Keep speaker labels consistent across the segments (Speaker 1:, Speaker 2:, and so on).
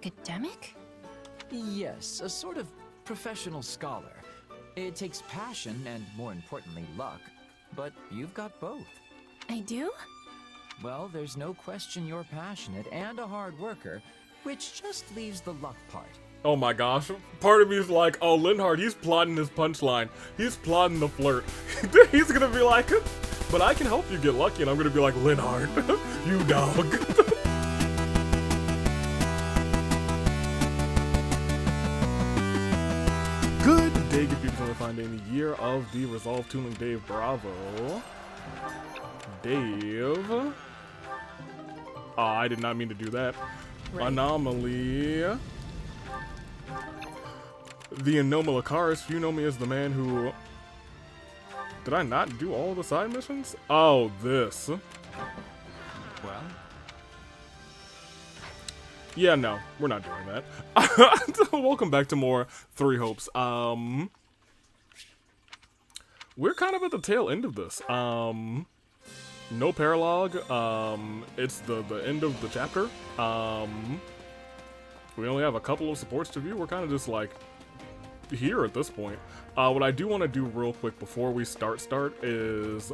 Speaker 1: academic?
Speaker 2: Yes, a sort of professional scholar. It takes passion and, more importantly, luck. But you've got both.
Speaker 1: I do?
Speaker 2: Well, there's no question you're passionate and a hard worker, which just leaves the luck part.
Speaker 3: Oh my gosh. Part of me is like, oh, Linhard, he's plotting his punchline. He's plotting the flirt. He's gonna be like, but I can help you get lucky, and I'm gonna be like, Linhard, you dog. Good day, good people. We're finding the year of the Resolve Tooling Dave. Bravo. Dave. Oh, I did not mean to do that. Right. Anomaly. The Anomalakaris, you know me as the man who... Did I not do all the side missions? Oh, this.
Speaker 2: Well?
Speaker 3: Yeah, no, we're not doing that. Welcome back to more Three Hopes. We're kind of at the tail end of this. No paralogue. It's the end of the chapter. We only have a couple of supports to view. We're kind of just like here at this point. What I do want to do real quick before we start is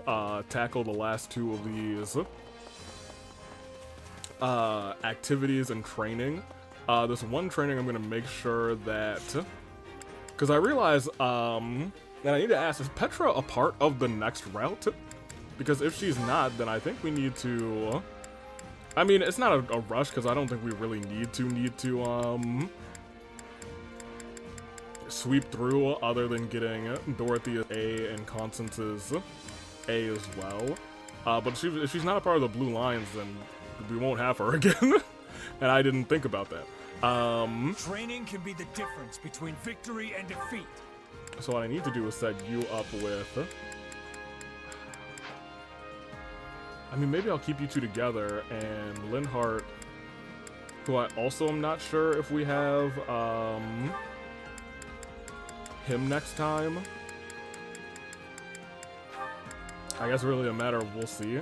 Speaker 3: tackle the last two of these activities and training. This one training I'm going to make sure that, because I realize, and I need to ask, is Petra a part of the next route? Because if she's not, then I think we need to, I mean, it's not a rush, because I don't think we really need to sweep through, other than getting Dorothy A and Constance's A as well. But if she's not a part of the Blue Lions, then we won't have her again. And I didn't think about that.
Speaker 4: Training can be the difference between victory and defeat.
Speaker 3: So what I need to do is set you up with... I mean, maybe I'll keep you two together, and Linhart, who I also am not sure if we have him next time. I guess really a matter of we'll see.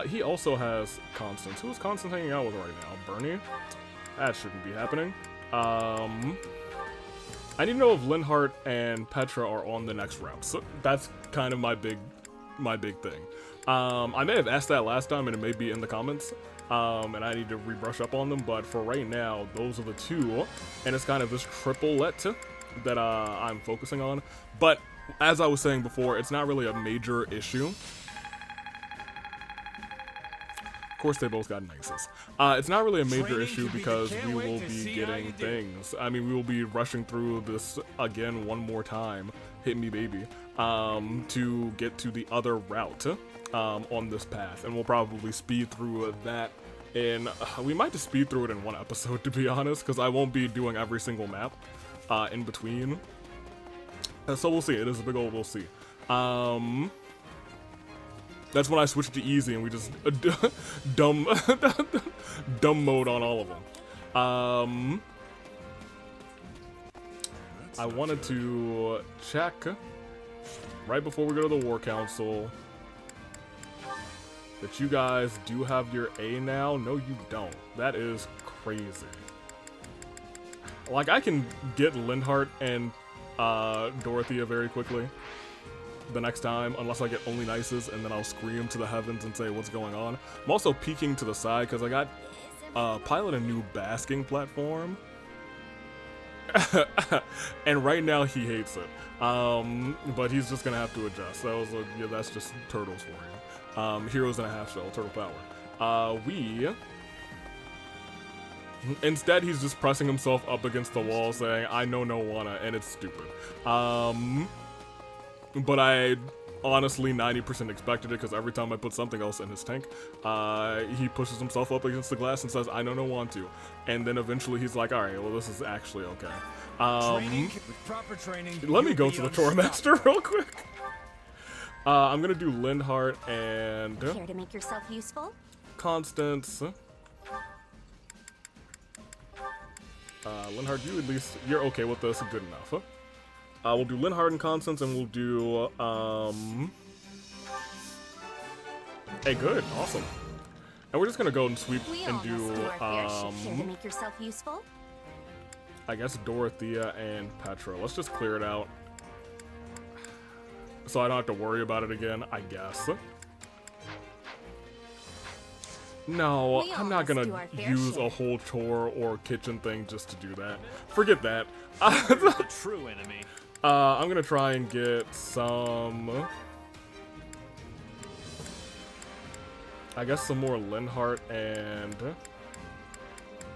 Speaker 3: He also has Constance. Who is Constance hanging out with right now? Bernie? That shouldn't be happening. I need to know if Linhart and Petra are on the next route. So that's kind of my big thing. I may have asked that last time, and it may be in the comments. And I need to rebrush up on them, but for right now, those are the two. And it's kind of this triplet that I'm focusing on. But as I was saying before, it's not really a major issue. Of course, they both got nices. It's not really a major issue because we will be getting things. I mean, we will be rushing through this again one more time. Hit me, baby. To get to the other route on this path. And we'll probably speed through that in... we might just speed through it in one episode, to be honest, because I won't be doing every single map in between. So we'll see. It is a big old we'll see. That's when I switched to easy and we just dumb mode on all of them. I wanted to check right before we go to the War Council that you guys do have your A now. No, you don't. That is crazy. Like, I can get Linhart and Dorothea very quickly the next time, unless I get only nices, and then I'll scream to the heavens and say what's going on. I'm also peeking to the side because I got pilot a new basking platform, and right now he hates it. But he's just gonna have to adjust. That was yeah, that's just turtles for you. Heroes and a half shell, turtle power. Instead, he's just pressing himself up against the wall, saying, "I know no wanna," and it's stupid. But I honestly 90% expected it, because every time I put something else in his tank, he pushes himself up against the glass and says, "I know no want to," and then eventually he's like, "All right, well, this is actually okay."
Speaker 4: With proper training,
Speaker 3: let me go to the Tour Master real quick. I'm gonna do Linhart and
Speaker 5: Care to make yourself useful?
Speaker 3: Constance. Linhart, you at least, you're okay with this, good enough, huh? We'll do Linhart and Constance, and we'll do, hey, good, awesome. And we're just gonna go and sweep and do,
Speaker 5: Care to make yourself useful?
Speaker 3: I guess Dorothea and Petra. Let's just clear it out. So I don't have to worry about it again, I guess. No, I'm not gonna use a whole chore or kitchen thing just to do that. Forget that.
Speaker 4: The true enemy.
Speaker 3: I'm gonna try and get some... I guess some more Linhart and...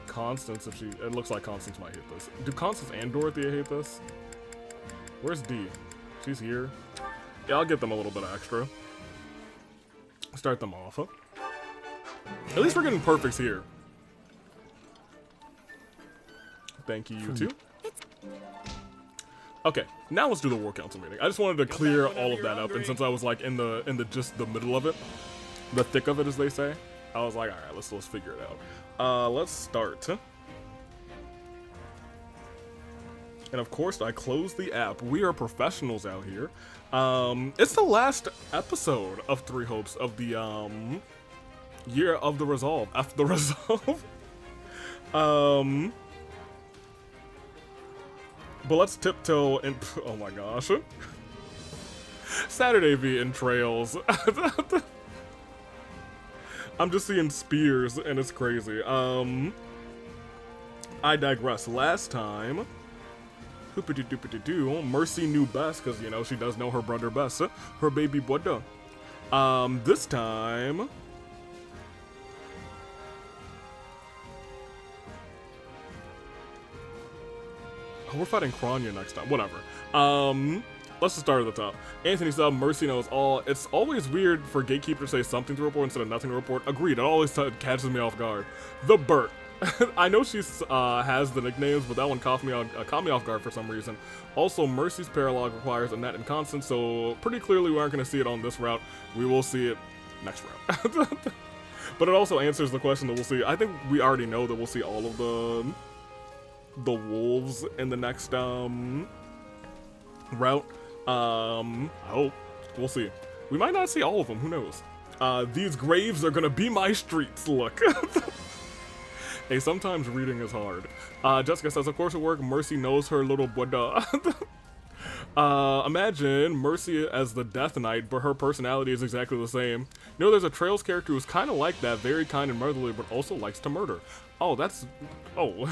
Speaker 3: Constance, if she... It looks like Constance might hate this. Do Constance and Dorothea hate this? Where's D? She's here. Yeah, I'll get them a little bit extra. Start them off. At least we're getting perfects here. Thank you, you two. Okay, now let's do the war council meeting. I just wanted to clear all of that up, and since I was like in the just the middle of it, the thick of it, as they say, I was like, all right, let's figure it out. Let's start. And of course, I closed the app. We are professionals out here. It's the last episode of Three Hopes of the Year of the Resolve. After the Resolve. But let's tiptoe and oh my gosh. Saturday V in trails. I'm just seeing spears and it's crazy. I digress. Last time, hoopity-doopity-doo, Mercy knew best because, you know, she does know her brother best. Her baby brother. This time... Oh, we're fighting Kranya next time. Whatever. Let's just start at the top. Anthony said Mercy knows all. It's always weird for Gatekeeper to say something to report instead of nothing to report. Agreed. It always catches me off guard. The Burt. I know she has the nicknames, but that one caught me off guard for some reason. Also, Mercy's paralog requires a net and constant, so pretty clearly we aren't going to see it on this route. We will see it next route. But it also answers the question that we'll see. I think we already know that we'll see all of the wolves in the next route. I hope. We'll see. We might not see all of them. Who knows? These graves are going to be my streets. Look. Hey, sometimes reading is hard. Jessica says, of course at work, Mercy knows her little brother. Imagine Mercy as the Death Knight, but her personality is exactly the same. You know, there's a Trails character who's kind of like that, very kind and motherly, but also likes to murder. Oh, that's... Oh.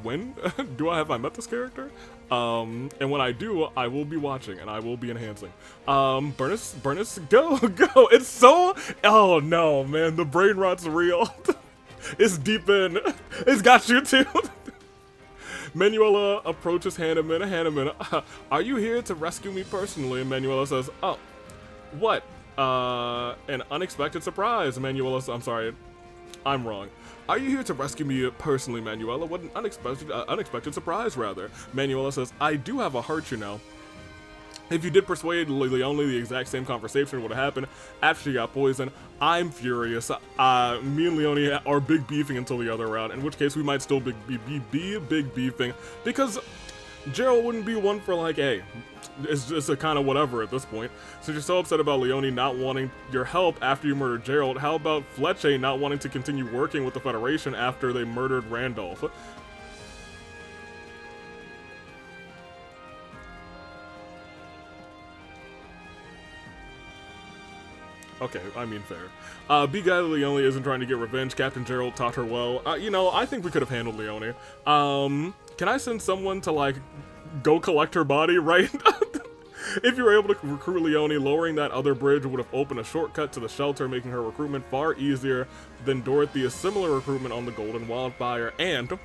Speaker 3: When have I met this character? And when I do, I will be watching and I will be enhancing. Burnus, go! It's so... Oh no, man, the brain rot's real. It's deep in. It's got you too. Manuela approaches Hanneman. Are you here to rescue me personally? And Manuela says, oh, what? An unexpected surprise. Manuela says, I'm sorry, I'm wrong. Are you here to rescue me personally, Manuela? What an unexpected surprise, rather. Manuela says, I do have a heart, you know. If you did persuade Leone, the exact same conversation would have happened after she got poisoned. I'm furious. Me and Leone are big beefing until the other round, in which case we might still be big beefing, because Gerald wouldn't be one for like, hey, it's just a kind of whatever at this point. Since you're so upset about Leone not wanting your help after you murdered Gerald, how about Fletcher not wanting to continue working with the Federation after they murdered Randolph? Okay, I mean fair. Be guy Leone isn't trying to get revenge. Captain Gerald taught her well. You know, I think we could have handled Leone. Can I send someone to, like, go collect her body, right? If you were able to recruit Leone, lowering that other bridge would have opened a shortcut to the shelter, making her recruitment far easier than Dorothea's similar recruitment on the Golden Wildfire, and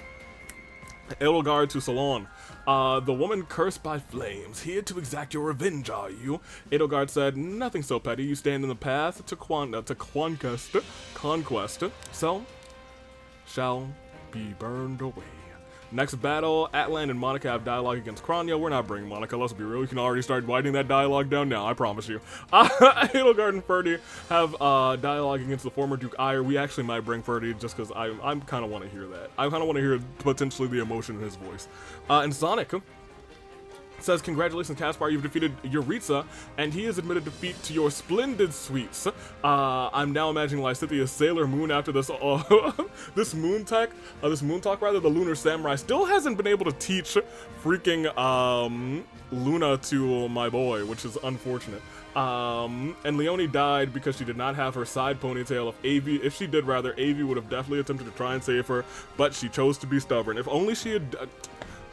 Speaker 3: Edelgard to Salon. The woman cursed by flames, here to exact your revenge, are you? Edelgard said, nothing so petty, you stand in the path to conquest, so shall be burned away. Next battle, Atlan and Monica have dialogue against Kranya. We're not bringing Monica, let's be real. You can already start writing that dialogue down now, I promise you. Edelgard and Ferdy have dialogue against the former Duke Ire. We actually might bring Ferdy just because I kind of want to hear that. I kind of want to hear potentially the emotion in his voice. And Sonic Says, congratulations, Caspar, you've defeated Yuritsa, and he has admitted defeat to your splendid sweets. I'm now imagining Lysithea Sailor Moon after this, this moon talk, the Lunar Samurai still hasn't been able to teach freaking, Luna to my boy, which is unfortunate. And Leonie died because she did not have her side ponytail. If she did, Avi would have definitely attempted to try and save her, but she chose to be stubborn. If only she had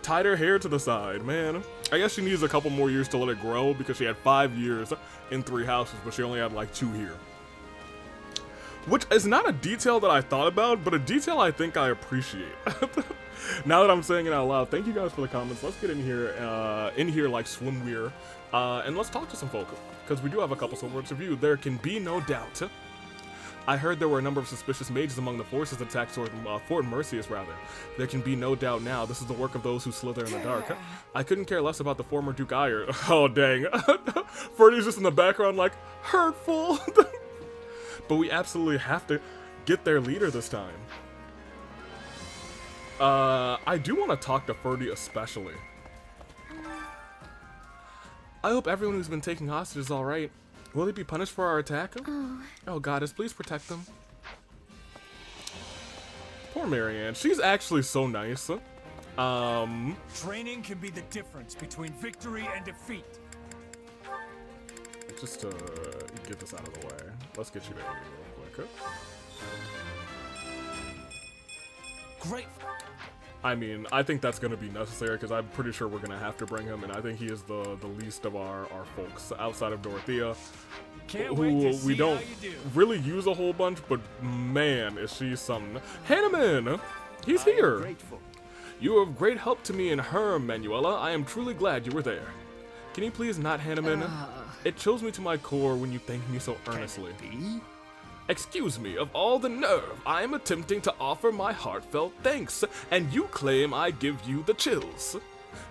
Speaker 3: tied her hair to the side, man. I guess she needs a couple more years to let it grow because she had 5 years in 3 houses, but she only had like 2 here. Which is not a detail that I thought about, but a detail I think I appreciate. Now that I'm saying it out loud, thank you guys for the comments. Let's get in here like swimwear, and let's talk to some folk, because we do have a couple silver to review. There can be no doubt. I heard there were a number of suspicious mages among the forces that attacked Fort Mercius, rather. There can be no doubt now, this is the work of those who slither in the dark. I couldn't care less about the former Duke Ire. Oh, dang. Ferdy's just in the background like, hurtful. But we absolutely have to get their leader this time. I do want to talk to Ferdy especially. I hope everyone who's been taking hostages is alright. Will he be punished for our attack? Oh, goddess, please protect them. Poor Marianne. She's actually so nice.
Speaker 4: Training can be the difference between victory and defeat.
Speaker 3: Just to get this out of the way, let's get you there real quick.
Speaker 4: Great.
Speaker 3: I mean, I think that's going to be necessary because I'm pretty sure we're going to have to bring him, and I think he is the least of our folks outside of Dorothea, who we don't really use a whole bunch, but man, is she something. Hanneman! He's here!
Speaker 4: Grateful.
Speaker 3: You were of great help to me in Herm, Manuela. I am truly glad you were there. Can you please not, Hanneman? It chills me to my core when you thank me so earnestly. Excuse me, of all the nerve, I am attempting to offer my heartfelt thanks, and you claim I give you the chills.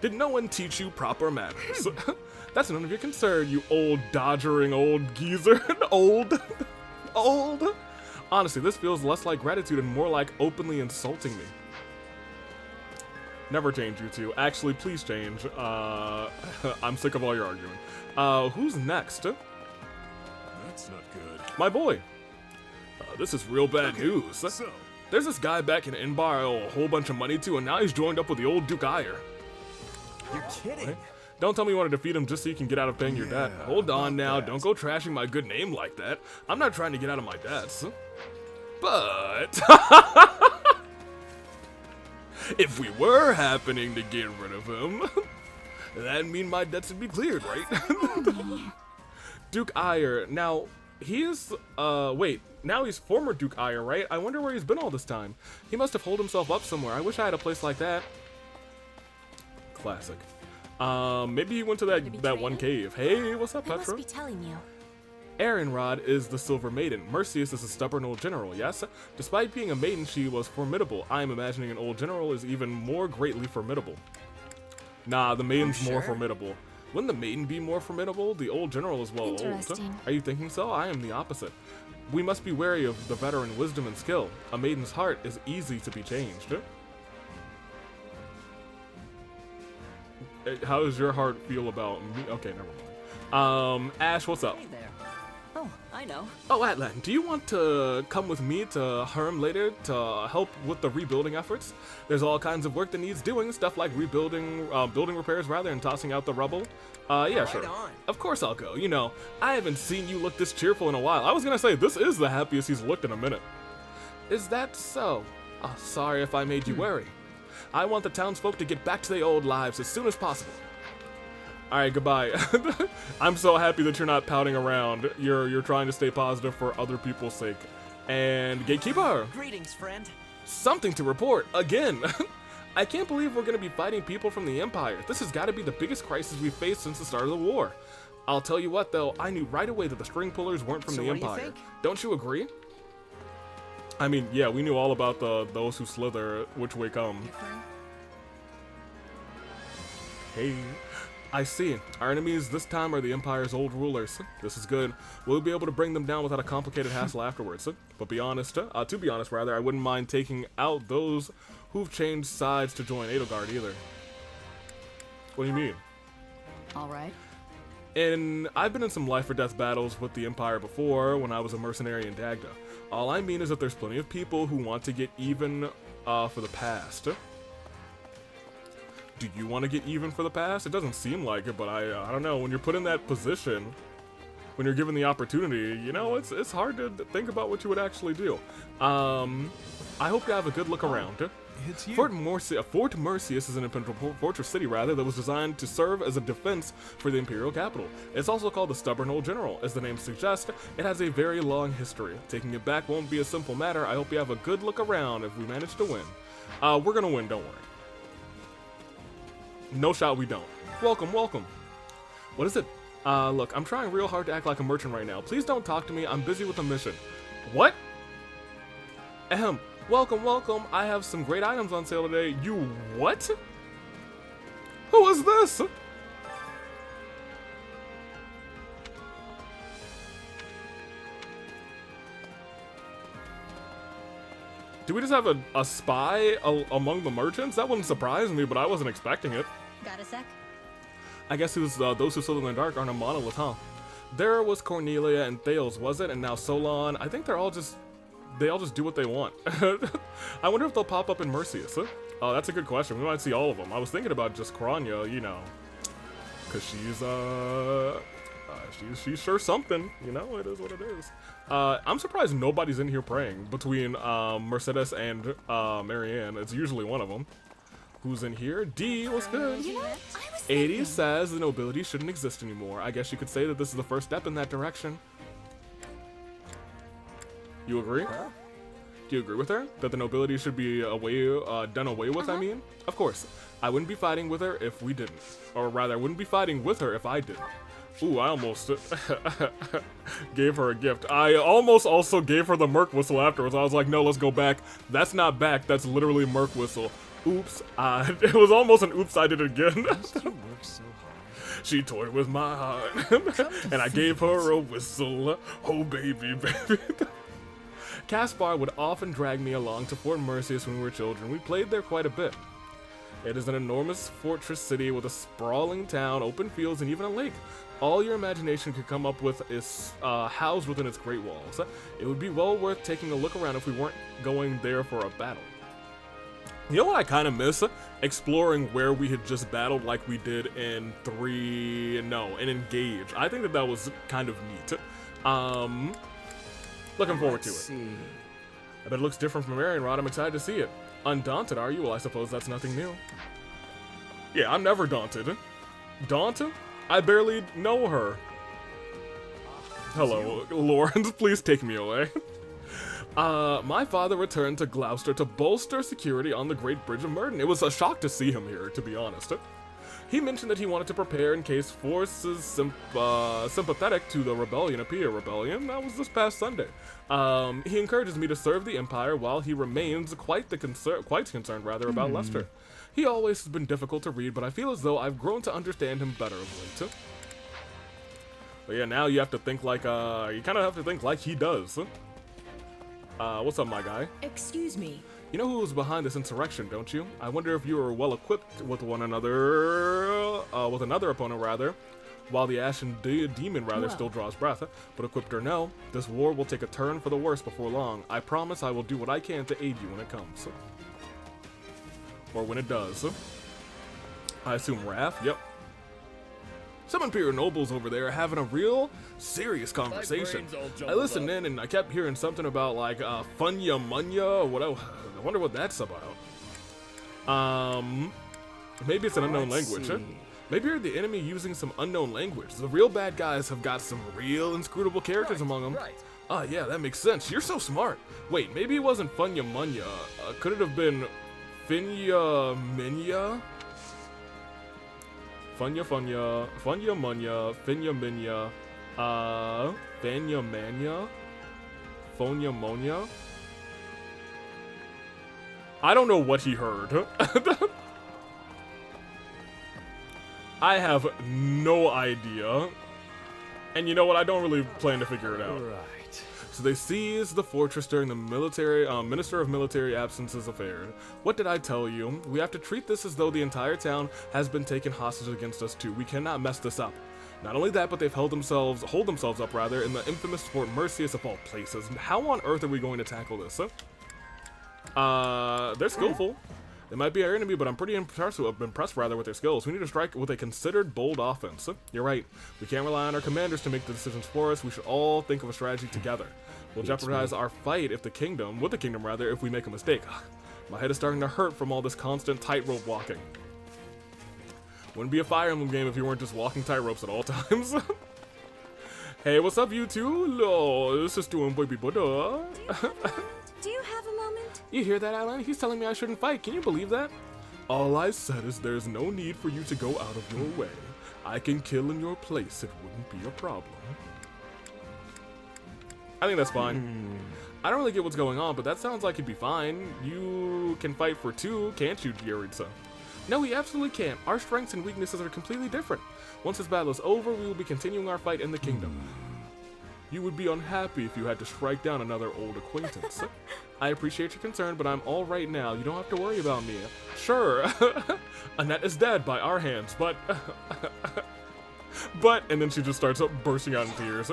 Speaker 3: Did no one teach you proper manners? That's none of your concern, you old dodgering old geezer. old. Honestly, this feels less like gratitude and more like openly insulting me. Never change, you two. Actually, please change. I'm sick of all your arguing. Who's next?
Speaker 4: That's not good.
Speaker 3: My boy. This is real bad news.
Speaker 4: So,
Speaker 3: There's this guy back in Inbar I owe a whole bunch of money to, and now he's joined up with the old Duke Ire.
Speaker 4: you're kidding.
Speaker 3: Don't tell me you want to defeat him just so you can get out of paying your debt. Hold on now, don't go trashing my good name like that. I'm not trying to get out of my debts. But if we were happening to get rid of him, that'd mean my debts would be cleared, right? Duke Ire. Now, he is, wait, now he's former Duke Ire, right? I wonder where he's been all this time. He must have holed himself up somewhere. I wish I had a place like that. Classic. Maybe he went to that one cave. Hey, what's up, Petra?
Speaker 1: I must be telling you.
Speaker 3: Aaronrod is the Silver Maiden. Mercius is a stubborn old general, yes? Despite being a maiden, she was formidable. I am imagining an old general is even more greatly formidable. Nah, the maiden's more formidable. Wouldn't the maiden be more formidable? The old general is well old. Are you thinking so? I am the opposite. We must be wary of the veteran wisdom and skill. A maiden's heart is easy to be changed. How does your heart feel about me? Okay, never mind. Ash, what's up?
Speaker 5: Hey there. Oh, I know.
Speaker 3: Oh, Atlan, do you want to come with me to Herm later to help with the rebuilding efforts? There's all kinds of work that needs doing, stuff like rebuilding, building repairs rather, and tossing out the rubble. Yeah, sure.
Speaker 5: on.
Speaker 3: Of course I'll go. You know, I haven't seen you look this cheerful in a while. I was gonna say, this is the happiest he's looked in a minute. Is that so? Oh, sorry if I made you worry. I want the townsfolk to get back to their old lives as soon as possible. Alright, goodbye. I'm so happy that you're not pouting around. You're trying to stay positive for other people's sake. And Gatekeeper!
Speaker 5: Greetings, friend.
Speaker 3: Something to report, again! I can't believe we're gonna be fighting people from the Empire. This has gotta be the biggest crisis we've faced since the start of the war. I'll tell you what though, I knew right away that the string pullers weren't from the Empire.
Speaker 5: Think?
Speaker 3: Don't you agree? I mean, yeah, we knew all about those who slither which way come. Hey. I see. Our enemies this time are the Empire's old rulers. This is good. We'll be able to bring them down without a complicated hassle afterwards. But to be honest, I wouldn't mind taking out those who've changed sides to join Edelgard either. What do you mean?
Speaker 1: All right.
Speaker 3: And I've been in some life or death battles with the Empire before when I was a mercenary in Dagda. All I mean is that there's plenty of people who want to get even for the past. Do you want to get even for the past? It doesn't seem like it, but I don't know. When you're put in that position, when you're given the opportunity, you know, it's hard to think about what you would actually do. I hope you have a good look around.
Speaker 4: It's you.
Speaker 3: Fort Mercius is an impenetrable fortress city, rather, that was designed to serve as a defense for the Imperial capital. It's also called the Stubborn Old General. As the name suggests, it has a very long history. Taking it back won't be a simple matter. I hope you have a good look around if we manage to win. We're gonna win, don't worry. No shot we don't. Welcome, welcome. What is it? Look, I'm trying real hard to act like a merchant right now. Please don't talk to me. I'm busy with a mission. What? Ahem. Welcome, welcome. I have some great items on sale today. You what? Who is this? Do we just have a spy among the merchants? That wouldn't surprise me, but I wasn't expecting it.
Speaker 1: Got a sec?
Speaker 3: I guess those who still in the dark aren't a monolith, huh? There was Cornelia and Thales, was it? And now Solon. I think they all just do what they want. I wonder if they'll pop up in Mercius. Oh, that's a good question. We might see all of them. I was thinking about just Kranya, you know, because she's sure something. You know, it is what it is. I'm surprised nobody's in here praying between Mercedes and Marianne. It's usually one of them. Who's in here? D, what's good?
Speaker 1: You know, I was
Speaker 3: 80
Speaker 1: thinking.
Speaker 3: says the nobility shouldn't exist anymore. I guess you could say that this is the first step in that direction. You agree?
Speaker 2: Huh?
Speaker 3: Do you agree with her? That the nobility should be done away with, I mean? Of course. I wouldn't be fighting with her if we didn't. Or rather, I wouldn't be fighting with her if I didn't. Ooh, I almost gave her a gift. I almost also gave her the Merc Whistle afterwards. I was like, no, let's go back. That's not back. That's literally Merc Whistle. Oops. It was almost an oops, I did it again.
Speaker 2: You work so hard.
Speaker 3: She toyed with my heart. And I gave her a whistle. Oh, baby, baby. Caspar would often drag me along to Fort Mercius when we were children. We played there quite a bit. It is an enormous fortress city with a sprawling town, open fields, and even a lake. All your imagination could come up with is housed within its great walls. It would be well worth taking a look around if we weren't going there for a battle. You know what I kind of miss? Exploring where we had just battled like we did in in Engage. I think that was kind of neat. Looking forward to it.
Speaker 2: See.
Speaker 3: I bet it looks different from Marienrod. I'm excited to see it. Undaunted, are you? Well, I suppose that's nothing new. Yeah, I'm never daunted. Daunted? I barely know her. Hello, Lawrence, please take me away. My father returned to Gloucester to bolster security on the Great Bridge of Murden. It was a shock to see him here, to be honest. He mentioned that he wanted to prepare in case forces sympathetic to the rebellion appear. Rebellion? That was this past Sunday. He encourages me to serve the Empire while he remains quite concerned about Lester. He always has been difficult to read, but I feel as though I've grown to understand him better of late. But yeah, now you have to think like, you kind of have to think like he does. What's up, my guy?
Speaker 1: Excuse me.
Speaker 3: You know who was behind this insurrection, don't you? I wonder if you were well equipped with another opponent, rather, while the Ashen Demon, still draws breath. But equipped or no, this war will take a turn for the worse before long. I promise I will do what I can to aid you when it comes. Or when it does. I assume Wrath? Yep. Some Imperial nobles over there are having a real serious conversation. I listened in and I kept hearing something about like Funya Munya or whatever. I wonder what that's about. Maybe it's an unknown language. Huh? Maybe you're the enemy using some unknown language. The real bad guys have got some real inscrutable characters among them. Ah, yeah, that makes sense. You're so smart. Wait, maybe it wasn't Funya Munya. Could it have been Finya Minya? Funya Munya, Finya Minya, Fanya Manya, Fonya Monya. I don't know what he heard. I have no idea. And you know what? I don't really plan to figure it out.
Speaker 2: Right.
Speaker 3: So they seized the fortress during the Minister of Military Absence's affair. What did I tell you? We have to treat this as though the entire town has been taken hostage against us too. We cannot mess this up. Not only that, but they've hold themselves up in the infamous Fort Mercius of all places. How on earth are we going to tackle this? They're skillful. They might be our enemy, but I'm pretty impressed with their skills. We need to strike with a considered bold offense. You're right. We can't rely on our commanders to make the decisions for us. We should all think of a strategy together. We'll jeopardize our fight with the kingdom, if we make a mistake. My head is starting to hurt from all this constant tightrope walking. Wouldn't be a Fire Emblem game if you weren't just walking tightropes at all times. Hey, what's up, you two? Oh, this is doing baby butter.
Speaker 1: Do you have a moment?
Speaker 3: You hear that, Alan? He's telling me I shouldn't fight. Can you believe that? All I said is there's no need for you to go out of your way. I can kill in your place. It wouldn't be a problem. I think that's fine. I don't really get what's going on, but that sounds like it'd be fine. You can fight for two, can't you, Gioritsa? No, we absolutely can't. Our strengths and weaknesses are completely different. Once this battle is over, we will be continuing our fight in the kingdom. You would be unhappy if you had to strike down another old acquaintance. I appreciate your concern, but I'm all right now. You don't have to worry about me. Sure, Annette is dead by our hands, but... and then she just starts bursting out in tears.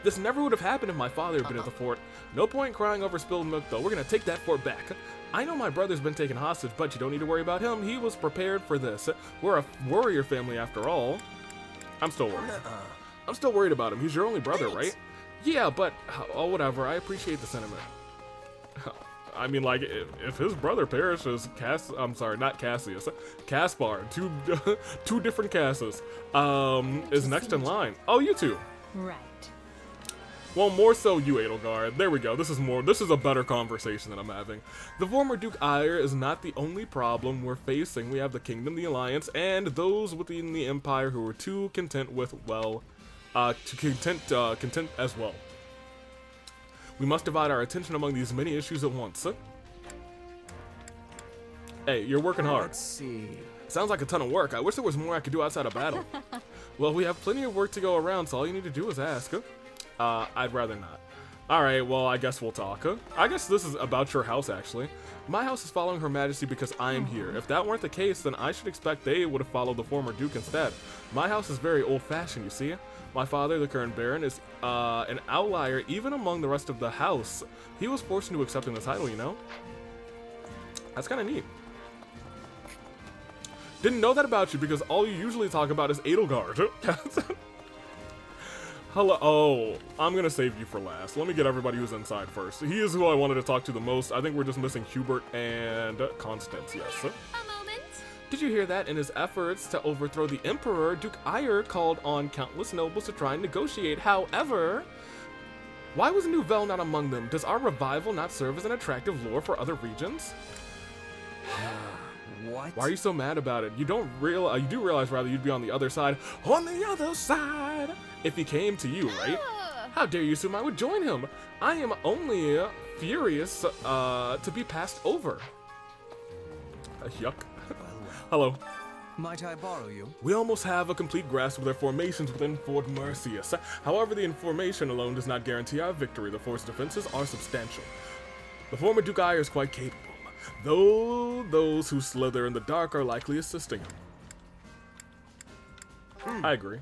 Speaker 3: This never would have happened if my father had been at the fort. No point crying over spilled milk, though. We're gonna take that fort back. I know my brother's been taken hostage, but you don't need to worry about him. He was prepared for this. We're a warrior family after all. I'm still worried. I'm still worried about him. He's your only brother, right? Yeah, but oh, whatever. I appreciate the sentiment. I mean, like, if his brother perishes, not Cassius, Caspar, two different Casses, is next in line. Oh, you two.
Speaker 1: Right.
Speaker 3: Well, more so you, Edelgard. There we go. This is a better conversation than I'm having. The former Duke Ire is not the only problem we're facing. We have the Kingdom, the Alliance, and those within the Empire who are too content with, content as well. We must divide our attention among these many issues at once. Hey, you're working hard.
Speaker 2: Let's see.
Speaker 3: Sounds like a ton of work. I wish there was more I could do outside of battle. Well, we have plenty of work to go around, so all you need to do is ask. I'd rather not. Alright, well, I guess we'll talk. I guess this is about your house, actually. My house is following Her Majesty because I am here. If that weren't the case, then I should expect they would have followed the former Duke instead. My house is very old-fashioned, you see. My father, the current Baron, is an outlier even among the rest of the house. He was forced into accepting the title, you know? That's kind of neat. Didn't know that about you because all you usually talk about is Edelgard. Hello. Oh, I'm gonna save you for last. Let me get everybody who's inside first. He is who I wanted to talk to the most. I think we're just missing Hubert and Constance, yes.
Speaker 1: A moment.
Speaker 3: Did you hear that? In his efforts to overthrow the Emperor, Duke Ire called on countless nobles to try and negotiate. However, why was Nouvelle not among them? Does our revival not serve as an attractive lure for other regions?
Speaker 2: What?
Speaker 3: Why are you so mad about it? You do realize rather you'd be on the other side. On the other side! If he came to you, right? How dare you assume I would join him? I am only furious to be passed over. Yuck. Hello.
Speaker 4: Might I borrow you?
Speaker 3: We almost have a complete grasp of their formations within Fort Mercius. However, the information alone does not guarantee our victory. The fort's defenses are substantial. The former Duke Ire is quite capable, though those who slither in the dark are likely assisting him. I agree.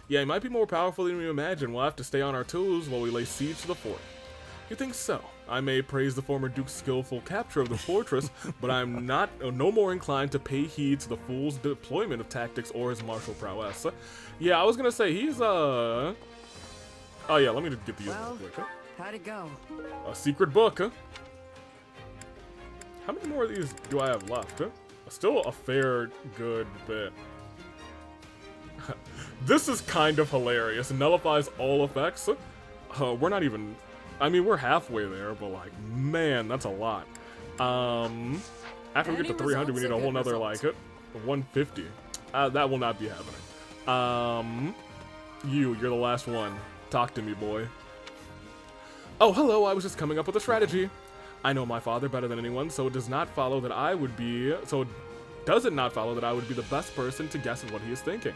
Speaker 3: Yeah, he might be more powerful than we imagine. We'll have to stay on our toes while we lay siege to the fort. You think so? I may praise the former Duke's skillful capture of the fortress, but I'm no more inclined to pay heed to the fool's deployment of tactics or his martial prowess. Yeah, I was gonna say, he's, Oh yeah, let me just get these real quick,
Speaker 5: How'd it go?
Speaker 3: A secret book, How many more of these do I have left, Still a fair good bit. This is kind of hilarious. It nullifies all effects. We're not even... I mean, we're halfway there, but like, man, that's a lot. After we get to 300, we need a whole nother, like, 150. That will not be happening. You're the last one. Talk to me, boy. Oh, hello, I was just coming up with a strategy. I know my father better than anyone, so it does not follow that I would be... So does it not follow that I would be the best person to guess at what he is thinking?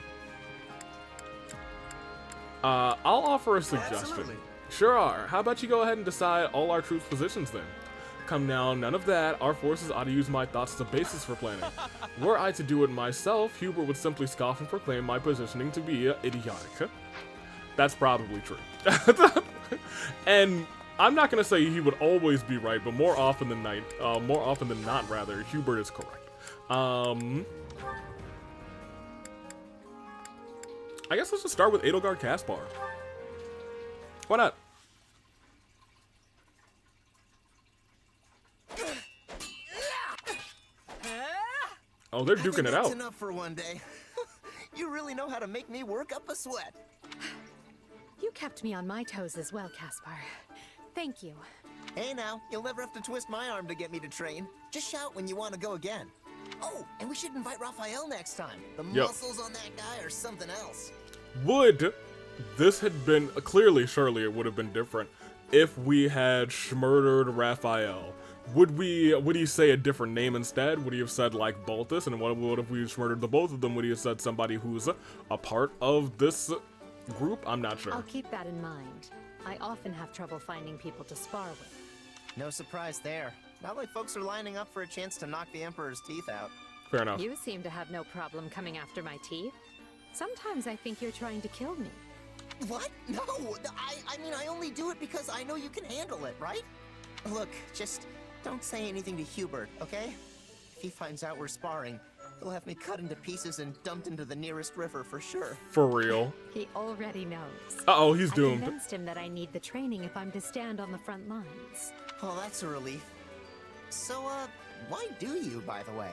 Speaker 3: I'll offer a suggestion.
Speaker 4: Absolutely.
Speaker 3: Sure are. How about you go ahead and decide all our troops' positions then? Come now, none of that. Our forces ought to use my thoughts as a basis for planning. Were I to do it myself, Hubert would simply scoff and proclaim my positioning to be idiotic. That's probably true. And I'm not gonna say he would always be right, but more often than not, rather, Hubert is correct. I guess let's just start with Edelgard Caspar. Why not? Oh, they're duking it out.
Speaker 6: That's enough for one day. You really know how to make me work up a sweat.
Speaker 1: You kept me on my toes as well, Caspar. Thank you.
Speaker 6: Hey now, you'll never have to twist my arm to get me to train. Just shout when you want to go again. Oh, and we should invite Raphael next time. The muscles on that guy are something else.
Speaker 3: Would this had been surely it would have been different if we had murdered Raphael. Would he say a different name instead? Would he have said like Baltus? And what if we murdered the both of them? Would he have said somebody who's a part of this group? I'm not sure.
Speaker 1: I'll keep that in mind. I often have trouble finding people to spar with.
Speaker 6: No surprise there. Not like folks are lining up for a chance to knock the Emperor's teeth out.
Speaker 3: Fair enough.
Speaker 1: You seem to have no problem coming after my teeth. Sometimes I think you're trying to kill me.
Speaker 6: What? No, I mean, I only do it because I know you can handle it, right? Look, just don't say anything to Hubert, okay? If he finds out we're sparring, he'll have me cut into pieces and dumped into the nearest river for sure.
Speaker 3: For real.
Speaker 1: He already knows.
Speaker 3: Uh-oh, he's doomed.
Speaker 1: I convinced him that I need the training if I'm to stand on the front lines.
Speaker 6: Oh, that's a relief. So, why do you, by the way?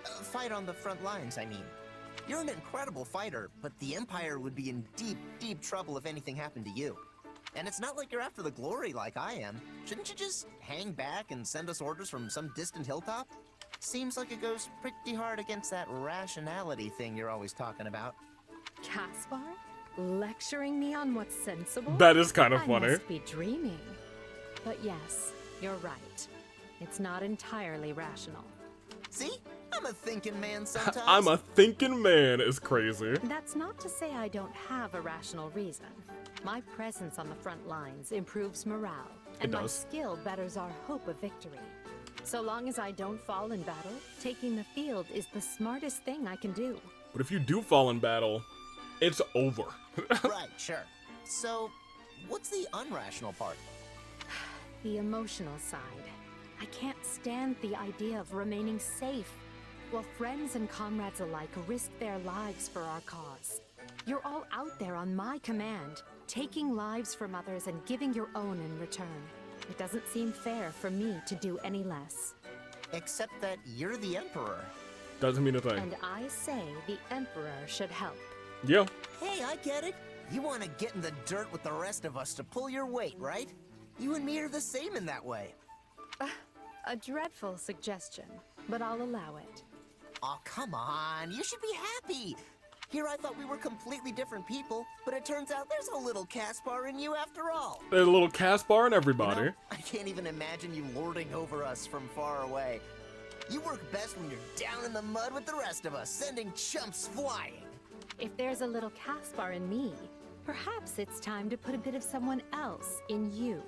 Speaker 6: Fight on the front lines, I mean. You're an incredible fighter, but the Empire would be in deep, deep trouble if anything happened to you. And it's not like you're after the glory like I am. Shouldn't you just hang back and send us orders from some distant hilltop? Seems like it goes pretty hard against that rationality thing you're always talking about.
Speaker 1: Caspar? Lecturing me on what's sensible?
Speaker 3: That is kind of
Speaker 1: I
Speaker 3: funny.
Speaker 1: must be dreaming. But yes, you're right. It's not entirely rational.
Speaker 6: See? I'm a thinking man sometimes.
Speaker 3: I'm a thinking man is crazy.
Speaker 1: That's not to say I don't have a rational reason. My presence on the front lines improves morale, and my skill betters our hope of victory. So long as I don't fall in battle, taking the field is the smartest thing I can do.
Speaker 3: But if you do fall in battle, it's over.
Speaker 6: Right, sure. So, what's the unrational part?
Speaker 1: The emotional side. I can't stand the idea of remaining safe, while friends and comrades alike risk their lives for our cause. You're all out there on my command, taking lives from others and giving your own in return. It doesn't seem fair for me to do any less.
Speaker 6: Except that you're the Emperor.
Speaker 3: Doesn't mean a thing.
Speaker 1: And I say the Emperor should help.
Speaker 3: Yeah.
Speaker 6: Hey, I get it. You want to get in the dirt with the rest of us to pull your weight, right? You and me are the same in that way.
Speaker 1: A dreadful suggestion, but I'll allow it.
Speaker 6: Oh, come on. You should be happy. Here I thought we were completely different people, but it turns out there's a little Caspar in you after all.
Speaker 3: There's a little Caspar in everybody.
Speaker 6: You know, I can't even imagine you lording over us from far away. You work best when you're down in the mud with the rest of us, sending chumps flying.
Speaker 1: If there's a little Caspar in me, perhaps it's time to put a bit of someone else in you.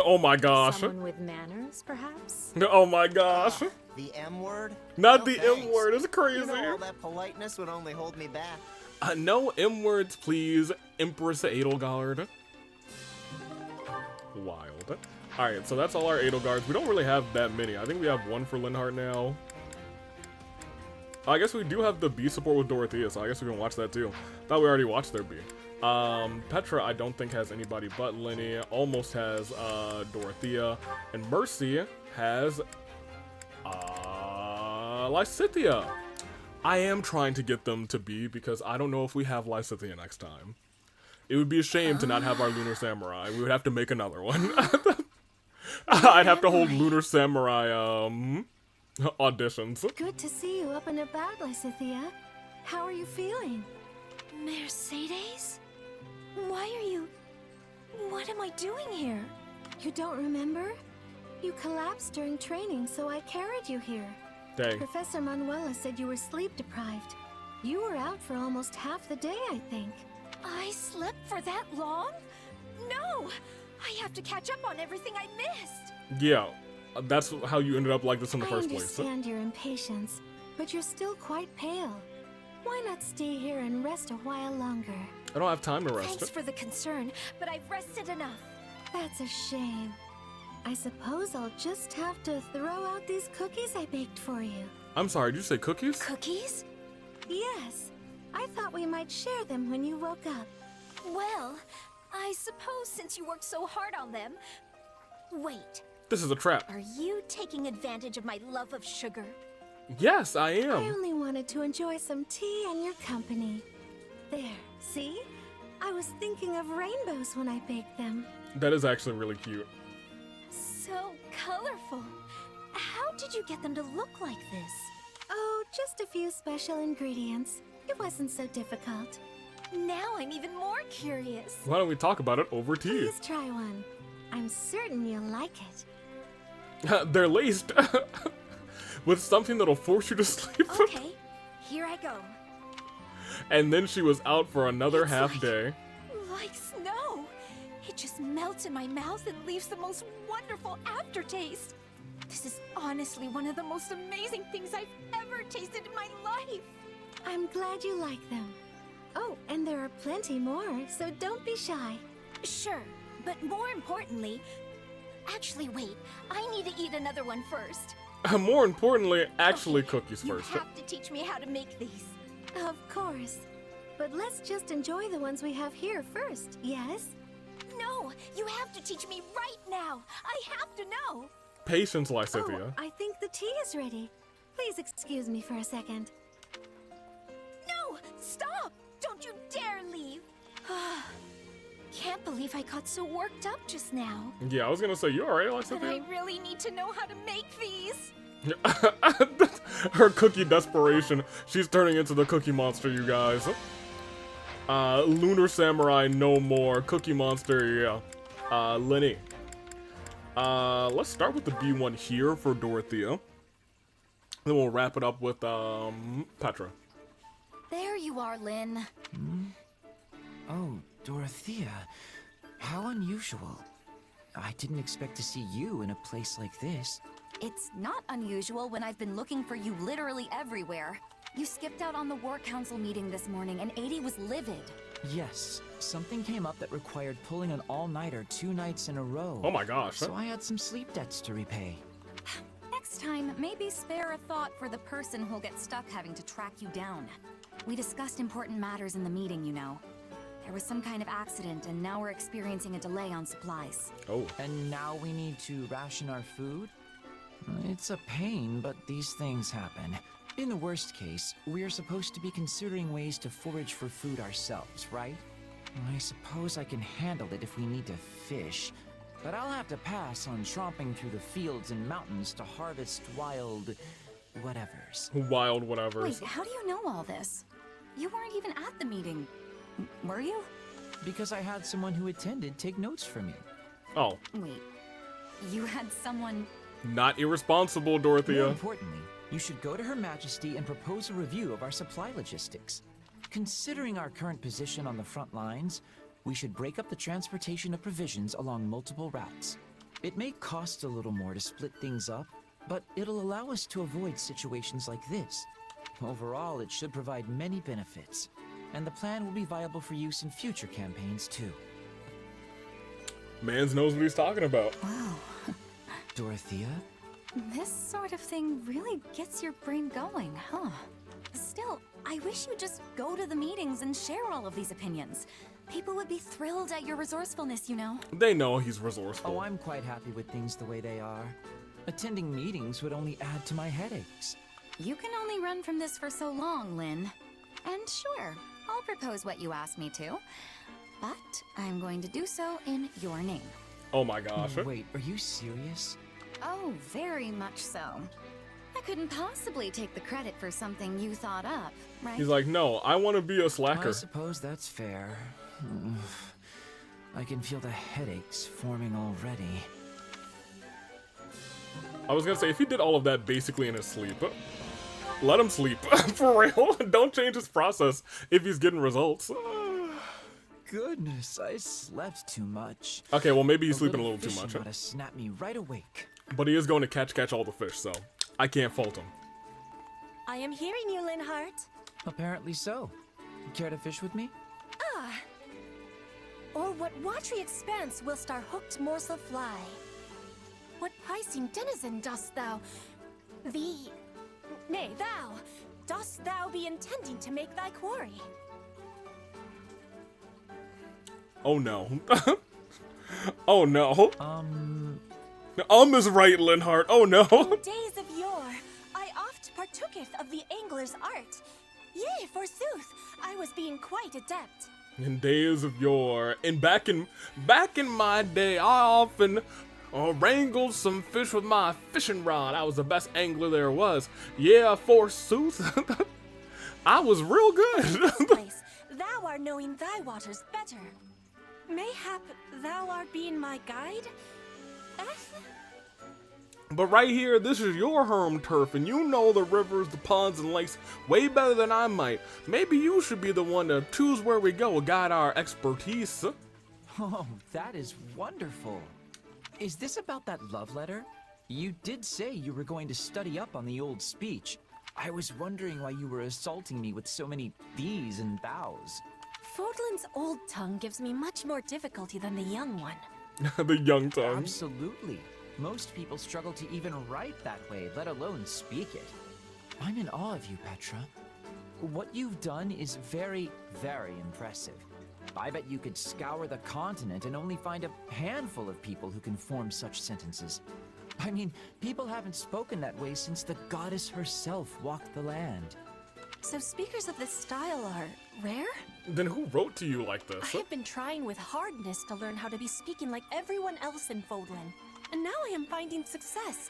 Speaker 3: Oh my gosh.
Speaker 1: Someone with manners, perhaps?
Speaker 3: Oh my gosh.
Speaker 6: The M word?
Speaker 3: Not
Speaker 6: No
Speaker 3: the
Speaker 6: thanks.
Speaker 3: M word, it's crazy.
Speaker 6: You know, all that politeness would only hold me back.
Speaker 3: No M words, please, Empress Edelgard. Wild. Alright, so that's all our Edelgards. We don't really have that many. I think we have one for Linhardt now. I guess we do have the B support with Dorothea, so I guess we can watch that too. Thought we already watched their B. Petra, I don't think has anybody but Linny. Almost has Dorothea. And Mercy has Lysithea. I am trying to get them to B because I don't know if we have Lysithea next time. It would be a shame to not have our Lunar Samurai. We would have to make another one. I'd have to hold Lunar Samurai auditions.
Speaker 7: Good to see you up and about, Lysithea. How are you feeling? Mercedes? Why are you... What am I doing here? You don't remember? You collapsed during training, so I carried you here.
Speaker 3: Dang.
Speaker 7: Professor Manuela said you were sleep deprived. You were out for almost half the day, I think. I slept for that long? No! I have to catch up on everything I missed.
Speaker 3: Yeah, that's how you ended up like this in the first
Speaker 7: I
Speaker 3: place.
Speaker 7: understand your impatience, but you're still quite pale. Why not stay here and rest a while longer?
Speaker 3: I don't have time to rest.
Speaker 7: Thanks for the concern, but I've rested enough. That's a shame. I suppose I'll just have to throw out these cookies I baked for you.
Speaker 3: I'm sorry, did you say cookies?
Speaker 7: Cookies? Yes. I thought we might share them when you woke up. Well, I suppose since you worked so hard on them... Wait,
Speaker 3: This is a trap.
Speaker 7: are you taking advantage of my love of sugar?
Speaker 3: Yes, I
Speaker 7: I
Speaker 3: am.
Speaker 7: only wanted to enjoy some tea and your company. There, see? I was thinking of rainbows when I baked them.
Speaker 3: That is actually really cute.
Speaker 7: So colorful. How did you get them to look like this? Oh, just a few special ingredients. It wasn't so difficult. Now I'm even more curious.
Speaker 3: Why don't we talk about it over tea?
Speaker 7: Please try one. I'm certain you'll like it.
Speaker 3: They're laced with something that'll force you to sleep.
Speaker 7: Okay, here I go.
Speaker 3: And then she was out for another
Speaker 7: It's
Speaker 3: half
Speaker 7: like-
Speaker 3: day.
Speaker 7: Like snow. It just melts in my mouth and leaves the most wonderful aftertaste. This is honestly one of the most amazing things I've ever tasted in my life. I'm glad you like them. Oh, and there are plenty more, so don't be shy. Sure, but more importantly... Actually, wait. I need to eat another one first.
Speaker 3: More importantly, actually
Speaker 7: Okay,
Speaker 3: cookies
Speaker 7: you
Speaker 3: first.
Speaker 7: have to teach me how to make these. Of course. But let's just enjoy the ones we have here first, yes? No, you have to teach me right now. I have to know.
Speaker 3: Patience, Lysithia.
Speaker 7: Oh, I think the tea is ready. Please excuse me for a second. No! Stop! Don't you dare leave! Can't believe I got so worked up just now.
Speaker 3: Yeah, I was gonna say, you alright,
Speaker 7: But I
Speaker 3: Lysithia?
Speaker 7: really need to know how to make these.
Speaker 3: Her cookie desperation. She's turning into the Cookie Monster, you guys. Lunar Samurai, no more. Cookie Monster, yeah. Lenny. Let's start with the B1 here for Dorothea. Then we'll wrap it up with, Petra.
Speaker 7: There you are, Lynn.
Speaker 2: Oh, Dorothea. How unusual. I didn't expect to see you in a place like this.
Speaker 8: It's not unusual when I've been looking for you literally everywhere. You skipped out on the War Council meeting this morning, and 80 was livid.
Speaker 2: Yes, something came up that required pulling an all-nighter 2 nights in a row.
Speaker 3: Oh my gosh.
Speaker 2: So I had some sleep debts to repay.
Speaker 8: Next time, maybe spare a thought for the person who'll get stuck having to track you down. We discussed important matters in the meeting, you know. There was some kind of accident, and now we're experiencing a delay on supplies.
Speaker 3: Oh.
Speaker 2: And now we need to ration our food? It's a pain, but these things happen. In the worst case, we're supposed to be considering ways to forage for food ourselves, right? I suppose I can handle it if we need to fish, but I'll have to pass on tromping through the fields and mountains to harvest wild... whatevers.
Speaker 3: Wild whatevers.
Speaker 8: Wait, how do you know all this? You weren't even at the meeting. Were you?
Speaker 2: Because I had someone who attended take notes for me.
Speaker 3: Oh,
Speaker 8: Wait, you had someone...
Speaker 3: not irresponsible,
Speaker 2: More
Speaker 3: Dorothea.
Speaker 2: importantly, you should go to Her Majesty and propose a review of our supply logistics. Considering our current position on the front lines, we should break up the transportation of provisions along multiple routes. It may cost a little more to split things up, but it'll allow us to avoid situations like this. Overall, it should provide many benefits, and the plan will be viable for use in future campaigns too.
Speaker 3: Mans knows what he's talking about.
Speaker 8: Wow,
Speaker 2: Dorothea?
Speaker 8: this sort of thing really gets your brain going, huh? Still, I wish you'd just go to the meetings and share all of these opinions. People would be thrilled at your resourcefulness, you know.
Speaker 3: They know he's resourceful.
Speaker 2: Oh, I'm quite happy with things the way they are. Attending meetings would only add to my headaches.
Speaker 8: You can only run from this for so long, Lynn. And sure, I'll propose what you asked me to. But I'm going to do so in your name.
Speaker 3: Oh my gosh.
Speaker 2: Wait, are you serious?
Speaker 8: Oh, very much so. I couldn't possibly take the credit for something you thought up, right?
Speaker 3: He's like, no, I want to be a slacker.
Speaker 2: I suppose that's fair. I can feel the headaches forming already.
Speaker 3: I was gonna say, if he did all of that basically in his sleep, let him sleep. For real. Don't change his process if he's getting results.
Speaker 2: goodness, I slept too much.
Speaker 3: Okay, well maybe he's sleeping a little too
Speaker 2: fish
Speaker 3: much.
Speaker 2: Gotta snap me right awake.
Speaker 3: But he is going to catch all the fish, so I can't fault him.
Speaker 7: I am hearing you, Linhardt.
Speaker 2: Apparently so. Care to fish with me?
Speaker 7: Or what watery expanse whilst our hooked morsel fly? What pricing denizen dost thou? Thou! Dost thou be intending to make thy quarry?
Speaker 3: Oh no. Oh no. Is right, Linhardt. Oh no.
Speaker 7: In days of yore, I oft partooketh of the angler's art. Yea, forsooth, I was being quite adept.
Speaker 3: In days of yore, and back in my day, I often wrangled some fish with my fishing rod. I was the best angler there was. Yeah, forsooth, I was real good.
Speaker 7: Place, thou art knowing thy waters better. Mayhap thou art being my guide?
Speaker 3: But right here, this is your home turf, and you know the rivers, the ponds, and lakes way better than I might. Maybe you should be the one to choose where we go, guide our expertise.
Speaker 2: Oh, that is wonderful. Is this about that love letter? You did say you were going to study up on the old speech. I was wondering why you were assaulting me with so many these and thous.
Speaker 7: Fodlan's old tongue gives me much more difficulty than the young one.
Speaker 3: The young tongue.
Speaker 2: Absolutely. Most people struggle to even write that way, let alone speak it. I'm in awe of you, Petra. What you've done is very, very impressive. I bet you could scour the continent and only find a handful of people who can form such sentences. I mean, people haven't spoken that way since the goddess herself walked the land.
Speaker 7: So speakers of this style are rare?
Speaker 3: Then who wrote to you like this?
Speaker 7: I have been trying with hardness to learn how to be speaking like everyone else in Fodlan. And now I am finding success,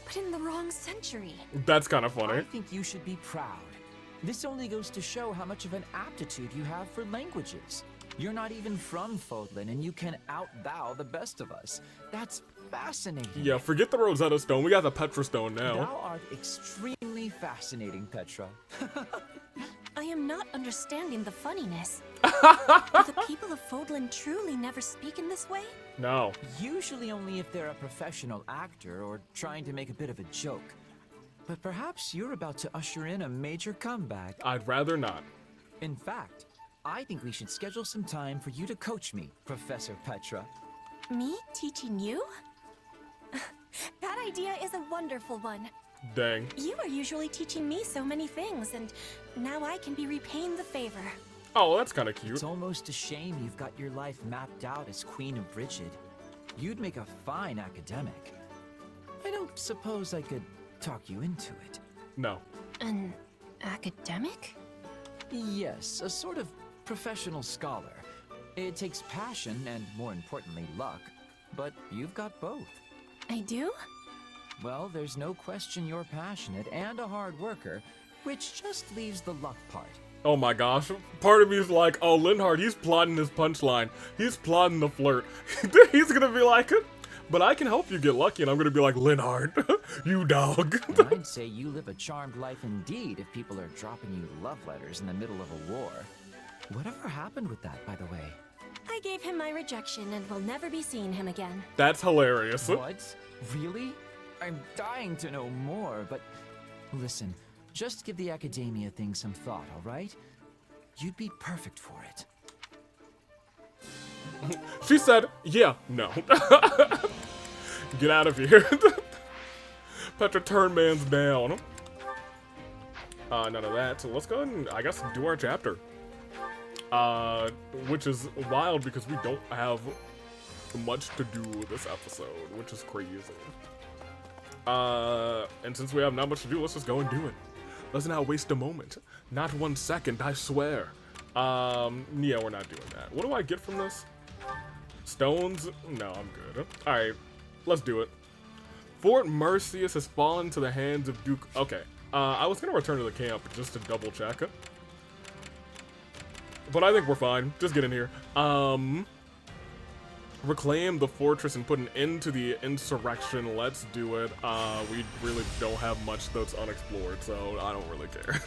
Speaker 7: but in the wrong century.
Speaker 3: That's kind of funny.
Speaker 2: I think you should be proud. This only goes to show how much of an aptitude you have for languages. You're not even from Fodlan, and you can out-thou the best of us. That's fascinating.
Speaker 3: Yeah, forget the Rosetta Stone. We got the Petra Stone now.
Speaker 2: Thou art extremely fascinating, Petra.
Speaker 7: I am not understanding the funniness. Do the people of Fodlan truly never speak in this way?
Speaker 3: No.
Speaker 2: Usually only if they're a professional actor or trying to make a bit of a joke. But perhaps you're about to usher in a major comeback.
Speaker 3: I'd rather not.
Speaker 2: In fact, I think we should schedule some time for you to coach me, Professor Petra.
Speaker 7: Me teaching you? That idea is a wonderful one.
Speaker 3: Dang.
Speaker 7: You are usually teaching me so many things, and now I can be repaying the favor.
Speaker 3: Oh, that's kind of cute.
Speaker 2: It's almost a shame you've got your life mapped out as Queen of Brigid. You'd make a fine academic. I don't suppose I could talk you into it.
Speaker 3: No.
Speaker 7: An academic?
Speaker 2: Yes, a sort of professional scholar. It takes passion and, more importantly, luck. But you've got both.
Speaker 7: I do?
Speaker 2: Well, there's no question you're passionate and a hard worker, which just leaves the luck part.
Speaker 3: Oh my gosh. Part of me is like, oh, Linhardt, he's plotting his punchline. He's plotting the flirt. He's gonna be like, but I can help you get lucky, and I'm gonna be like, Linhardt, you dog.
Speaker 2: I'd say you live a charmed life indeed if people are dropping you love letters in the middle of a war. Whatever happened with that, by the way?
Speaker 7: I gave him my rejection and will never be seeing him again.
Speaker 3: That's hilarious.
Speaker 2: What? Really? I'm dying to know more, but listen, just give the academia thing some thought, all right? You'd be perfect for it.
Speaker 3: She said, yeah, no. Get out of here. Petra turn man's down. None of that. So let's go ahead and, I guess, do our chapter. Which is wild because we don't have much to do this episode, which is crazy. And since we have not much to do, let's just go and do it. Let's not waste a moment. Not 1 second, I swear. Yeah, we're not doing that. What do I get from this? Stones? No, I'm good. Alright, let's do it. Fort Mercius has fallen to the hands of Duke... Okay, I was gonna return to the camp just to double check. But I think we're fine. Just get in here. Reclaim the fortress and put an end to the insurrection. Let's do it. We really don't have much that's unexplored, so I don't really care.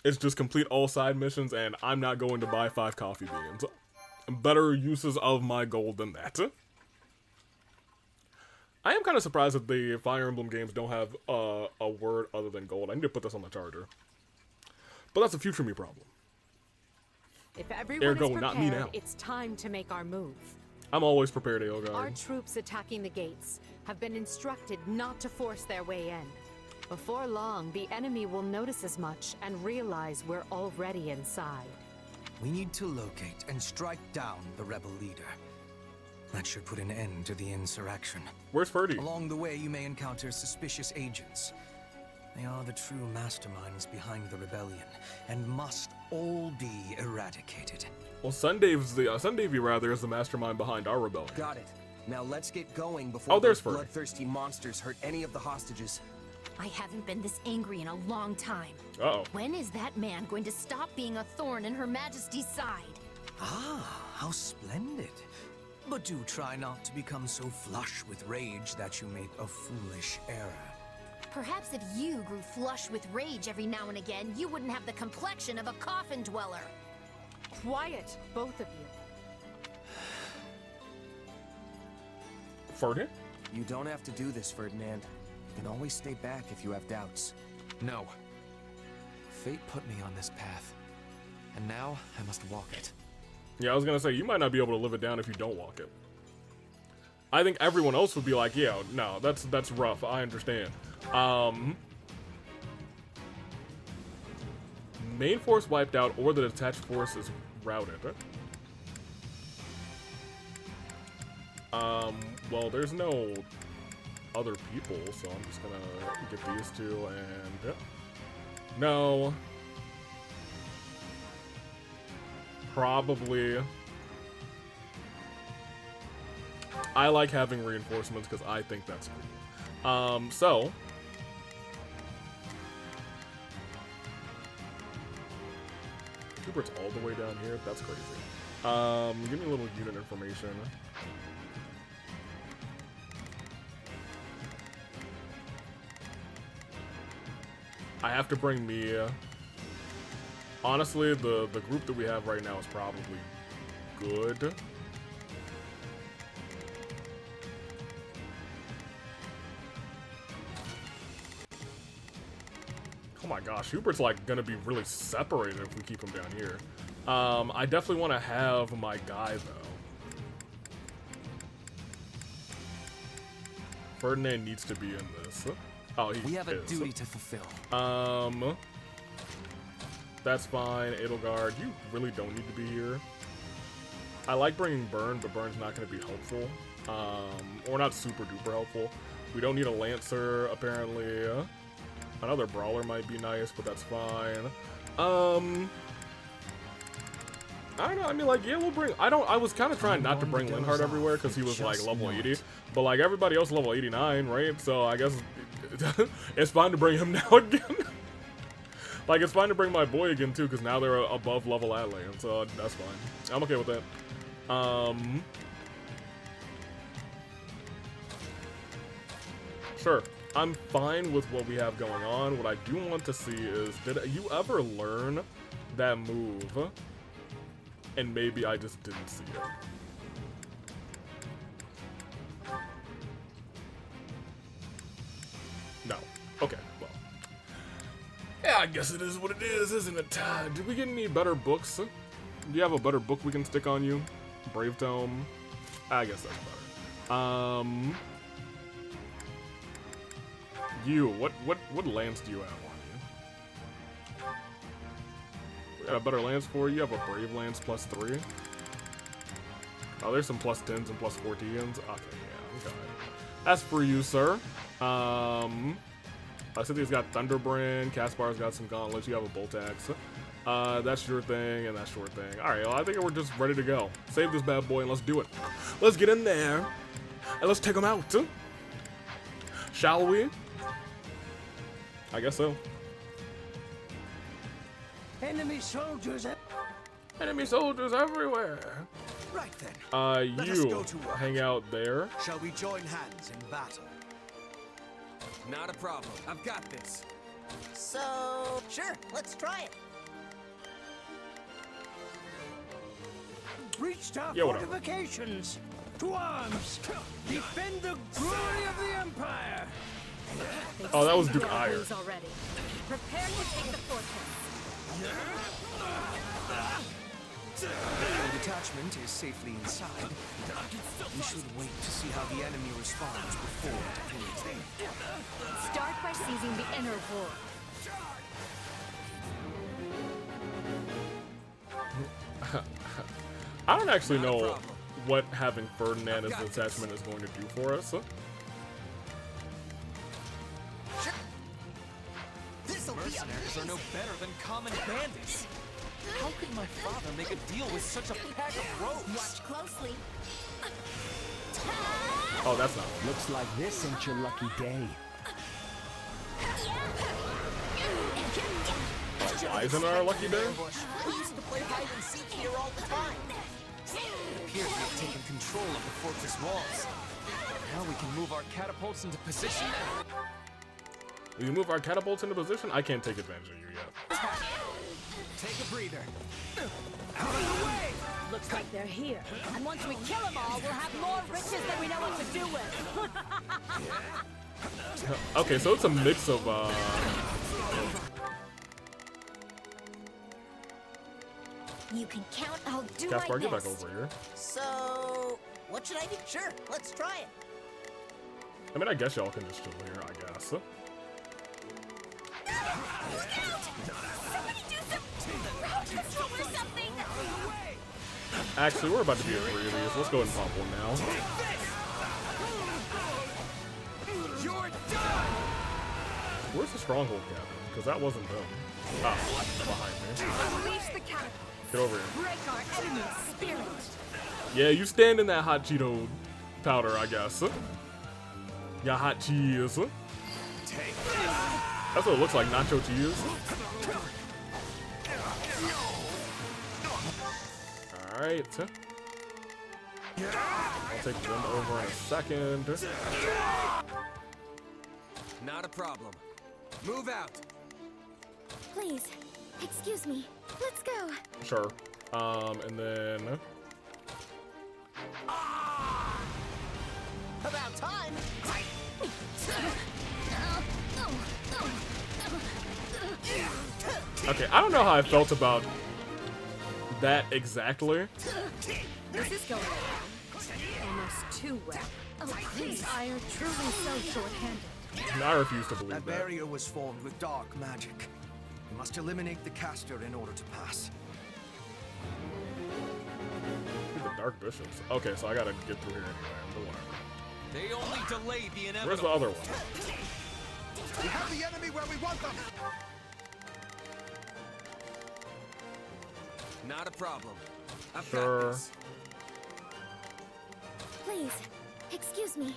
Speaker 3: It's just complete all side missions, and I'm not going to buy 5 coffee beans. Better uses of my gold than that. I am kind of surprised that the Fire Emblem games don't have a word other than gold. I need to put this on the charger. But that's a future me problem.
Speaker 1: If everyone
Speaker 3: Ergo,
Speaker 1: is prepared,
Speaker 3: not me now.
Speaker 1: it's time to make our move.
Speaker 3: I'm always prepared, Aelgard.
Speaker 1: Our troops attacking the gates have been instructed not to force their way in. Before long, the enemy will notice as much and realize we're already inside.
Speaker 9: We need to locate and strike down the rebel leader. That should put an end to the insurrection.
Speaker 3: Where's Ferdy?
Speaker 9: Along the way, you may encounter suspicious agents. They are the true masterminds behind the rebellion, and must all be eradicated.
Speaker 3: Well, Sundavy rather is the mastermind behind our rebellion.
Speaker 10: Got it. Now let's get going before
Speaker 3: there's
Speaker 10: those
Speaker 3: Ferdy.
Speaker 10: bloodthirsty monsters hurt any of the hostages.
Speaker 7: I haven't been this angry in a long time.
Speaker 3: Uh-oh.
Speaker 7: When is that man going to stop being a thorn in Her Majesty's side?
Speaker 9: Ah, how splendid. But do try not to become so flush with rage that you make a foolish error.
Speaker 7: Perhaps if you grew flush with rage every now and again, you wouldn't have the complexion of a coffin dweller.
Speaker 1: Quiet, both of you.
Speaker 3: Ferdy?
Speaker 10: You don't have to do this, Ferdinand. You can always stay back if you have doubts.
Speaker 11: No. Fate put me on this path, and now I must walk it.
Speaker 3: Yeah, I was gonna say, you might not be able to live it down if you don't walk it. I think everyone else would be like, yeah, no, that's rough, I understand. Main force wiped out, or the detached force is routed. Well, there's no other people, so I'm just gonna get these two and... No. Probably. I like having reinforcements because I think that's cool. So. Hubert's all the way down here? That's crazy. Give me a little unit information. I have to bring Mia. Honestly, the group that we have right now is probably good. Oh my gosh, Hubert's like gonna be really separated if we keep him down here. I definitely want to have my guy though. Ferdinand needs to be in this. Oh, he
Speaker 10: We have a
Speaker 3: is.
Speaker 10: duty to fulfill.
Speaker 3: That's fine. Edelgard, you really don't need to be here. I like bringing Burn, but Burn's not going to be helpful. Or not super duper helpful. We don't need a Lancer, apparently. Another Brawler might be nice, but that's fine. I don't know, I mean, like, yeah, we'll bring... I was kind of trying not to bring Linhardt everywhere, because he was, like, level 80. But, like, everybody else level 89, right? So, I guess it's fine to bring him now again. Like, it's fine to bring my boy again, too, because now they're above level Atlan, so that's fine. I'm okay with that. Sure. I'm fine with what we have going on. What I do want to see is, did you ever learn that move? And maybe I just didn't see it. No. Okay, well. Yeah, I guess it is what it is, isn't it? Did we get any better books? Do you have a better book we can stick on you? Brave Tome? I guess that's better. You, what lance do you have on you? We got a better lance for you. You have a Brave Lance +3. Oh, there's some +10s and +14s. Okay, yeah, okay. That's for you, sir. Cynthia's got Thunderbrand. Caspar's got some gauntlets. You have a Bolt Axe. That's your thing, and that's your thing. Alright, well, I think we're just ready to go. Save this bad boy and let's do it. Let's get in there, and let's take him out. Shall we? I guess so.
Speaker 10: Enemy soldiers!
Speaker 3: Enemy soldiers everywhere!
Speaker 10: Right then. Let us
Speaker 3: You
Speaker 10: go to work.
Speaker 3: hang out there.
Speaker 10: Shall we join hands in battle? Not a problem. I've got this.
Speaker 6: So, sure, let's try it.
Speaker 4: breached our
Speaker 3: Yeah, whatever.
Speaker 4: fortifications. To arms! Defend the glory of the Empire!
Speaker 3: Oh, that was Duke
Speaker 1: Your
Speaker 3: Ire.
Speaker 1: wounds already. Prepare to take the fortress.
Speaker 9: The detachment is safely inside. We should wait to see how the enemy responds before deploying.
Speaker 1: Start by seizing the inner wall.
Speaker 3: I don't actually know what having Ferdinand as the attachment is going to do for us.
Speaker 10: Mercenaries are no better than common bandits. How could my father make a deal with such a pack of rogues?
Speaker 7: Watch closely.
Speaker 3: Oh, that's not.
Speaker 4: Looks like this ain't your lucky day.
Speaker 3: Why isn't our lucky day?
Speaker 6: We used to play hide and seek here all the time.
Speaker 10: It appears we've taken control of the fortress walls. Now we can move our catapults into position.
Speaker 3: We move our catapults into position? I can't take advantage of you yet.
Speaker 10: Take a breather.
Speaker 1: Looks like they're here. And once we kill them all, we'll have more riches than we know what to do with.
Speaker 3: Okay, so it's a mix of,
Speaker 7: You can count. I'll do
Speaker 3: Gaspar,
Speaker 7: my
Speaker 3: get back
Speaker 7: best.
Speaker 3: over here.
Speaker 6: So, what should I do? Sure, let's try it.
Speaker 3: I mean, I guess y'all can just chill here, I guess.
Speaker 7: Somebody do some route control or something.
Speaker 3: Actually, we're about to be at 3 of these. Let's go ahead and pop one now.
Speaker 4: You're done!
Speaker 3: Where's the stronghold captain? Because that wasn't them. Ah, behind me.
Speaker 1: Unleash the catapult.
Speaker 3: Get over here.
Speaker 1: Break our enemy's spirit.
Speaker 3: Yeah, you stand in that hot Cheeto powder, I guess. Yeah, hot cheese. That's what it looks like, nacho cheese. Alright. I'll take them over in a second.
Speaker 10: Not a problem. Move out.
Speaker 7: Please, excuse me. Let's go.
Speaker 3: Sure. And then...
Speaker 6: About time.
Speaker 3: Okay, I don't know how I felt about that exactly.
Speaker 1: This is going well. Almost too well. These Ire truly so short-handed.
Speaker 3: And I refuse to believe
Speaker 9: That
Speaker 3: that.
Speaker 9: barrier was formed with dark magic. We must eliminate the caster in order to pass.
Speaker 3: The Dark Bishops. Okay, so I gotta get through here anyway. But whatever.
Speaker 10: They only delay the inevitable.
Speaker 3: Where's the other one?
Speaker 9: We have the enemy where we want them.
Speaker 10: Not a problem. I've
Speaker 3: Sure.
Speaker 10: got this.
Speaker 7: Please, excuse me.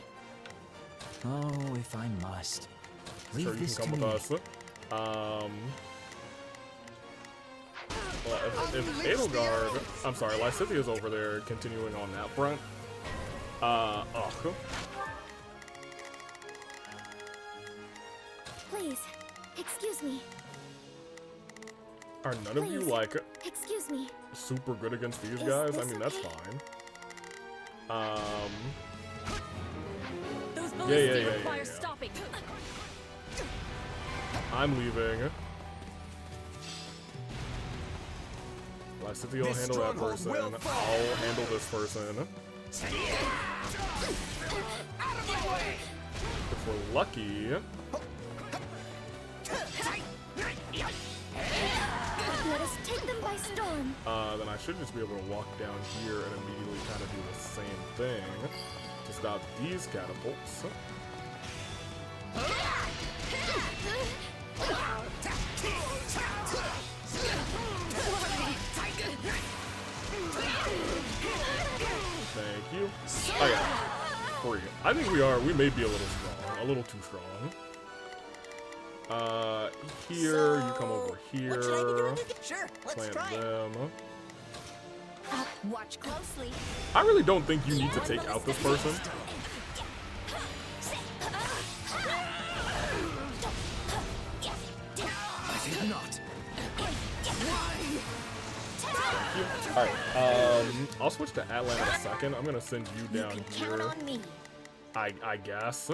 Speaker 2: Oh, if I must. Leave
Speaker 3: Sure, you
Speaker 2: this
Speaker 3: can
Speaker 2: to
Speaker 3: come
Speaker 2: me.
Speaker 3: with us. Well, if Edelgard, I'm sorry, Lysithia's over there continuing on that front. Ugh.
Speaker 7: Please, excuse me.
Speaker 3: Are none of you,
Speaker 7: Please.
Speaker 3: like,
Speaker 7: Excuse me.
Speaker 3: super good against these
Speaker 7: Is
Speaker 3: guys? I
Speaker 7: this
Speaker 3: mean, that's
Speaker 7: okay?
Speaker 3: fine.
Speaker 1: Those
Speaker 3: Yeah,
Speaker 1: ballistae
Speaker 3: yeah.
Speaker 1: require stopping.
Speaker 3: I'm leaving. Lysithia will
Speaker 4: This
Speaker 3: handle that
Speaker 4: stronghold
Speaker 3: person.
Speaker 4: will fall.
Speaker 3: I'll handle this person. If we're lucky,
Speaker 7: Let us take them by storm.
Speaker 3: then I should just be able to walk down here and immediately kind of do the same thing to stop these catapults. Thank you. Oh yeah, 3. I think we may be a little strong, a little too strong. Here, you come over here.
Speaker 6: What should I be doing? Sure, let's
Speaker 3: Plant
Speaker 6: try it.
Speaker 3: them.
Speaker 7: Watch closely.
Speaker 3: I really don't think you need to take out this person.
Speaker 9: I think not.
Speaker 3: You- Alright, I'll switch to Atlan in a second. I'm gonna send you down
Speaker 7: You can
Speaker 3: here.
Speaker 7: count on me.
Speaker 3: I guess.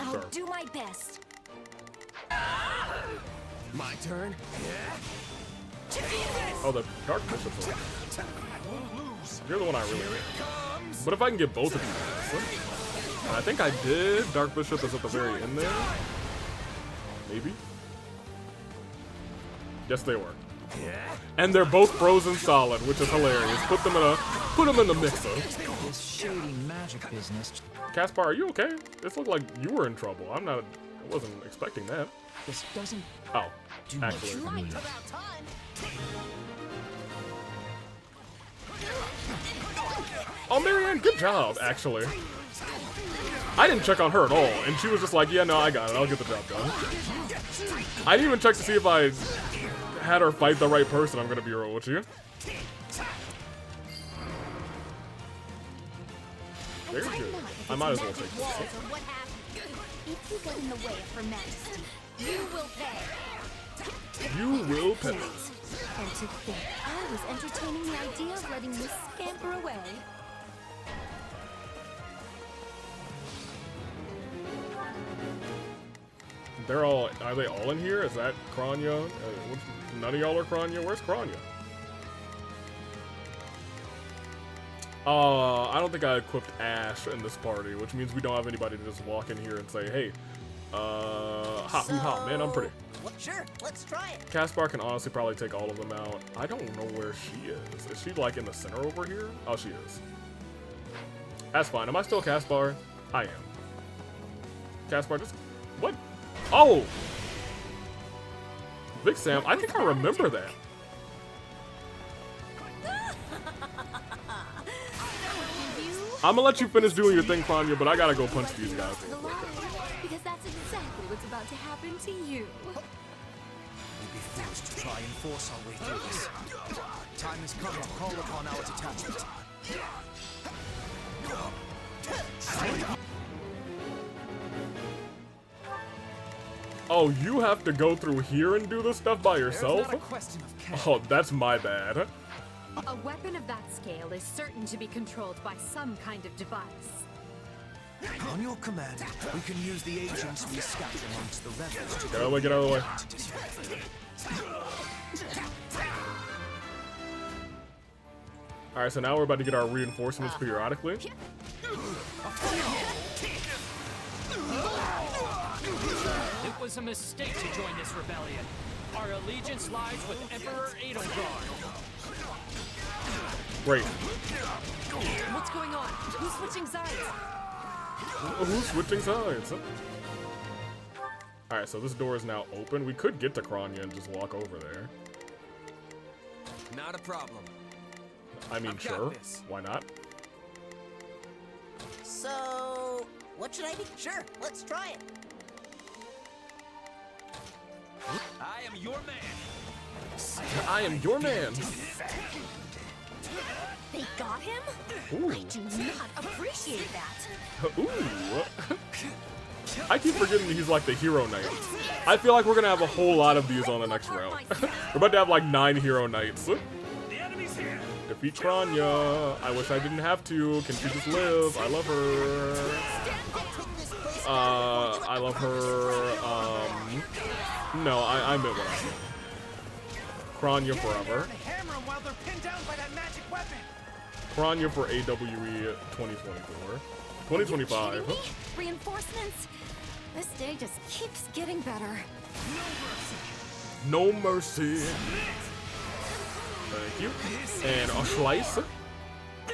Speaker 7: I'll
Speaker 3: Sure.
Speaker 7: do my best.
Speaker 4: My turn.
Speaker 3: Oh, the Dark Bishop's one. You're the one I really need. But if I can get both of you, I think I did. Dark Bishop is at the very end there. Maybe. Yes, they were. And they're both frozen solid, which is hilarious. Put them in the mixer.
Speaker 2: This shady magic business.
Speaker 3: Caspar, are you okay? This looked like you were in trouble. I wasn't expecting that.
Speaker 2: This doesn't
Speaker 3: Oh,
Speaker 2: do much
Speaker 3: actually.
Speaker 2: for me.
Speaker 3: Oh, Marianne, good job, actually. I didn't check on her at all, and she was just like, yeah, no, I got it. I'll get the job done. I didn't even check to see if I had her fight the right person, I'm gonna be real with you. Very good. I might as well take this.
Speaker 7: If you get in the way of Her Majesty, you will pay.
Speaker 3: You will pay.
Speaker 7: And to think, I was entertaining the idea of letting you scamper away.
Speaker 3: Are they all in here? Is that Kranya? None of y'all are Kranya? Where's Kranya? I don't think I equipped Ash in this party, which means we don't have anybody to just walk in here and say, hey, ha, man, I'm pretty.
Speaker 6: Sure, let's try it.
Speaker 3: Caspar can honestly probably take all of them out. I don't know where she is. Is she like in the center over here? Oh, she is. That's fine. Am I still Caspar? I am. Caspar, just... What? Oh! Big Sam, I think I remember that. I'm gonna let you finish doing your thing, Kranya, but I gotta go punch these guys.
Speaker 7: Because that's exactly what's about to happen to you.
Speaker 9: We'll be forced to try and force our way through this. Time has come to call upon our detachment.
Speaker 3: Oh, you have to go through here and do this stuff by yourself?
Speaker 10: There's not a question of care.
Speaker 3: Oh, that's my bad.
Speaker 1: A weapon of that scale is certain to be controlled by some kind of device.
Speaker 9: On your command, we can use the agents we scatter amongst the rebels to
Speaker 3: Get out of the way, get out of the way. Alright, so now we're about to get our reinforcements periodically.
Speaker 4: It was a mistake to join this rebellion. Our allegiance lies with Emperor Edelgard.
Speaker 3: Great.
Speaker 1: What's going on? Who's switching sides?
Speaker 3: Who's switching sides? Alright, so this door is now open. We could get to Kranya and just walk over there.
Speaker 10: Not a problem.
Speaker 3: I mean,
Speaker 10: I've got
Speaker 3: sure.
Speaker 10: this.
Speaker 3: Why not?
Speaker 6: So, what should I do? Sure, let's try it.
Speaker 10: I am your man.
Speaker 3: I am your man.
Speaker 7: They got him?
Speaker 3: Ooh.
Speaker 7: I do not appreciate that.
Speaker 3: Ooh. I keep forgetting he's like the hero knight. I feel like we're gonna have a whole lot of these on the next round. We're about to have like 9 hero knights. Defeat Kranya. I wish I didn't have to. Can she just live? I love her. I love her. No, I meant what I said. Kranya forever. Kranya for AWE 2024. 2025.
Speaker 8: Reinforcements? This day just keeps getting better.
Speaker 3: No mercy. Thank you. And a slice.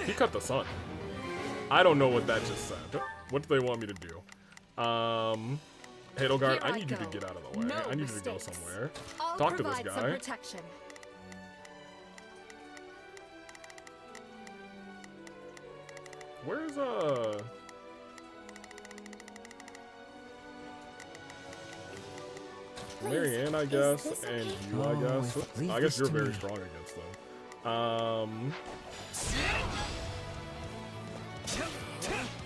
Speaker 3: He cut the sun. I don't know what that just said. What do they want me to do? Edelgard, I need you to get out of the way. I need you to go somewhere.
Speaker 1: I'll
Speaker 3: Talk to this
Speaker 1: provide some
Speaker 3: guy.
Speaker 1: protection.
Speaker 3: Where's Marianne, I guess, and you, I guess. I guess you're very strong against them.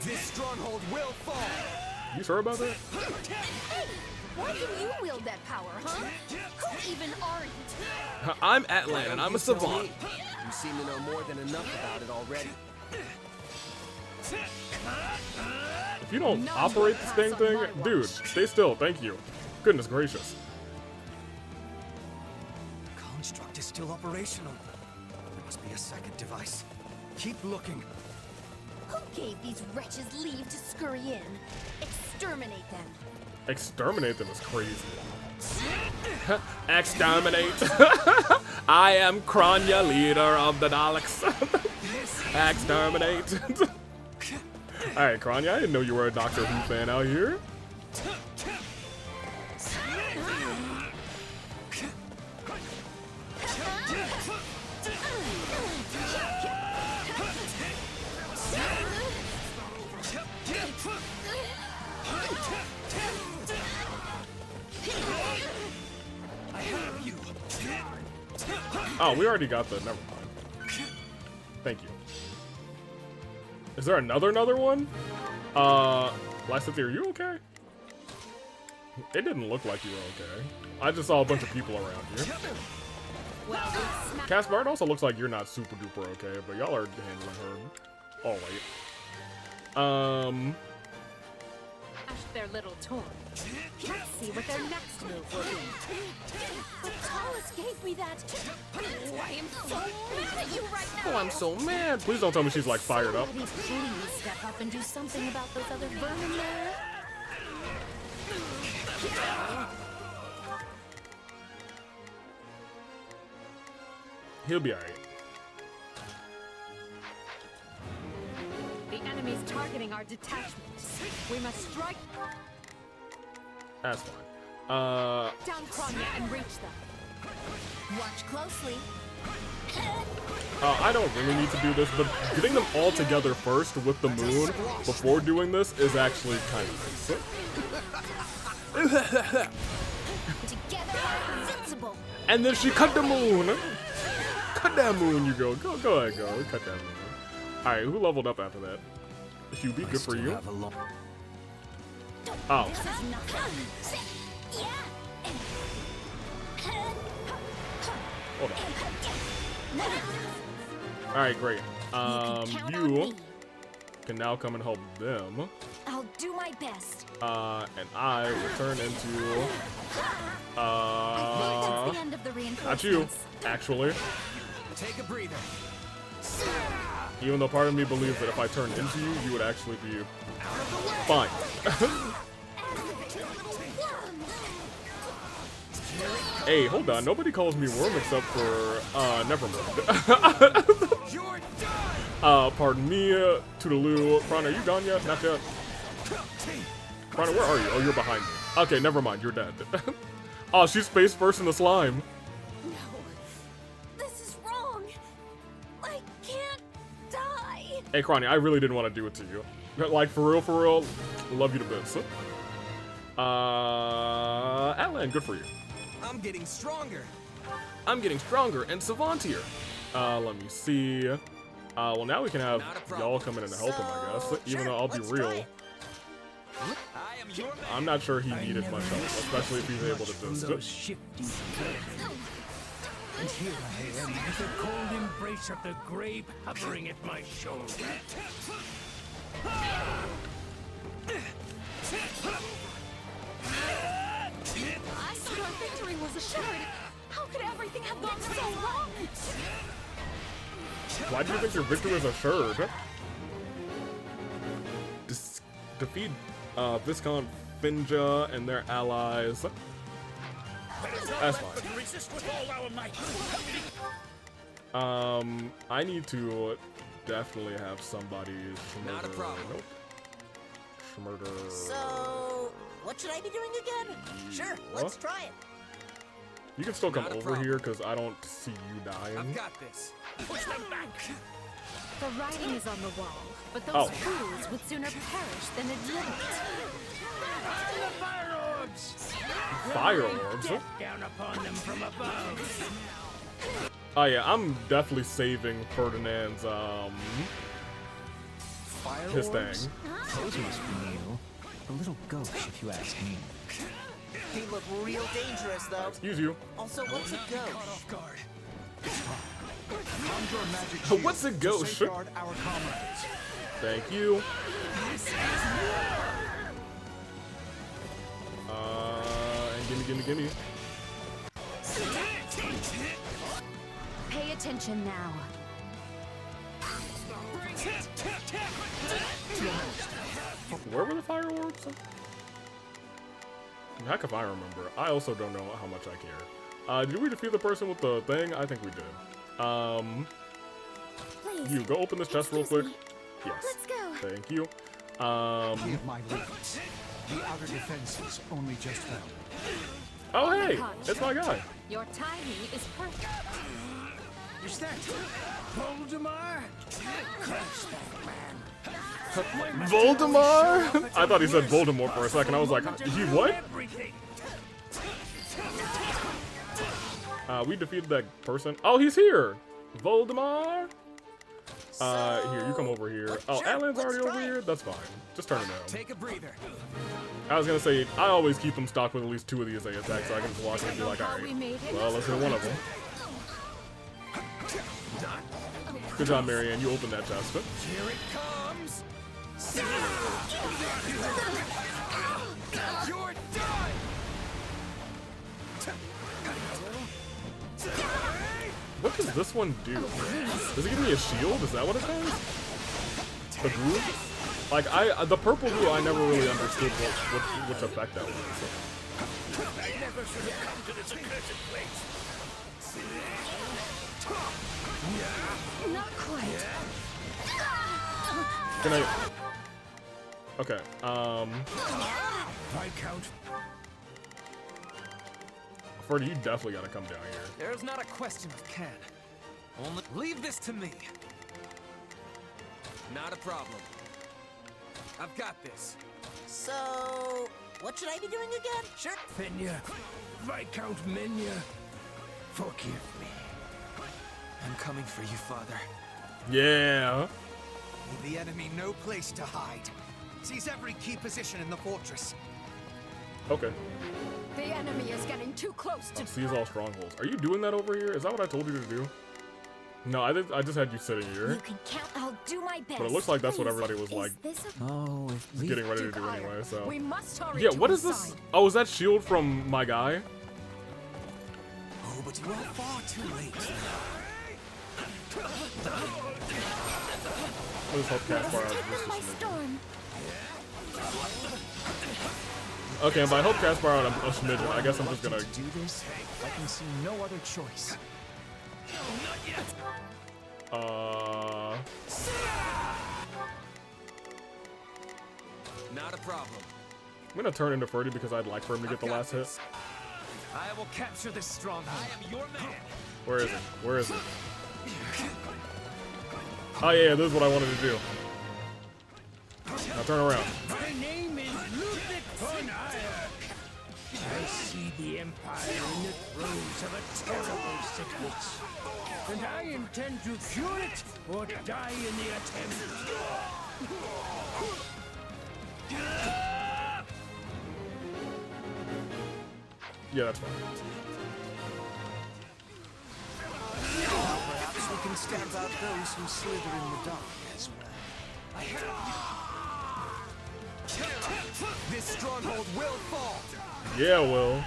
Speaker 10: This stronghold will fall.
Speaker 3: You sure about that?
Speaker 7: Why can you wield that power, huh? Who even are you?
Speaker 3: I'm Atlan, and I'm a savant.
Speaker 10: You seem to know more than enough about it already.
Speaker 3: If you don't operate this dang thing, dude, stay still, thank you. Goodness gracious.
Speaker 9: Construct is still operational. There must be a second device. Keep looking.
Speaker 7: Who gave these wretches leave to scurry in? Exterminate them.
Speaker 3: Exterminate them is crazy. Exterminate. I am Kranya, leader of the Daleks. Exterminate. Alright, Kranya, I didn't know you were a Doctor Who fan out here. Oh, we already got the. Never mind. Thank you. Is there another one? Lysithia, are you okay? It didn't look like you were okay. I just saw a bunch of people around you. Caspar, it also looks like you're not super duper okay, but y'all are handling her. Oh wait.
Speaker 1: Their little toy. Let's see what their next move will be.
Speaker 7: The tallest gave me that. Oh, I am so mad at you right now.
Speaker 3: Oh, I'm so mad. Please don't tell me she's like fired up.
Speaker 7: Somebody please step up and do something about those other vermin there.
Speaker 3: He'll be alright.
Speaker 1: The enemy's targeting our detachment. We must strike.
Speaker 3: That's fine.
Speaker 1: Down Kranya and reach them.
Speaker 7: Watch closely.
Speaker 3: I don't really need to do this, but getting them all together first with the moon before doing this is actually kind of nice.
Speaker 7: Together we're invincible.
Speaker 3: And then she cut the moon. Cut that moon, you go. Go ahead, go. Cut that moon. Alright, who leveled up after that? Hubie, good for you. Oh. Hold on. Alright, great. You can now come and help them.
Speaker 7: I'll do my best.
Speaker 3: And I will turn into
Speaker 8: That's the end of the reinforcements.
Speaker 3: not you, actually.
Speaker 10: Take a breather.
Speaker 3: Even though part of me believes that if I turned into you, you would actually be fine. Hey, hold on. Nobody calls me Worm except for, never mind. Pardon me, Toodaloo. Prana, are you gone yet? Not yet. Prana, where are you? Oh, you're behind me. Okay, never mind. You're dead. Oh, she's face first in the slime.
Speaker 7: No. This is wrong. I can't die.
Speaker 3: Hey, Crony, I really didn't want to do it to you. Like, for real, love you to bits. Atlan, good for you.
Speaker 10: I'm getting stronger.
Speaker 3: I'm getting stronger and savantier. Let me see. Well, now we can have y'all come in and help him, I guess. Even though I'll be real, I'm not sure he needed much help, especially if he's able to do this.
Speaker 12: And here I am with the cold embrace of the grave hovering at my shoulder.
Speaker 7: I thought our victory was assured. How could everything have gone so wrong?
Speaker 3: Why do you think your victory is assured? Defeat Viscount Finja and their allies. That's fine. I need to definitely have somebody murder. Nope. Murder.
Speaker 6: So, what should I be doing again? Sure, let's try it.
Speaker 3: You can still come over here because I don't see you dying.
Speaker 10: I've got this.
Speaker 12: Push them back.
Speaker 1: The writing is on the wall, but those fools would sooner perish than admit it.
Speaker 12: The fire orbs.
Speaker 3: Fire orbs?
Speaker 12: Death down upon them from above.
Speaker 3: Oh yeah, I'm definitely saving Ferdinand's his thing.
Speaker 2: Those must be new. A little gauche, if you ask me.
Speaker 6: They look real dangerous, though.
Speaker 3: Excuse you.
Speaker 6: Also, what's a ghost?
Speaker 3: What's a ghost? Thank you. And gimme.
Speaker 1: Pay attention now.
Speaker 3: Where were the fireworks? Heck if I remember. I also don't know how much I care. Did we defeat the person with the thing? I think we did.
Speaker 7: Please,
Speaker 3: You go open this chest real quick.
Speaker 7: me.
Speaker 3: Yes.
Speaker 7: Let's go.
Speaker 3: Thank you.
Speaker 12: Hear my words. The outer defenses only just fell.
Speaker 3: Oh
Speaker 1: On the
Speaker 3: hey,
Speaker 1: contrary,
Speaker 3: it's my guy.
Speaker 1: Your timing is perfect.
Speaker 12: Is that Voldemar? Curse that man.
Speaker 3: Voldemar? I thought he said Voldemort for a second. I was like, he what? We defeated that person. Oh, he's here. Voldemar. Here, you come over here. Oh, Atlan's already over here? That's fine. Just turn it down.
Speaker 9: Take a breather.
Speaker 3: I was gonna say, I always keep them stocked with at least 2 of these attacks so I can just walk in and be like, alright, well, let's hit one of them. Good job, Marianne. You opened that chest.
Speaker 9: Here it comes. You're done.
Speaker 3: What does this one do? Does it give me a shield? Is that what it does? The glue? Like, the purple glue, I never really understood which effect that was.
Speaker 12: I never should have come to this accursed place.
Speaker 7: Not quite.
Speaker 3: Can I... Okay,
Speaker 12: Viscount.
Speaker 3: Freddy, you definitely gotta come down here.
Speaker 11: There's not a question of can. Only leave this to me. Not a problem. I've got this.
Speaker 6: So, what should I be doing again?
Speaker 11: Sure.
Speaker 12: Fenya. Viscount Menya. Forgive me.
Speaker 9: I'm coming for you, Father.
Speaker 3: Yeah.
Speaker 9: Leave the enemy no place to hide. Seize every key position in the fortress.
Speaker 3: Okay.
Speaker 1: The enemy is getting too close to.
Speaker 3: Seize all strongholds. Are you doing that over here? Is that what I told you to do? No, I just had you sitting here.
Speaker 7: You can count. I'll do my best.
Speaker 3: But it looks like that's what
Speaker 7: Please,
Speaker 3: everybody was
Speaker 7: is
Speaker 3: like
Speaker 7: this a...
Speaker 2: Oh, if we...
Speaker 3: getting ready to do anyway, so.
Speaker 1: We must hurry.
Speaker 3: Yeah,
Speaker 1: to
Speaker 3: what
Speaker 1: his
Speaker 3: is this?
Speaker 1: side.
Speaker 3: Oh, is that shield from my guy?
Speaker 9: Oh, but you are far too late.
Speaker 3: Let's help Caspar out.
Speaker 7: Take them by storm.
Speaker 3: Okay, and by help Caspar out, I'm a smidgen. I guess I'm just gonna.
Speaker 2: do this, I can see no other choice.
Speaker 11: Not a problem.
Speaker 3: I'm gonna turn into Freddy because I'd like for him to get the last hit.
Speaker 9: I will capture this stronghold.
Speaker 11: I am your man.
Speaker 3: Where is it? Where is it? Oh yeah, this is what I wanted to do. Now turn around.
Speaker 12: My name is Ludwig von Eyre. I see the Empire in the throes of a terrible sickness. And I intend to cure it or die in the attempt.
Speaker 3: Yeah, that's fine.
Speaker 9: Perhaps we can stamp out those who slither in the dark as well. This stronghold will fall.
Speaker 3: Yeah, well.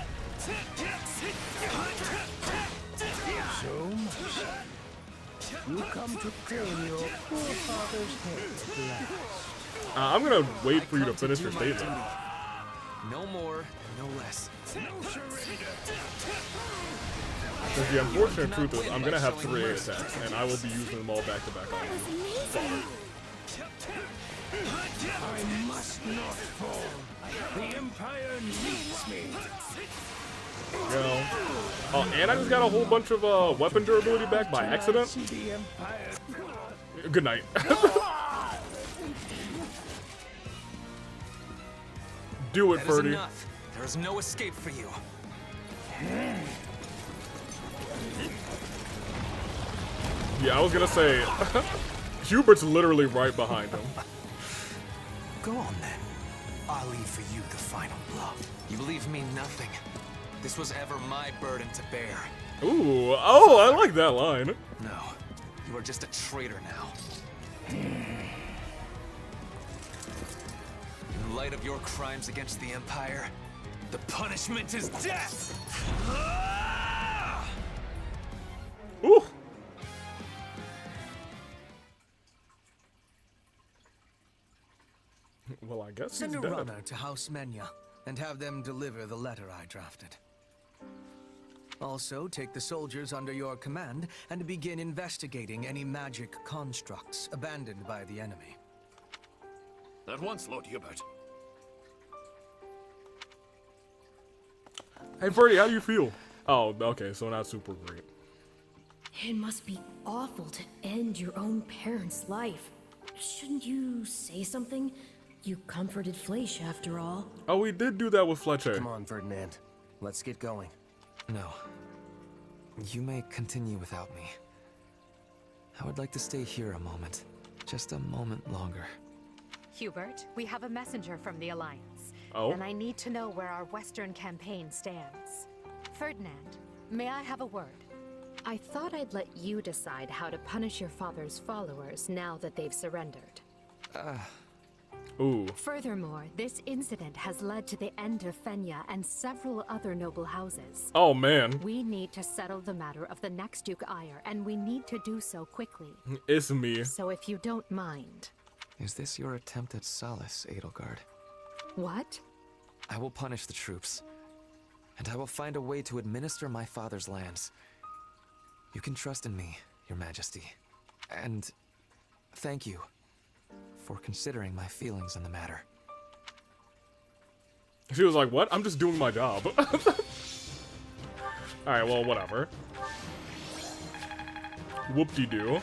Speaker 12: So much. You come to claim your poor father's head at last.
Speaker 3: I'm gonna wait for you to finish your statement.
Speaker 9: No more, no less.
Speaker 12: No surrender.
Speaker 3: Because the unfortunate truth is, I'm gonna have 3 attacks, and I will be using them all back to back on you.
Speaker 7: Amazing.
Speaker 12: I must not fall. The Empire needs me.
Speaker 3: You know. Oh, and I just got a whole bunch of weapon durability back by accident.
Speaker 12: See the Empire.
Speaker 3: Good night. Do it,
Speaker 9: That is
Speaker 3: Ferdy.
Speaker 9: enough. There is no escape for you.
Speaker 3: Yeah, I was gonna say, Hubert's literally right behind him.
Speaker 9: Go on then. I'll leave for you the final blow.
Speaker 11: You leave me nothing. This was ever my burden to bear.
Speaker 3: Ooh, oh, I like that line.
Speaker 11: No, you are just a traitor now. In light of your crimes against the Empire, the punishment is death!
Speaker 3: Ooh. Well, I guess
Speaker 9: Send
Speaker 3: he's
Speaker 9: a
Speaker 3: dead.
Speaker 9: runner to House Menya and have them deliver the letter I drafted. Also, take the soldiers under your command and begin investigating any magic constructs abandoned by the enemy.
Speaker 13: At once, Lord Hubert.
Speaker 3: Hey, Ferdy, how do you feel? Oh, okay, so not super great.
Speaker 14: It must be awful to end your own parent's life. Shouldn't you say something? You comforted Fleisch, after all.
Speaker 3: Oh, we did do that with Fletcher.
Speaker 15: Come on, Ferdinand. Let's get going.
Speaker 11: No. You may continue without me. I would like to stay here a moment. Just a moment longer.
Speaker 1: Hubert, we have a messenger from the Alliance.
Speaker 3: Oh?
Speaker 1: And I need to know where our Western campaign stands. Ferdinand, may I have a word? I thought I'd let you decide how to punish your father's followers now that they've surrendered.
Speaker 3: Ooh.
Speaker 1: Furthermore, this incident has led to the end of Fenya and several other noble houses.
Speaker 3: Oh, man.
Speaker 1: We need to settle the matter of the next Duke Ire, and we need to do so quickly.
Speaker 3: It's me.
Speaker 1: So if you don't mind.
Speaker 11: Is this your attempt at solace, Edelgard?
Speaker 1: What?
Speaker 11: I will punish the troops, and I will find a way to administer my father's lands. You can trust in me, Your Majesty. And thank you for considering my feelings in the matter.
Speaker 3: She was like, what? I'm just doing my job. Alright, well, whatever. Whoop-de-doo.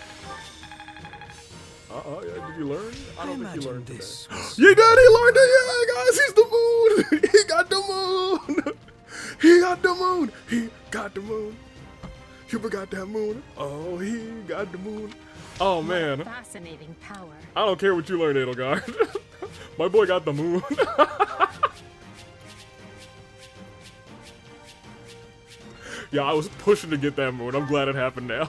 Speaker 3: Yeah, did you learn? I don't think he learned this. You did, he learned it! Yeah, guys, he's the moon! He got the moon! He got the moon! He got the moon! Hubert got that moon. Oh, he got the moon. Oh, man.
Speaker 1: Fascinating power.
Speaker 3: I don't care what you learn, Edelgard. My boy got the moon. Yeah, I was pushing to get that moon. I'm glad it happened now.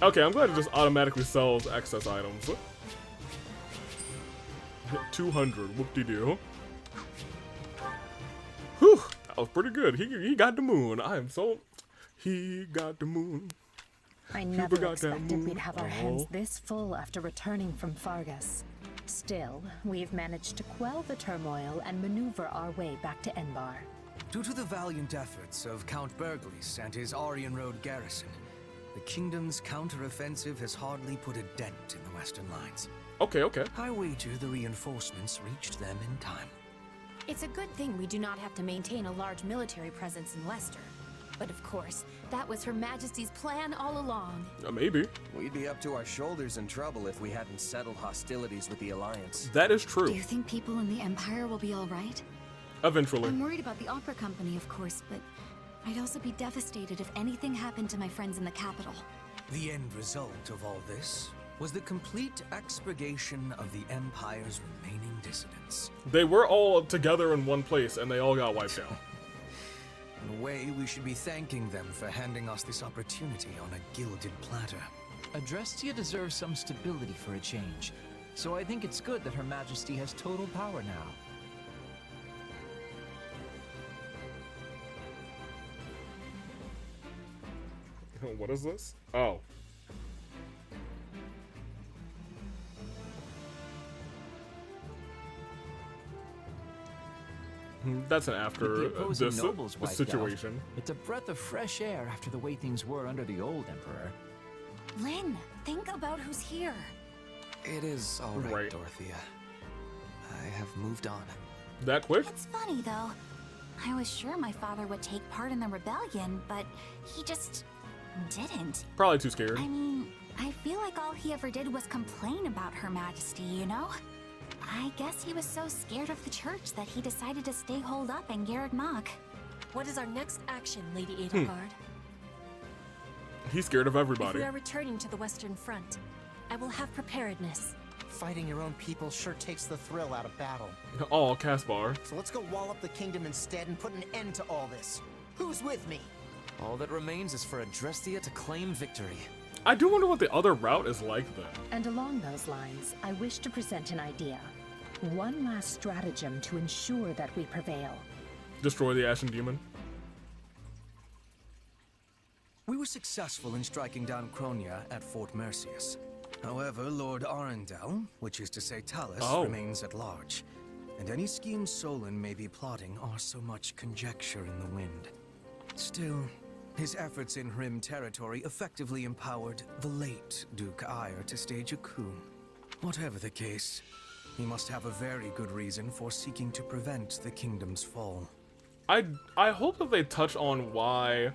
Speaker 3: Okay, I'm glad it just automatically sells excess items. 200, whoop-de-doo. Whew, that was pretty good. He got the moon. I am so... He got the moon.
Speaker 1: I never expected we'd have our hands this full after returning from Fargus. Still, we've managed to quell the turmoil and maneuver our way back to Enbar.
Speaker 9: Due to the valiant efforts of Count Berglis and his Aryan Road garrison, the kingdom's counter-offensive has hardly put a dent in the western lines.
Speaker 3: Okay, okay.
Speaker 9: I wager the reinforcements reached them in time.
Speaker 14: It's a good thing we do not have to maintain a large military presence in Leicester. But of course, that was Her Majesty's plan all along.
Speaker 3: Maybe.
Speaker 15: We'd be up to our shoulders in trouble if we hadn't settled hostilities with the Alliance.
Speaker 3: That is true.
Speaker 8: Do you think people in the Empire will be all right?
Speaker 3: Eventually.
Speaker 8: I'm worried about the opera company, of course, but I'd also be devastated if anything happened to my friends in the capital.
Speaker 9: The end result of all this was the complete expurgation of the Empire's remaining dissidents.
Speaker 3: They were all together in one place, and they all got wiped out.
Speaker 9: In a way, we should be thanking them for handing us this opportunity on a gilded platter.
Speaker 2: Adrestia deserves some stability for a change, so I think it's good that Her Majesty has total power now.
Speaker 3: What is this? Oh. That's an after this situation.
Speaker 2: It's a breath of fresh air after the way things were under the old Emperor.
Speaker 8: Lynn, think about who's here.
Speaker 11: It is all right, Dorothea. I have moved on.
Speaker 3: That quick?
Speaker 8: It's funny, though. I was sure my father would take part in the rebellion, but he just didn't.
Speaker 3: Probably too scared.
Speaker 8: I mean, I feel like all he ever did was complain about Her Majesty, you know? I guess he was so scared of the church that he decided to stay holed up in Garreg Mach.
Speaker 14: What is our next action, Lady Edelgard?
Speaker 3: He's scared of
Speaker 14: If
Speaker 3: everybody.
Speaker 14: we are returning to the Western Front, I will have preparedness.
Speaker 6: Fighting your own people sure takes the thrill out of battle.
Speaker 3: Oh, Caspar.
Speaker 6: So let's go wall up the kingdom instead and put an end to all this. Who's with me?
Speaker 11: All that remains is for Adrestia to claim victory.
Speaker 3: I do wonder what the other route is like then.
Speaker 1: And along those lines, I wish to present an idea. One last stratagem to ensure that we prevail.
Speaker 3: Destroy the Ashen Demon.
Speaker 9: We were successful in striking down Cronia at Fort Mercius. However, Lord Arundel, which is to say Talus, remains at large. And any schemes Solon may be plotting are so much conjecture in the wind. Still, his efforts in Rim territory effectively empowered the late Duke Ire to stage a coup. Whatever the case, he must have a very good reason for seeking to prevent the kingdom's fall.
Speaker 3: I hope that they touch on why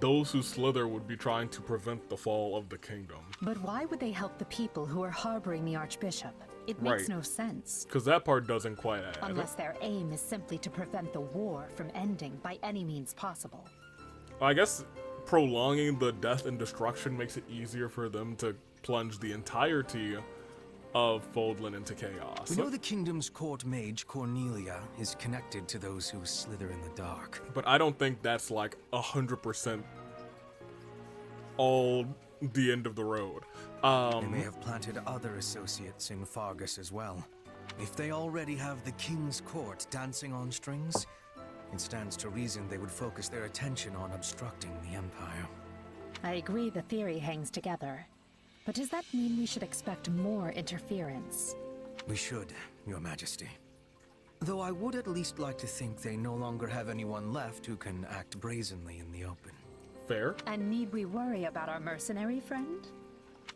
Speaker 3: those who slither would be trying to prevent the fall of the kingdom.
Speaker 1: But why would they help the people who are harboring the Archbishop? It makes no sense.
Speaker 3: Because that part doesn't quite add.
Speaker 1: Unless their aim is simply to prevent the war from ending by any means possible.
Speaker 3: I guess prolonging the death and destruction makes it easier for them to plunge the entirety of Foldland into chaos.
Speaker 9: We know the kingdom's court mage, Cornelia, is connected to those who slither in the dark.
Speaker 3: But I don't think that's like 100% all the end of the road.
Speaker 9: They may have planted other associates in Fargus as well. If they already have the king's court dancing on strings, it stands to reason they would focus their attention on obstructing the Empire.
Speaker 1: I agree the theory hangs together. But does that mean we should expect more interference?
Speaker 9: We should, Your Majesty. Though I would at least like to think they no longer have anyone left who can act brazenly in the open.
Speaker 3: Fair.
Speaker 1: And need we worry about our mercenary friend?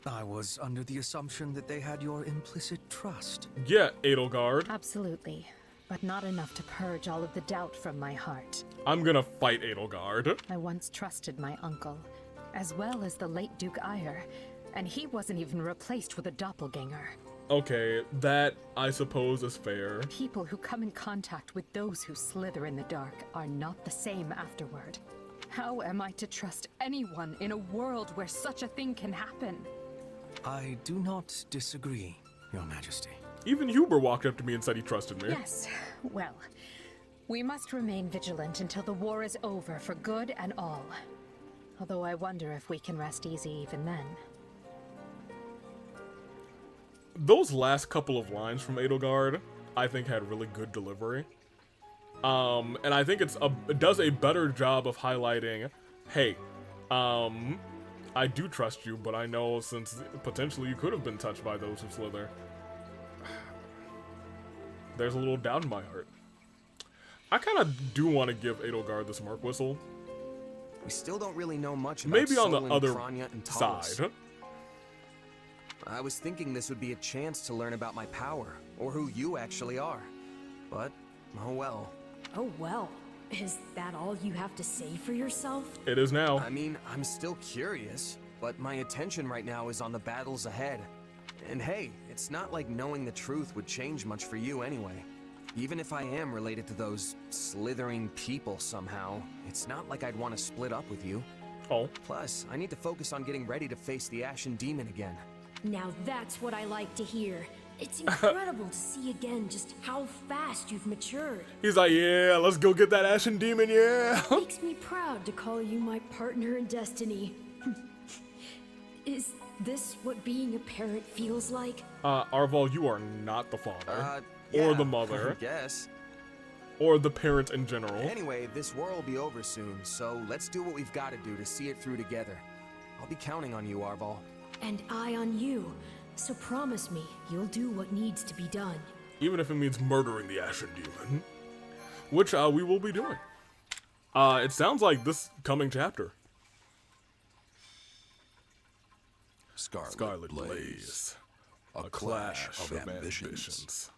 Speaker 9: I was under the assumption that they had your implicit trust.
Speaker 3: Yeah, Edelgard.
Speaker 1: Absolutely. But not enough to purge all of the doubt from my heart.
Speaker 3: I'm gonna fight Edelgard.
Speaker 1: I once trusted my uncle, as well as the late Duke Ire, and he wasn't even replaced with a doppelganger.
Speaker 3: Okay, that, I suppose, is fair.
Speaker 1: People who come in contact with those who slither in the dark are not the same afterward. How am I to trust anyone in a world where such a thing can happen?
Speaker 9: I do not disagree, Your Majesty.
Speaker 3: Even Huber walked up to me and said he trusted me.
Speaker 1: Yes, well, we must remain vigilant until the war is over for good and all. Although I wonder if we can rest easy even then.
Speaker 3: Those last couple of lines from Edelgard, I think, had really good delivery. And I think it does a better job of highlighting, hey, I do trust you, but I know since potentially you could have been touched by those who slither. There's a little doubt in my heart. I kind of do want to give Edelgard the smirk whistle.
Speaker 15: We still don't really know much about
Speaker 3: maybe on the
Speaker 15: Solon,
Speaker 3: other
Speaker 15: Cronia, and Talus.
Speaker 3: side.
Speaker 15: I was thinking this would be a chance to learn about my power, or who you actually are. But, oh well.
Speaker 14: Oh well. Is that all you have to say for yourself?
Speaker 3: It is now.
Speaker 15: I mean, I'm still curious, but my attention right now is on the battles ahead. And hey, it's not like knowing the truth would change much for you anyway. Even if I am related to those slithering people somehow, it's not like I'd want to split up with you.
Speaker 3: Oh.
Speaker 15: Plus, I need to focus on getting ready to face the Ashen Demon again.
Speaker 14: Now that's what I like to hear. It's incredible to see again just how fast you've matured.
Speaker 3: He's like, yeah, let's go get that Ashen Demon, yeah.
Speaker 14: Makes me proud to call you my partner in destiny. Is this what being a parent feels like?
Speaker 3: Arval, you are not the father.
Speaker 15: Yeah,
Speaker 3: or the mother.
Speaker 15: I guess.
Speaker 3: Or the parent in general.
Speaker 15: Anyway, this war will be over soon, so let's do what we've got to do to see it through together. I'll be counting on you, Arval.
Speaker 14: And I on you. So promise me you'll do what needs to be done.
Speaker 3: Even if it means murdering the Ashen Demon. Which we will be doing. It sounds like this coming chapter.
Speaker 13: Scarlet Blaze. A clash of ambitions.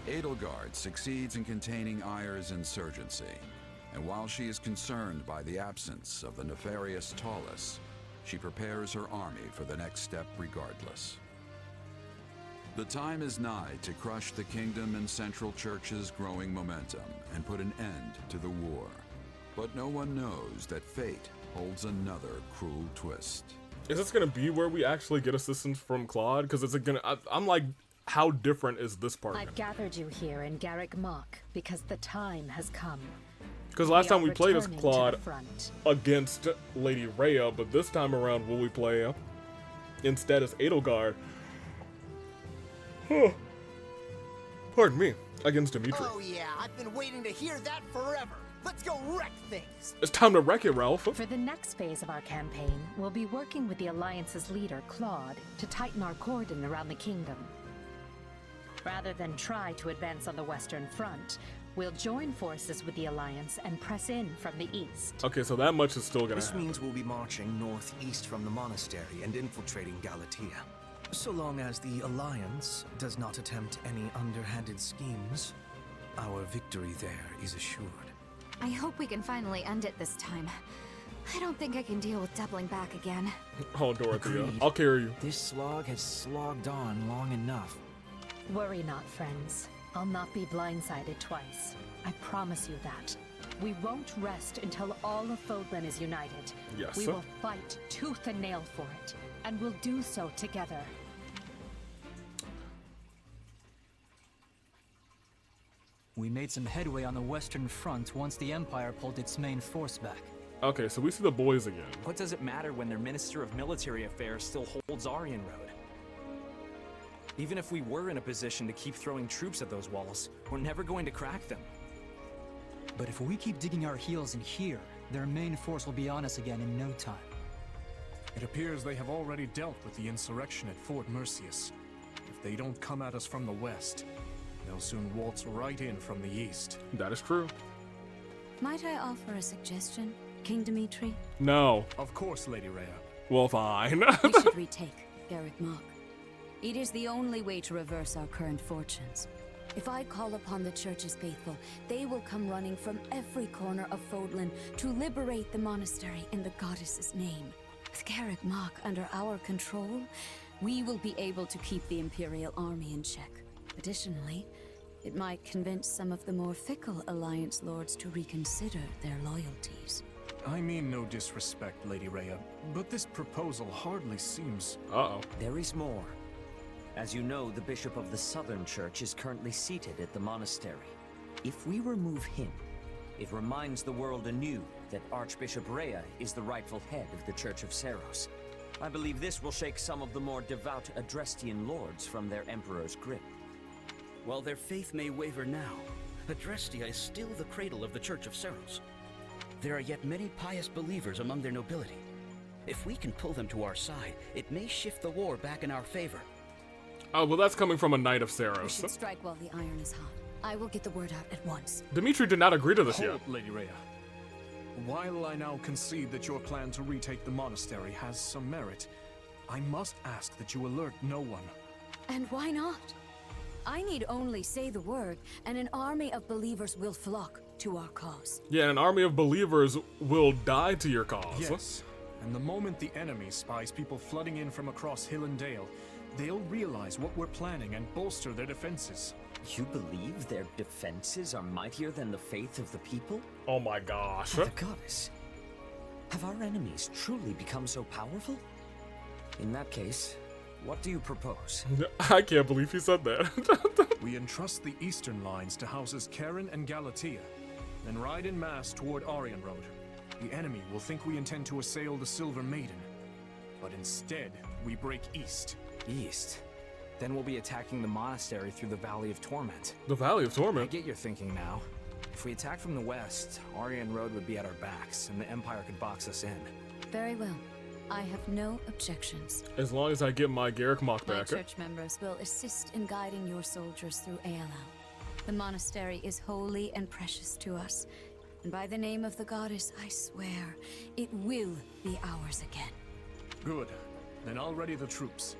Speaker 13: Edelgard succeeds in containing Ire's insurgency, and while she is concerned by the absence of the nefarious Talus, she prepares her army for the next step regardless. The time is nigh to crush the Kingdom and Central Church's growing momentum and put an end to the war. But no one knows that fate holds another cruel twist.
Speaker 3: Is this gonna be where we actually get assistance from Claude? Because it's gonna. I'm like, how different is this part?
Speaker 1: I've gathered you here in Garrick Mach because the time has come.
Speaker 3: Because last time we played as
Speaker 1: returning to
Speaker 3: Claude
Speaker 1: the front.
Speaker 3: against Lady Rhea, but this time around will we play instead as Edelgard? Pardon me, against Dimitri.
Speaker 6: Oh yeah, I've been waiting to hear that forever. Let's go wreck things.
Speaker 3: It's time to wreck it, Ralph.
Speaker 1: For the next phase of our campaign, we'll be working with the Alliance's leader, Claude, to tighten our cordon around the kingdom. Rather than try to advance on the Western Front, we'll join forces with the Alliance and press in from the east.
Speaker 3: Okay, so that much is still gonna
Speaker 9: This
Speaker 3: happen.
Speaker 9: means we'll be marching northeast from the monastery and infiltrating Galatea. So long as the Alliance does not attempt any underhanded schemes, our victory there is assured.
Speaker 8: I hope we can finally end it this time. I don't think I can deal with doubling back again.
Speaker 3: Oh, Dorothea,
Speaker 2: Agreed.
Speaker 3: I'll carry you.
Speaker 2: This slog has slogged on long enough.
Speaker 1: Worry not, friends. I'll not be blindsided twice. I promise you that. We won't rest until all of Fodlan is united.
Speaker 3: Yes.
Speaker 1: We will fight tooth and nail for it, and we'll do so together.
Speaker 4: We made some headway on the Western Front once the Empire pulled its main force back.
Speaker 3: Okay, so we see the boys again.
Speaker 10: What does it matter when their Minister of Military Affairs still holds Aryan Road? Even if we were in a position to keep throwing troops at those walls, we're never going to crack them.
Speaker 4: But if we keep digging our heels in here, their main force will be on us again in no time.
Speaker 16: It appears they have already dealt with the insurrection at Fort Mercius. If they don't come at us from the west, they'll soon waltz right in from the east.
Speaker 3: That is true.
Speaker 8: Might I offer a suggestion, King Dimitri?
Speaker 3: No.
Speaker 16: Of course, Lady Rhea.
Speaker 3: Well, fine.
Speaker 17: We should retake Garrick Mach. It is the only way to reverse our current fortunes. If I call upon the Church's faithful, they will come running from every corner of Fodlan to liberate the monastery in the goddess's name. With Garrick Mach under our control, we will be able to keep the Imperial army in check. Additionally, it might convince some of the more fickle Alliance lords to reconsider their loyalties.
Speaker 16: I mean no disrespect, Lady Rhea, but this proposal hardly seems...
Speaker 3: Uh-oh.
Speaker 5: There is more. As you know, the Bishop of the Southern Church is currently seated at the monastery. If we remove him, it reminds the world anew that Archbishop Rhea is the rightful head of the Church of Seros. I believe this will shake some of the more devout Adrestian lords from their Emperor's grip.
Speaker 18: While their faith may waver now, Adrestia is still the cradle of the Church of Seros. There are yet many pious believers among their nobility. If we can pull them to our side, it may shift the war back in our favor.
Speaker 3: Oh, well, that's coming from a Knight of
Speaker 17: We
Speaker 3: Seros.
Speaker 17: should strike while the iron is hot. I will get the word out at once.
Speaker 3: Dimitri did not agree to this
Speaker 16: Hold,
Speaker 3: yet.
Speaker 16: Lady Rhea. While I now concede that your plan to retake the monastery has some merit, I must ask that you alert no one.
Speaker 17: And why not? I need only say the word, and an army of believers will flock to our cause.
Speaker 3: Yeah, an army of believers will die to your cause.
Speaker 16: Yes, and the moment the enemy spies people flooding in from across Hill and Dale, they'll realize what we're planning and bolster their defenses.
Speaker 5: You believe their defenses are mightier than the faith of the people?
Speaker 3: Oh my gosh.
Speaker 5: By the goddess. Have our enemies truly become so powerful? In that case, what do you propose?
Speaker 3: I can't believe he said that.
Speaker 16: We entrust the eastern lines to houses Karen and Galatea, then ride in mass toward Aryan Road. The enemy will think we intend to assail the Silver Maiden, but instead, we break east.
Speaker 10: East? Then we'll be attacking the monastery through the Valley of Torment.
Speaker 3: The Valley of Torment?
Speaker 10: I get your thinking now. If we attack from the west, Aryan Road would be at our backs, and the Empire could box us in.
Speaker 17: Very well. I have no objections.
Speaker 3: As long as I get my Garrick Mach
Speaker 17: My
Speaker 3: back.
Speaker 17: church members will assist in guiding your soldiers through ALL. The monastery is holy and precious to us, and by the name of the goddess, I swear, it will be ours again.
Speaker 16: Good. Then I'll ready the troops.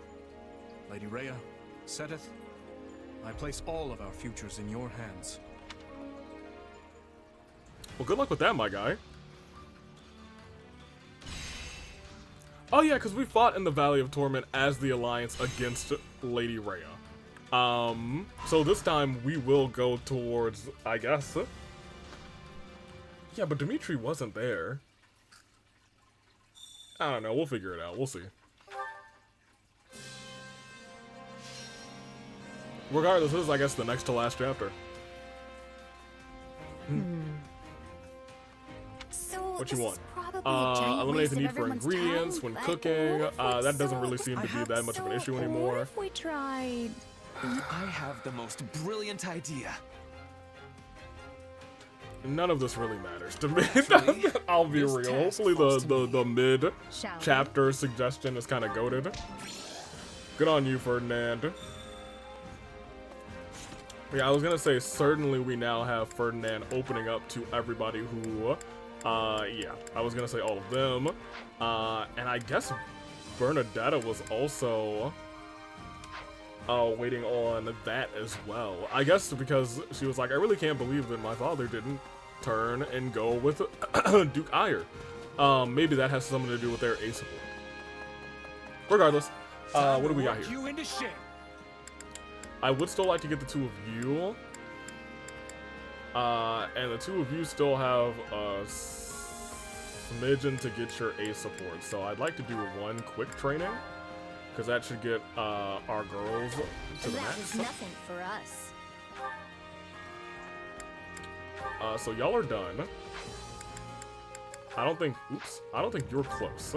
Speaker 16: Lady Rhea, Seteth, I place all of our futures in your hands.
Speaker 3: Well, good luck with that, my guy. Oh yeah, because we fought in the Valley of Torment as the Alliance against Lady Rhea. So this time we will go towards, I guess, Yeah, but Dimitri wasn't there. I don't know. We'll figure it out. We'll see. Regardless, this is, I guess, the next to last chapter.
Speaker 8: So
Speaker 3: What you want?
Speaker 8: Eliminate
Speaker 3: the need for ingredients when cooking. That doesn't really seem to be that much of an issue anymore.
Speaker 8: If we tried...
Speaker 11: I have the most brilliant idea.
Speaker 3: None of this really matters to me. I'll be real. Hopefully the mid-chapter suggestion is kind of goated. Good on you, Ferdinand. Yeah, I was gonna say, certainly we now have Ferdinand opening up to everybody who, yeah, I was gonna say all of them. And I guess Bernadetta was also waiting on that as well. I guess because she was like, I really can't believe that my father didn't turn and go with Duke Ire. Maybe that has something to do with their ace support. Regardless, what do we got here? I would still like to get the two of you. And the two of you still have a smidgen to get your ace support. So I'd like to do one quick training, because that should get our girls to the max.
Speaker 1: That was nothing for us.
Speaker 3: So y'all are done. I don't think you're close.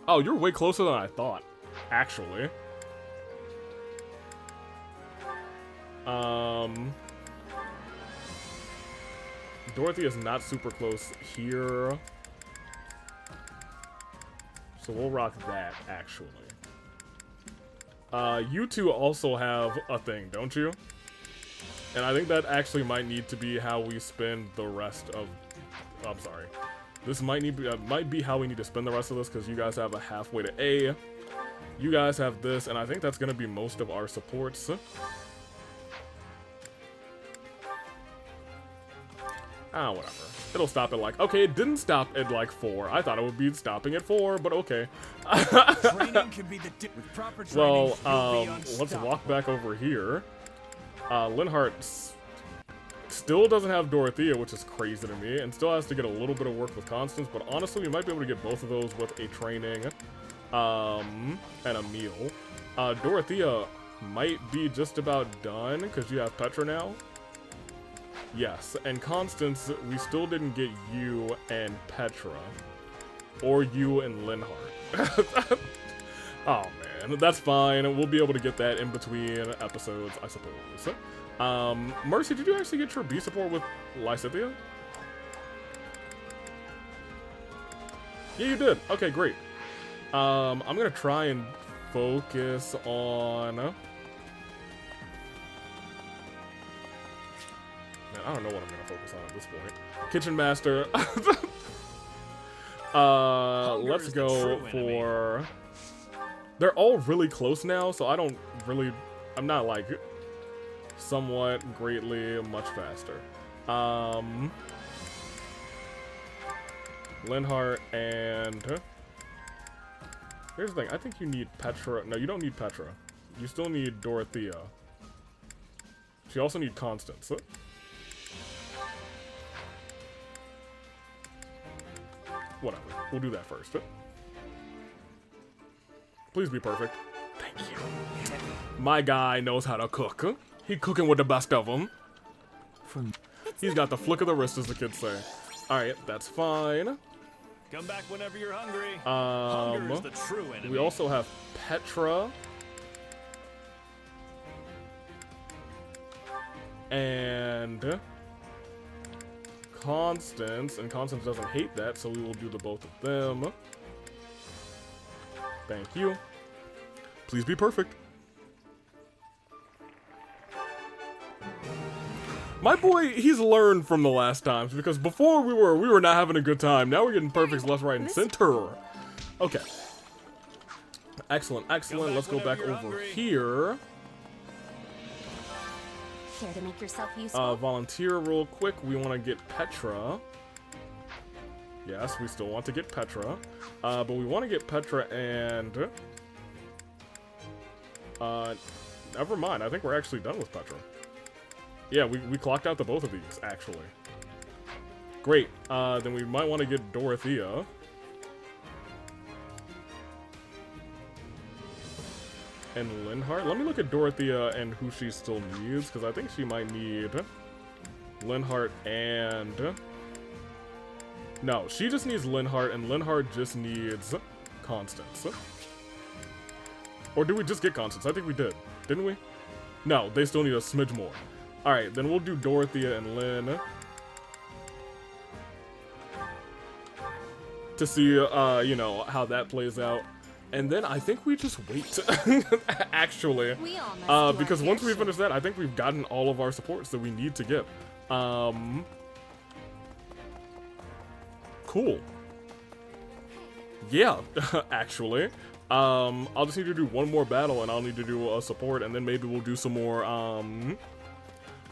Speaker 3: Oh, you're way closer than I thought, actually. Dorothy is not super close here. So we'll rock that, actually. You two also have a thing, don't you? And I think that actually might need to be how we spend the rest of... I'm sorry. This might be how we need to spend the rest of this, because you guys have a halfway to A. You guys have this, and I think that's going to be most of our supports. Ah, whatever. It'll stop at like... Okay, it didn't stop at like 4. I thought it would be stopping at 4, but okay.
Speaker 12: Training can be with proper training,
Speaker 3: well, let's walk back over here. Linhart still doesn't have Dorothea, which is crazy to me, and still has to get a little bit of work with Constance, but honestly, we might be able to get both of those with a training and a meal. Dorothea might be just about done, because you have Petra now. Yes, and Constance, we still didn't get you and Petra. Or you and Linhart. Oh man, that's fine. We'll be able to get that in between episodes, I suppose. Mercy, did you actually get your B support with Lysithea? Yeah, you did. Okay, great. I'm gonna try and focus on... I don't know what I'm gonna focus on at this point. Kitchen Master. Let's go for... They're all really close now, so I'm not like somewhat greatly much faster. Linhart and... Here's the thing, I think you need Petra. No, you don't need Petra. You still need Dorothea. You also need Constance. Whatever. We'll do that first. Please be perfect. Thank you. My guy knows how to cook. He cooking with the best of them. He's got the flick of the wrist, as the kids say. Alright, that's fine.
Speaker 12: Come back whenever you're hungry. Hunger is the true enemy.
Speaker 3: We also have Petra. And... Constance, and Constance doesn't hate that, so we will do the both of them. Thank you. Please be perfect. My boy, he's learned from the last times, because before we were not having a good time. Now we're getting perfects left, right, and center. Okay. Excellent, excellent. Let's go back over here.
Speaker 8: Care to make yourself useful?
Speaker 3: Volunteer real quick. We want to get Petra. Yes, we still want to get Petra. But we want to get Petra and... never mind. I think we're actually done with Petra. Yeah, we clocked out the both of these, actually. Great. Then we might want to get Dorothea. And Linhardt. Let me look at Dorothea and who she still needs, because I think she might need Linhardt and... No, she just needs Linhardt, and Linhardt just needs Constance. Or did we just get Constance? I think we did. Didn't we? No, they still need a smidge more. Alright, then we'll do Dorothea and Lynn. To see, you know, how that plays out. And then I think we just wait, actually. Because once we finish that, I think we've gotten all of our supports that we need to get. Cool. Yeah, actually. I'll just need to do one more battle, and I'll need to do a support, and then maybe we'll do some more,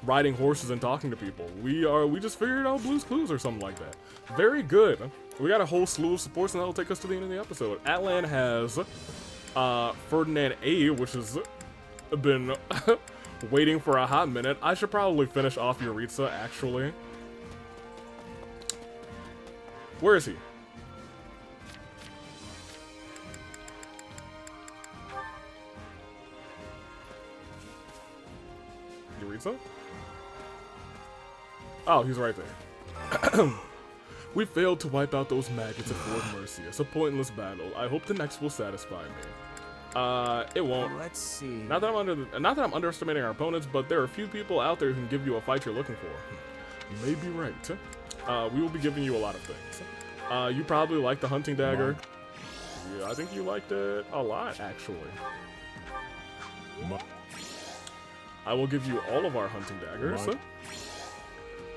Speaker 3: riding horses and talking to people. We just figured out Blue's Clues or something like that. Very good. We got a whole slew of supports, and that'll take us to the end of the episode. Atlan has Ferdinand A, which has been waiting for a hot minute. I should probably finish off Yuritsa, actually. Where is he? Yuritsa? Oh, he's right there. We failed to wipe out those maggots at Fort Mercius. A pointless battle. I hope the next will satisfy me. It won't.
Speaker 9: Let's see.
Speaker 3: Not that I'm underestimating our opponents, but there are a few people out there who can give you a fight you're looking for. You may be right. We will be giving you a lot of things. You probably like the hunting dagger. Yeah, I think you liked it a lot, actually. I will give you all of our hunting daggers.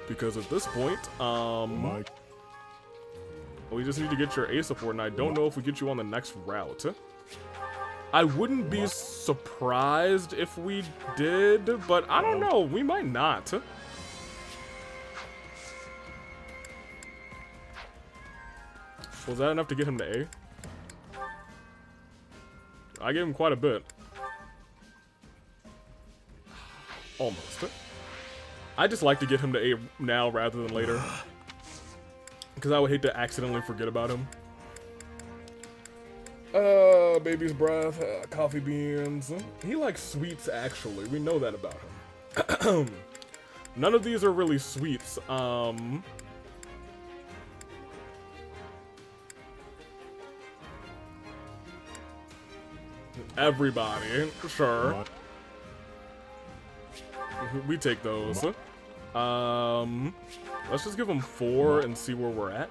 Speaker 3: Because at this point, we just need to get your A support, and I don't know if we get you on the next route. I wouldn't be surprised if we did, but I don't know. We might not. Was that enough to get him to A? I gave him quite a bit. Almost. I just like to get him to A now rather than later. Because I would hate to accidentally forget about him. Baby's breath, coffee beans. He likes sweets, actually. We know that about him. None of these are really sweets. Everybody, sure. We take those. Let's just give him 4 and see where we're at.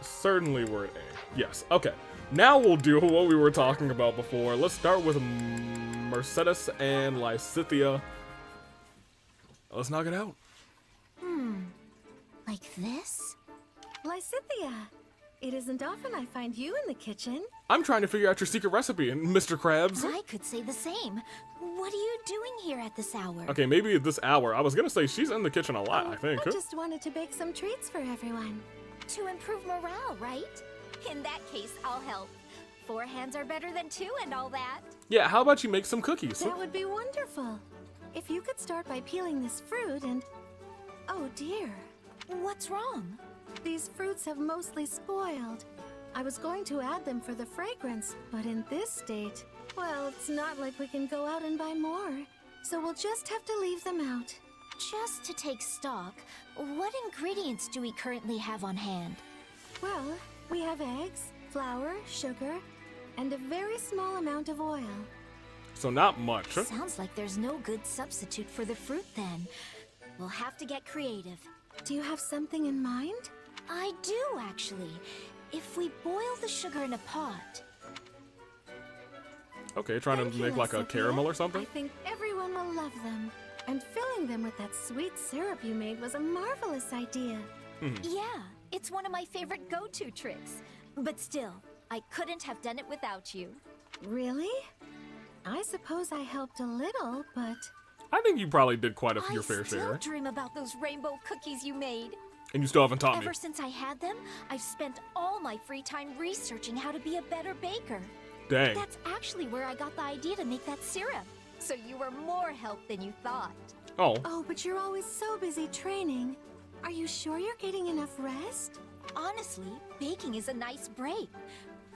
Speaker 3: Certainly we're at A. Yes, okay. Now we'll do what we were talking about before. Let's start with Mercedes and Lysithea. Let's knock it out.
Speaker 7: Like this? Lysithea, it isn't often I find you in the kitchen.
Speaker 3: I'm trying to figure out your secret recipe, Mr. Krabs.
Speaker 7: I could say the same. What are you doing here at this hour?
Speaker 3: Okay, maybe at this hour. I was gonna say she's in the kitchen a lot, I think.
Speaker 7: I just wanted to bake some treats for everyone. To improve morale, right? In that case, I'll help. 4 hands are better than 2 and all that.
Speaker 3: Yeah, how about you make some cookies?
Speaker 7: That would be wonderful. If you could start by peeling this fruit and... Oh dear. What's wrong? These fruits have mostly spoiled. I was going to add them for the fragrance, but in this state, well, it's not like we can go out and buy more. So we'll just have to leave them out. Just to take stock, what ingredients do we currently have on hand? Well, we have eggs, flour, sugar, and a very small amount of oil.
Speaker 3: So not much.
Speaker 7: Sounds like there's no good substitute for the fruit then. We'll have to get creative. Do you have something in mind? I do, actually. If we boil the sugar in a pot...
Speaker 3: Okay, trying to make like a caramel or something?
Speaker 7: I think everyone will love them. And filling them with that sweet syrup you made was a marvelous idea. Yeah, it's one of my favorite go-to tricks. But still, I couldn't have done it without you. Really? I suppose I helped a little, but...
Speaker 3: I think you probably did quite your fair share.
Speaker 7: I still dream about those rainbow cookies you made.
Speaker 3: And you still haven't taught me.
Speaker 7: Ever since I had them, I've spent all my free time researching how to be a better baker.
Speaker 3: Dang.
Speaker 7: That's actually where I got the idea to make that syrup. So you were more help than you thought.
Speaker 3: Oh.
Speaker 7: Oh, but you're always so busy training. Are you sure you're getting enough rest? Honestly, baking is a nice break.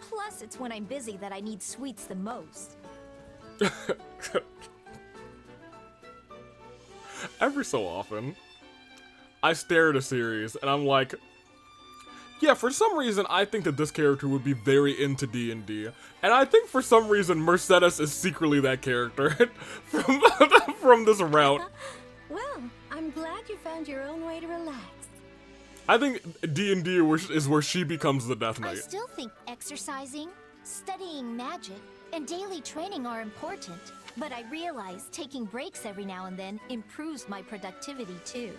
Speaker 7: Plus, it's when I'm busy that I need sweets the most.
Speaker 3: Every so often, I stare at a series and I'm like, yeah, for some reason I think that this character would be very into D&D. And I think for some reason Mercedes is secretly that character from this route.
Speaker 7: Well, I'm glad you found your own way to relax.
Speaker 3: I think D&D is where she becomes the Death
Speaker 7: I
Speaker 3: Knight.
Speaker 7: still think exercising, studying magic, and daily training are important. But I realize taking breaks every now and then improves my productivity too.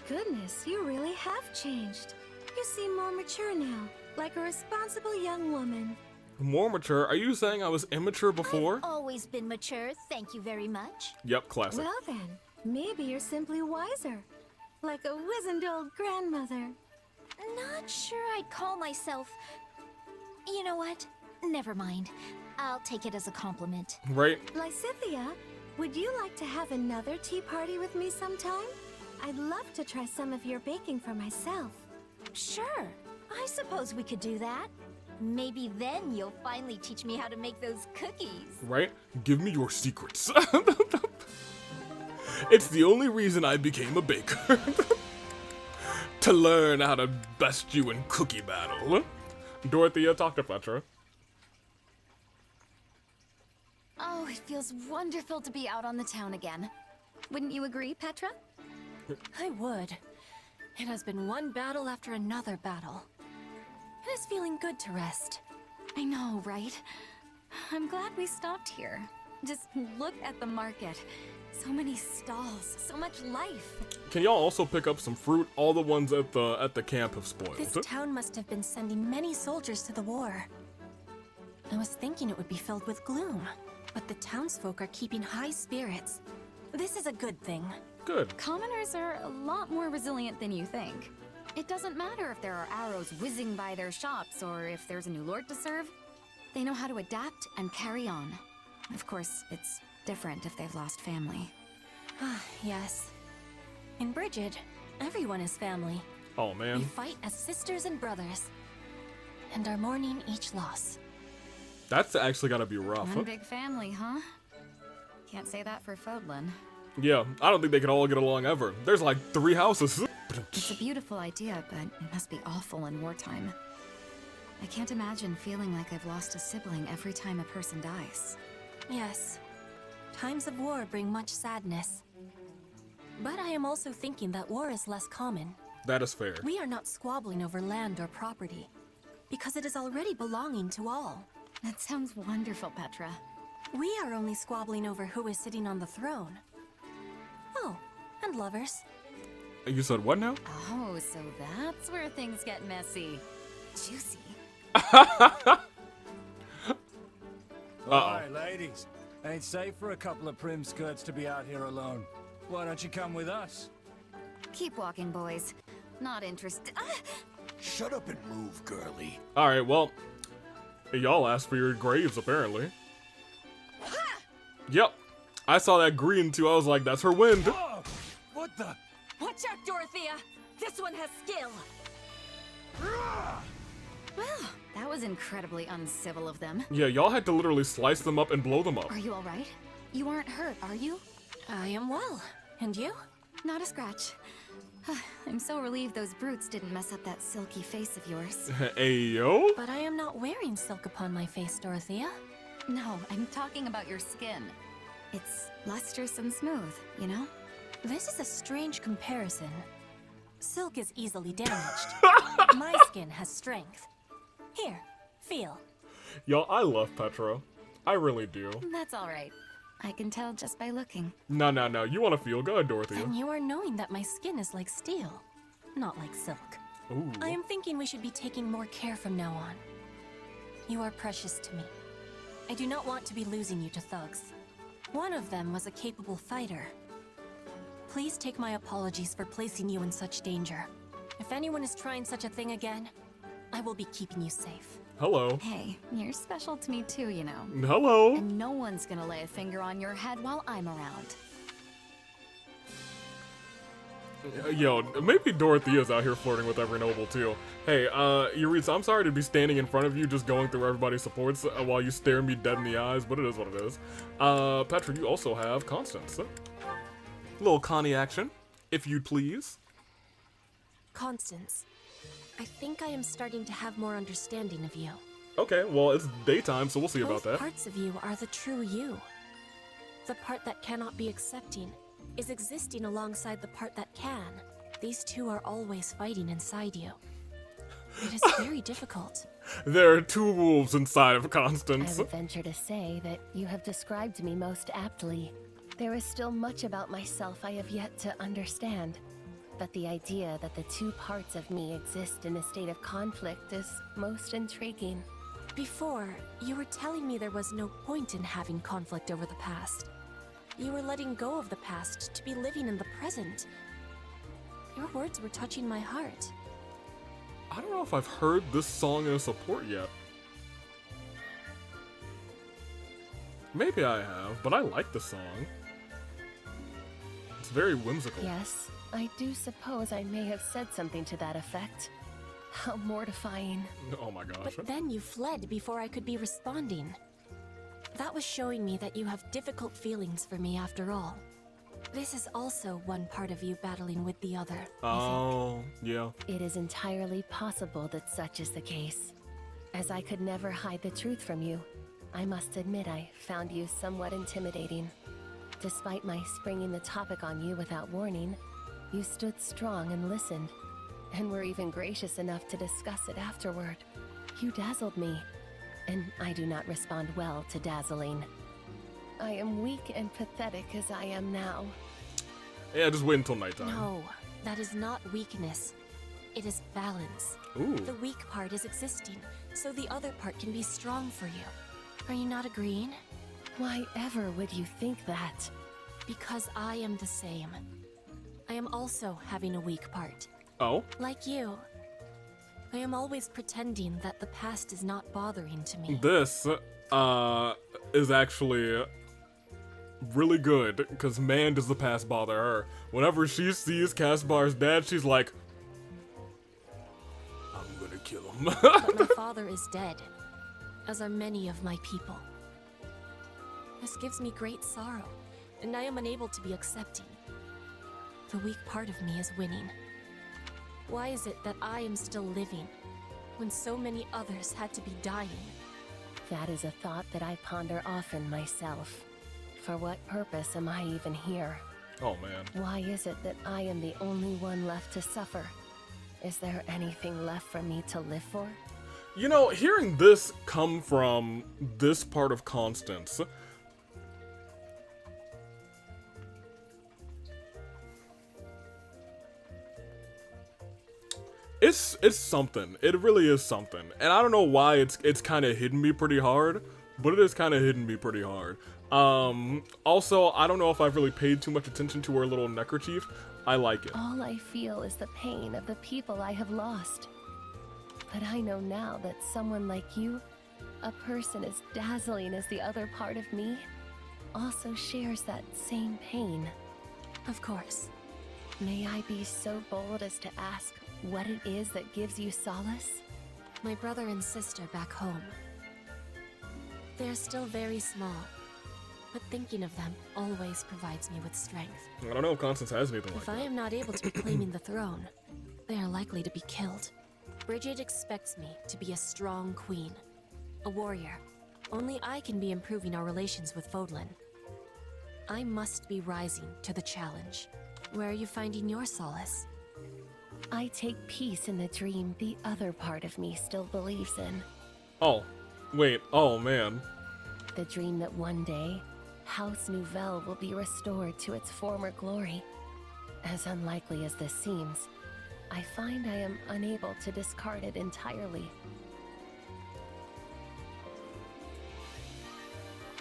Speaker 7: Goodness, you really have changed. You seem more mature now, like a responsible young woman.
Speaker 3: More mature? Are you saying I was immature before?
Speaker 7: I've always been mature, thank you very much.
Speaker 3: Yep, classic.
Speaker 7: Well then, maybe you're simply wiser. Like a wizened old grandmother. Not sure I'd call myself... You know what? Never mind. I'll take it as a compliment.
Speaker 3: Right?
Speaker 7: Lysithea, would you like to have another tea party with me sometime? I'd love to try some of your baking for myself. Sure. I suppose we could do that. Maybe then you'll finally teach me how to make those cookies.
Speaker 3: Right? Give me your secrets. It's the only reason I became a baker. To learn how to best you in cookie battle. Dorothea, talk to Petra.
Speaker 8: Oh, it feels wonderful to be out on the town again. Wouldn't you agree, Petra?
Speaker 19: I would. It has been one battle after another battle. It is feeling good to rest.
Speaker 8: I know, right? I'm glad we stopped here. Just look at the market. So many stalls, so much life.
Speaker 3: Can y'all also pick up some fruit? All the ones at the camp have spoiled.
Speaker 19: This town must have been sending many soldiers to the war. I was thinking it would be filled with gloom, but the townsfolk are keeping high spirits. This is a good thing.
Speaker 3: Good.
Speaker 8: Commoners are a lot more resilient than you think. It doesn't matter if there are arrows whizzing by their shops or if there's a new lord to serve. They know how to adapt and carry on. Of course, it's different if they've lost family.
Speaker 19: Yes. In Brigid, everyone is family.
Speaker 3: Oh, man.
Speaker 19: We fight as sisters and brothers, and are mourning each loss.
Speaker 3: That's actually gotta be rough.
Speaker 8: One big family, huh? Can't say that for Fodlan.
Speaker 3: Yeah, I don't think they could all get along ever. There's like 3 houses.
Speaker 8: It's a beautiful idea, but it must be awful in wartime. I can't imagine feeling like I've lost a sibling every time a person dies.
Speaker 19: Yes. Times of war bring much sadness. But I am also thinking that war is less common.
Speaker 3: That is fair.
Speaker 19: We are not squabbling over land or property, because it is already belonging to all.
Speaker 8: That sounds wonderful, Petra.
Speaker 19: We are only squabbling over who is sitting on the throne. Oh, and lovers.
Speaker 3: You said what now?
Speaker 8: Oh, so that's where things get messy. Juicy.
Speaker 12: Alright, ladies. Ain't safe for a couple of prim skirts to be out here alone. Why don't you come with us?
Speaker 8: Keep walking, boys. Not interested.
Speaker 20: Shut up and move, girly.
Speaker 3: Alright, well, y'all asked for your graves, apparently. Yep. I saw that green, too. I was like, that's her wind.
Speaker 12: Oh, what the?
Speaker 19: Watch out, Dorothea! This one has skill!
Speaker 8: Well, that was incredibly uncivil of them.
Speaker 3: Yeah, y'all had to literally slice them up and blow them up.
Speaker 8: Are you alright? You aren't hurt, are you?
Speaker 19: I am well. And you?
Speaker 8: Not a scratch. I'm so relieved those brutes didn't mess up that silky face of yours.
Speaker 3: Ayo?
Speaker 19: But I am not wearing silk upon my face, Dorothea.
Speaker 8: No, I'm talking about your skin. It's lustrous and smooth, you know?
Speaker 19: This is a strange comparison. Silk is easily damaged. My skin has strength. Here, feel.
Speaker 3: Y'all, I love Petra. I really do.
Speaker 8: That's alright. I can tell just by looking.
Speaker 3: No. You want to feel good, Dorothea.
Speaker 19: Then you are knowing that my skin is like steel, not like silk.
Speaker 3: Ooh.
Speaker 19: I am thinking we should be taking more care from now on. You are precious to me. I do not want to be losing you to thugs. One of them was a capable fighter. Please take my apologies for placing you in such danger. If anyone is trying such a thing again, I will be keeping you safe.
Speaker 3: Hello.
Speaker 8: Hey, you're special to me too, you know.
Speaker 3: Hello.
Speaker 8: And no one's gonna lay a finger on your head while I'm around.
Speaker 3: Yo, maybe Dorothea's out here flirting with every noble too. Hey, Eureka, I'm sorry to be standing in front of you just going through everybody's supports while you stare me dead in the eyes, but it is what it is. Patrick, you also have Constance. Little Connie action, if you'd please.
Speaker 1: Constance, I think I am starting to have more understanding of you.
Speaker 3: Okay, well, it's daytime, so we'll see about
Speaker 1: Both
Speaker 3: that.
Speaker 1: parts of you are the true you. The part that cannot be accepting is existing alongside the part that can. These two are always fighting inside you. It is very difficult.
Speaker 3: There are two wolves inside of
Speaker 14: I
Speaker 3: Constance.
Speaker 14: would venture to say that you have described me most aptly. There is still much about myself I have yet to understand. But the idea that the two parts of me exist in a state of conflict is most intriguing.
Speaker 1: Before, you were telling me there was no point in having conflict over the past. You were letting go of the past to be living in the present. Your words were touching my heart.
Speaker 3: I don't know if I've heard this song in support yet. Maybe I have, but I like the song. It's very whimsical.
Speaker 14: Yes, I do suppose I may have said something to that effect. How mortifying.
Speaker 3: Oh my gosh.
Speaker 1: But then you fled before I could be responding. That was showing me that you have difficult feelings for me after all. This is also one part of you battling with the other.
Speaker 3: Oh, yeah.
Speaker 14: It is entirely possible that such is the case. As I could never hide the truth from you, I must admit I found you somewhat intimidating. Despite my springing the topic on you without warning, you stood strong and listened, and were even gracious enough to discuss it afterward. You dazzled me, and I do not respond well to dazzling. I am weak and pathetic as I am now.
Speaker 3: Yeah, just wait until nighttime.
Speaker 1: No, that is not weakness. It is balance.
Speaker 3: Ooh.
Speaker 1: The weak part is existing, so the other part can be strong for you. Are you not agreeing?
Speaker 14: Why ever would you think that?
Speaker 1: Because I am the same. I am also having a weak part.
Speaker 3: Oh?
Speaker 1: Like you. I am always pretending that the past is not bothering to me.
Speaker 3: This, is actually really good, because man does the past bother her. Whenever she sees Caspar's dad, she's like, I'm gonna kill him.
Speaker 1: But my father is dead, as are many of my people. This gives me great sorrow, and I am unable to be accepting. The weak part of me is winning. Why is it that I am still living, when so many others had to be dying?
Speaker 14: That is a thought that I ponder often myself. For what purpose am I even here?
Speaker 3: Oh man.
Speaker 14: Why is it that I am the only one left to suffer? Is there anything left for me to live for?
Speaker 3: You know, hearing this come from this part of Constance, it's something. It really is something. And I don't know why it's kind of hidden me pretty hard, but it is kind of hidden me pretty hard. Also, I don't know if I've really paid too much attention to her little neckerchief. I like it.
Speaker 14: All I feel is the pain of the people I have lost. But I know now that someone like you, a person as dazzling as the other part of me, also shares that same pain.
Speaker 1: Of course.
Speaker 14: May I be so bold as to ask what it is that gives you solace?
Speaker 1: My brother and sister back home. They are still very small, but thinking of them always provides me with strength.
Speaker 3: I don't know if Constance has anything like
Speaker 1: If I am not able to be claiming the throne, they are likely to be killed. Bridget expects me to be a strong queen, a warrior. Only I can be improving our relations with Fodlan. I must be rising to the challenge. Where are you finding your solace?
Speaker 14: I take peace in the dream the other part of me still believes in.
Speaker 3: Oh, wait, oh man.
Speaker 14: The dream that one day, House Nouvelle will be restored to its former glory. As unlikely as this seems, I find I am unable to discard it entirely.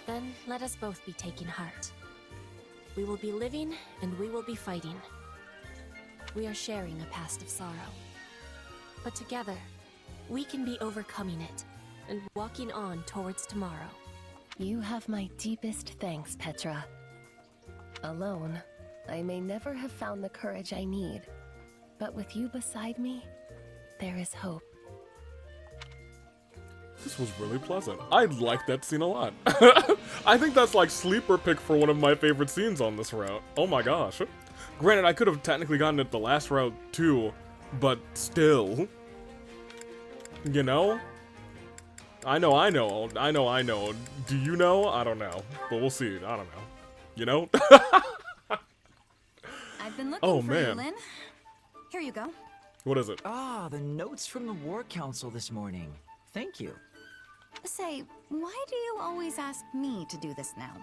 Speaker 1: Then let us both be taking heart. We will be living and we will be fighting. We are sharing a past of sorrow.
Speaker 19: But together, we can be overcoming it and walking on towards tomorrow.
Speaker 14: You have my deepest thanks, Petra. Alone, I may never have found the courage I need, but with you beside me, there is hope.
Speaker 3: This was really pleasant. I like that scene a lot. I think that's like sleeper pick for one of my favorite scenes on this route. Oh my gosh. Granted, I could have technically gotten it the last route too, but still. You know? I know. Do you know? I don't know. But we'll see. I don't know. You know?
Speaker 8: I've been looking for you, Lynn. Here you go.
Speaker 3: What is it?
Speaker 2: Ah, the notes from the War Council this morning. Thank you.
Speaker 8: Say, why do you always ask me to do this now?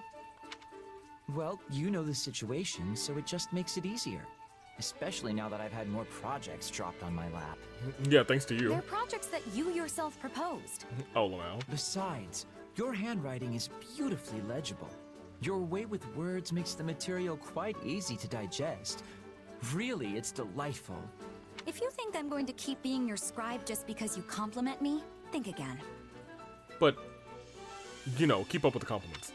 Speaker 2: Well, you know the situation, so it just makes it easier. Especially now that I've had more projects dropped on my lap.
Speaker 3: Yeah, thanks to you.
Speaker 8: They're projects that you yourself proposed.
Speaker 3: Oh, wow.
Speaker 2: Besides, your handwriting is beautifully legible. Your way with words makes the material quite easy to digest. Really, it's delightful.
Speaker 8: If you think I'm going to keep being your scribe just because you compliment me, think again.
Speaker 3: But, you know, keep up with the compliments.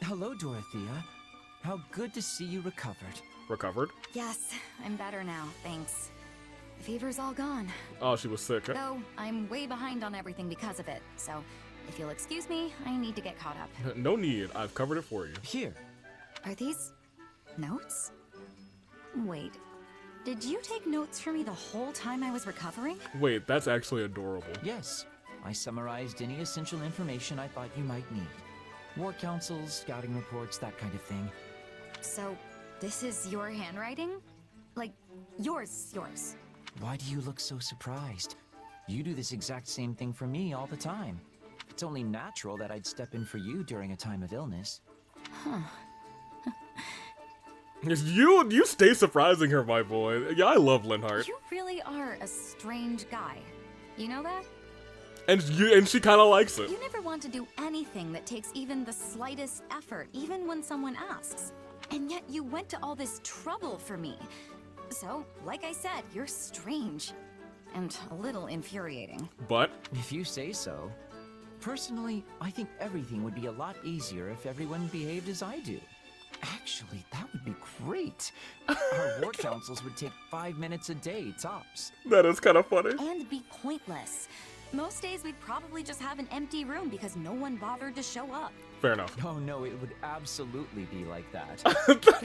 Speaker 2: Hello, Dorothea. How good to see you recovered.
Speaker 3: Recovered?
Speaker 8: Yes, I'm better now, thanks. The fever's all gone.
Speaker 3: Oh, she was sick.
Speaker 8: Though, I'm way behind on everything because of it, so if you'll excuse me, I need to get caught up.
Speaker 3: No need, I've covered it for you.
Speaker 2: Here.
Speaker 8: Are these notes? Wait, did you take notes for me the whole time I was recovering?
Speaker 3: Wait, that's actually adorable.
Speaker 2: Yes, I summarized any essential information I thought you might need. War councils, scouting reports, that kind of thing.
Speaker 8: So, this is your handwriting? Like, yours.
Speaker 2: Why do you look so surprised? You do this exact same thing for me all the time. It's only natural that I'd step in for you during a time of illness.
Speaker 8: Huh.
Speaker 3: You stay surprising her, my boy. Yeah, I love Linhart.
Speaker 8: You really are a strange guy. You know that?
Speaker 3: And she kind of likes it.
Speaker 8: You never want to do anything that takes even the slightest effort, even when someone asks. And yet you went to all this trouble for me. So, like I said, you're strange. And a little infuriating.
Speaker 3: But?
Speaker 2: If you say so. Personally, I think everything would be a lot easier if everyone behaved as I do. Actually, that would be great. Our war councils would take 5 minutes a day, tops.
Speaker 3: That is kind of funny.
Speaker 8: And be pointless. Most days we'd probably just have an empty room because no one bothered to show up.
Speaker 3: Fair enough.
Speaker 2: Oh no, it would absolutely be like that.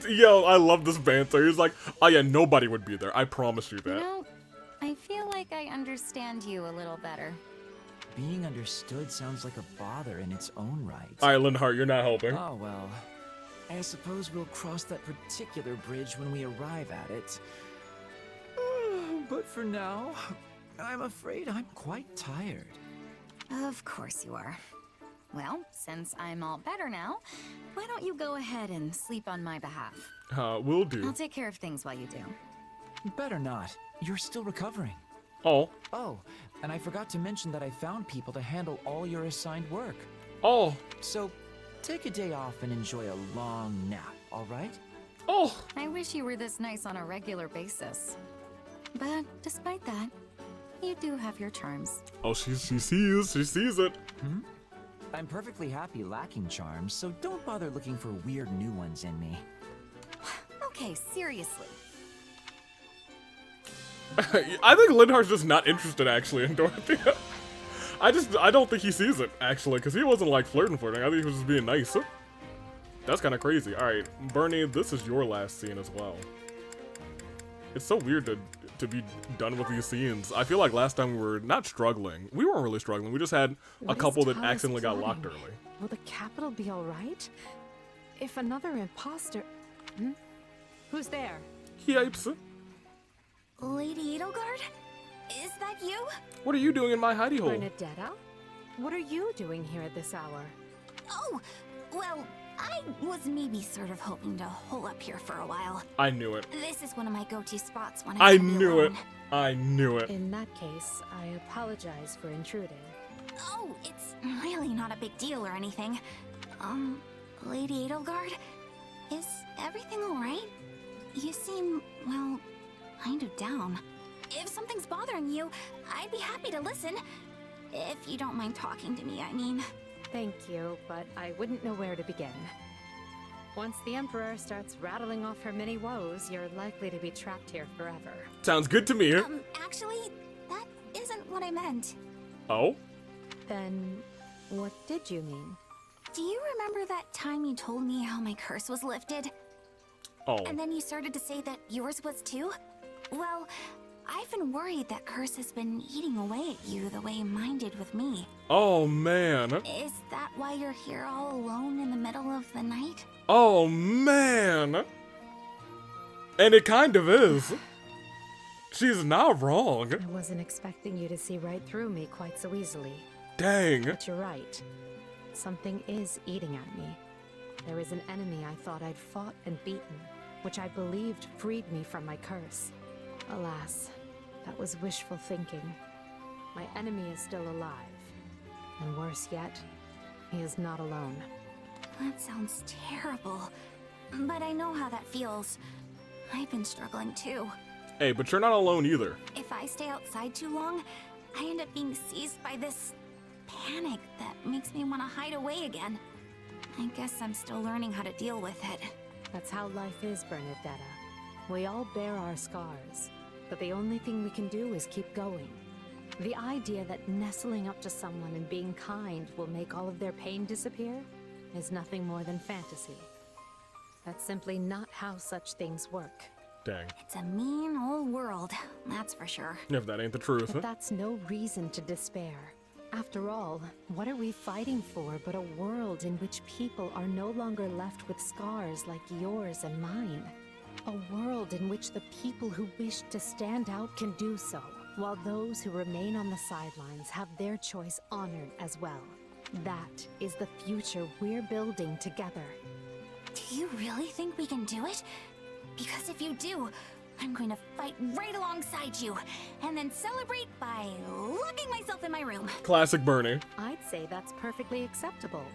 Speaker 3: Yo, I love this banter. He's like, oh yeah, nobody would be there. I promise you that.
Speaker 8: You know, I feel like I understand you a little better.
Speaker 2: Being understood sounds like a bother in its own right.
Speaker 3: Alright, Linhart, you're not helping.
Speaker 2: Oh well. I suppose we'll cross that particular bridge when we arrive at it. But for now, I'm afraid I'm quite tired.
Speaker 8: Of course you are. Well, since I'm all better now, why don't you go ahead and sleep on my behalf?
Speaker 3: Will do.
Speaker 8: I'll take care of things while you do.
Speaker 2: Better not. You're still recovering.
Speaker 3: Oh.
Speaker 2: Oh, and I forgot to mention that I found people to handle all your assigned work.
Speaker 3: Oh.
Speaker 2: So, take a day off and enjoy a long nap, all right?
Speaker 3: Oh.
Speaker 8: I wish you were this nice on a regular basis. But despite that, you do have your charms.
Speaker 3: Oh, she sees it.
Speaker 2: Hmm? I'm perfectly happy lacking charms, so don't bother looking for weird new ones in me.
Speaker 8: Okay, seriously.
Speaker 3: I think Linhart's just not interested, actually, in Dorothea. I don't think he sees it, actually, because he wasn't, like, flirting. I think he was just being nice. That's kind of crazy. Alright, Bernie, this is your last scene as well. It's so weird to be done with these scenes. I feel like last time we were not struggling. We weren't really struggling. We just had a couple that accidentally got locked early.
Speaker 1: Will the capital be alright? If another imposter... Hmm? Who's there?
Speaker 3: Yipes.
Speaker 7: Lady Edelgard? Is that you?
Speaker 3: What are you doing in my hidey hole?
Speaker 1: Bernadetta? What are you doing here at this hour?
Speaker 7: Oh, well, I was maybe sort of hoping to hole up here for a while.
Speaker 3: I knew it.
Speaker 7: This is one of my go-to spots when
Speaker 3: I
Speaker 7: can be
Speaker 3: knew it.
Speaker 7: alone.
Speaker 3: I knew it.
Speaker 1: In that case, I apologize for intruding.
Speaker 7: Oh, it's really not a big deal or anything. Lady Edelgard? Is everything alright? You seem, well,
Speaker 8: kind of down. If something's bothering you, I'd be happy to listen. If you don't mind talking to me, I mean.
Speaker 1: Thank you, but I wouldn't know where to begin. Once the Emperor starts rattling off her many woes, you're likely to be trapped here forever.
Speaker 3: Sounds good to me.
Speaker 8: Actually, that isn't what I meant.
Speaker 3: Oh?
Speaker 1: Then, what did you mean?
Speaker 8: Do you remember that time you told me how my curse was lifted?
Speaker 3: Oh.
Speaker 8: And then you started to say that yours was too? Well, I've been worried that curse has been eating away at you the way mine did with me.
Speaker 3: Oh, man.
Speaker 8: Is that why you're here all alone in the middle of the night?
Speaker 3: Oh, man. And it kind of is. She's not wrong.
Speaker 1: I wasn't expecting you to see right through me quite so easily.
Speaker 3: Dang.
Speaker 1: But you're right. Something is eating at me. There is an enemy I thought I'd fought and beaten, which I believed freed me from my curse. Alas, that was wishful thinking. My enemy is still alive. And worse yet, he is not alone.
Speaker 8: That sounds terrible. But I know how that feels. I've been struggling too.
Speaker 3: Hey, but you're not alone either.
Speaker 8: If I stay outside too long, I end up being seized by this panic that makes me want to hide away again. I guess I'm still learning how to deal with it.
Speaker 1: That's how life is, Bernadetta. We all bear our scars, but the only thing we can do is keep going. The idea that nestling up to someone and being kind will make all of their pain disappear is nothing more than fantasy. That's simply not how such things work.
Speaker 3: Dang.
Speaker 8: It's a mean old world, that's for sure.
Speaker 3: If that ain't the truth.
Speaker 1: But that's no reason to despair. After all, what are we fighting for but a world in which people are no longer left with scars like yours and mine? A world in which the people who wish to stand out can do so, while those who remain on the sidelines have their choice honored as well. That is the future we're building together.
Speaker 8: Do you really think we can do it? Because if you do, I'm going to fight right alongside you, and then celebrate by locking myself in my room.
Speaker 3: Classic Bernie.
Speaker 1: I'd say that's perfectly acceptable,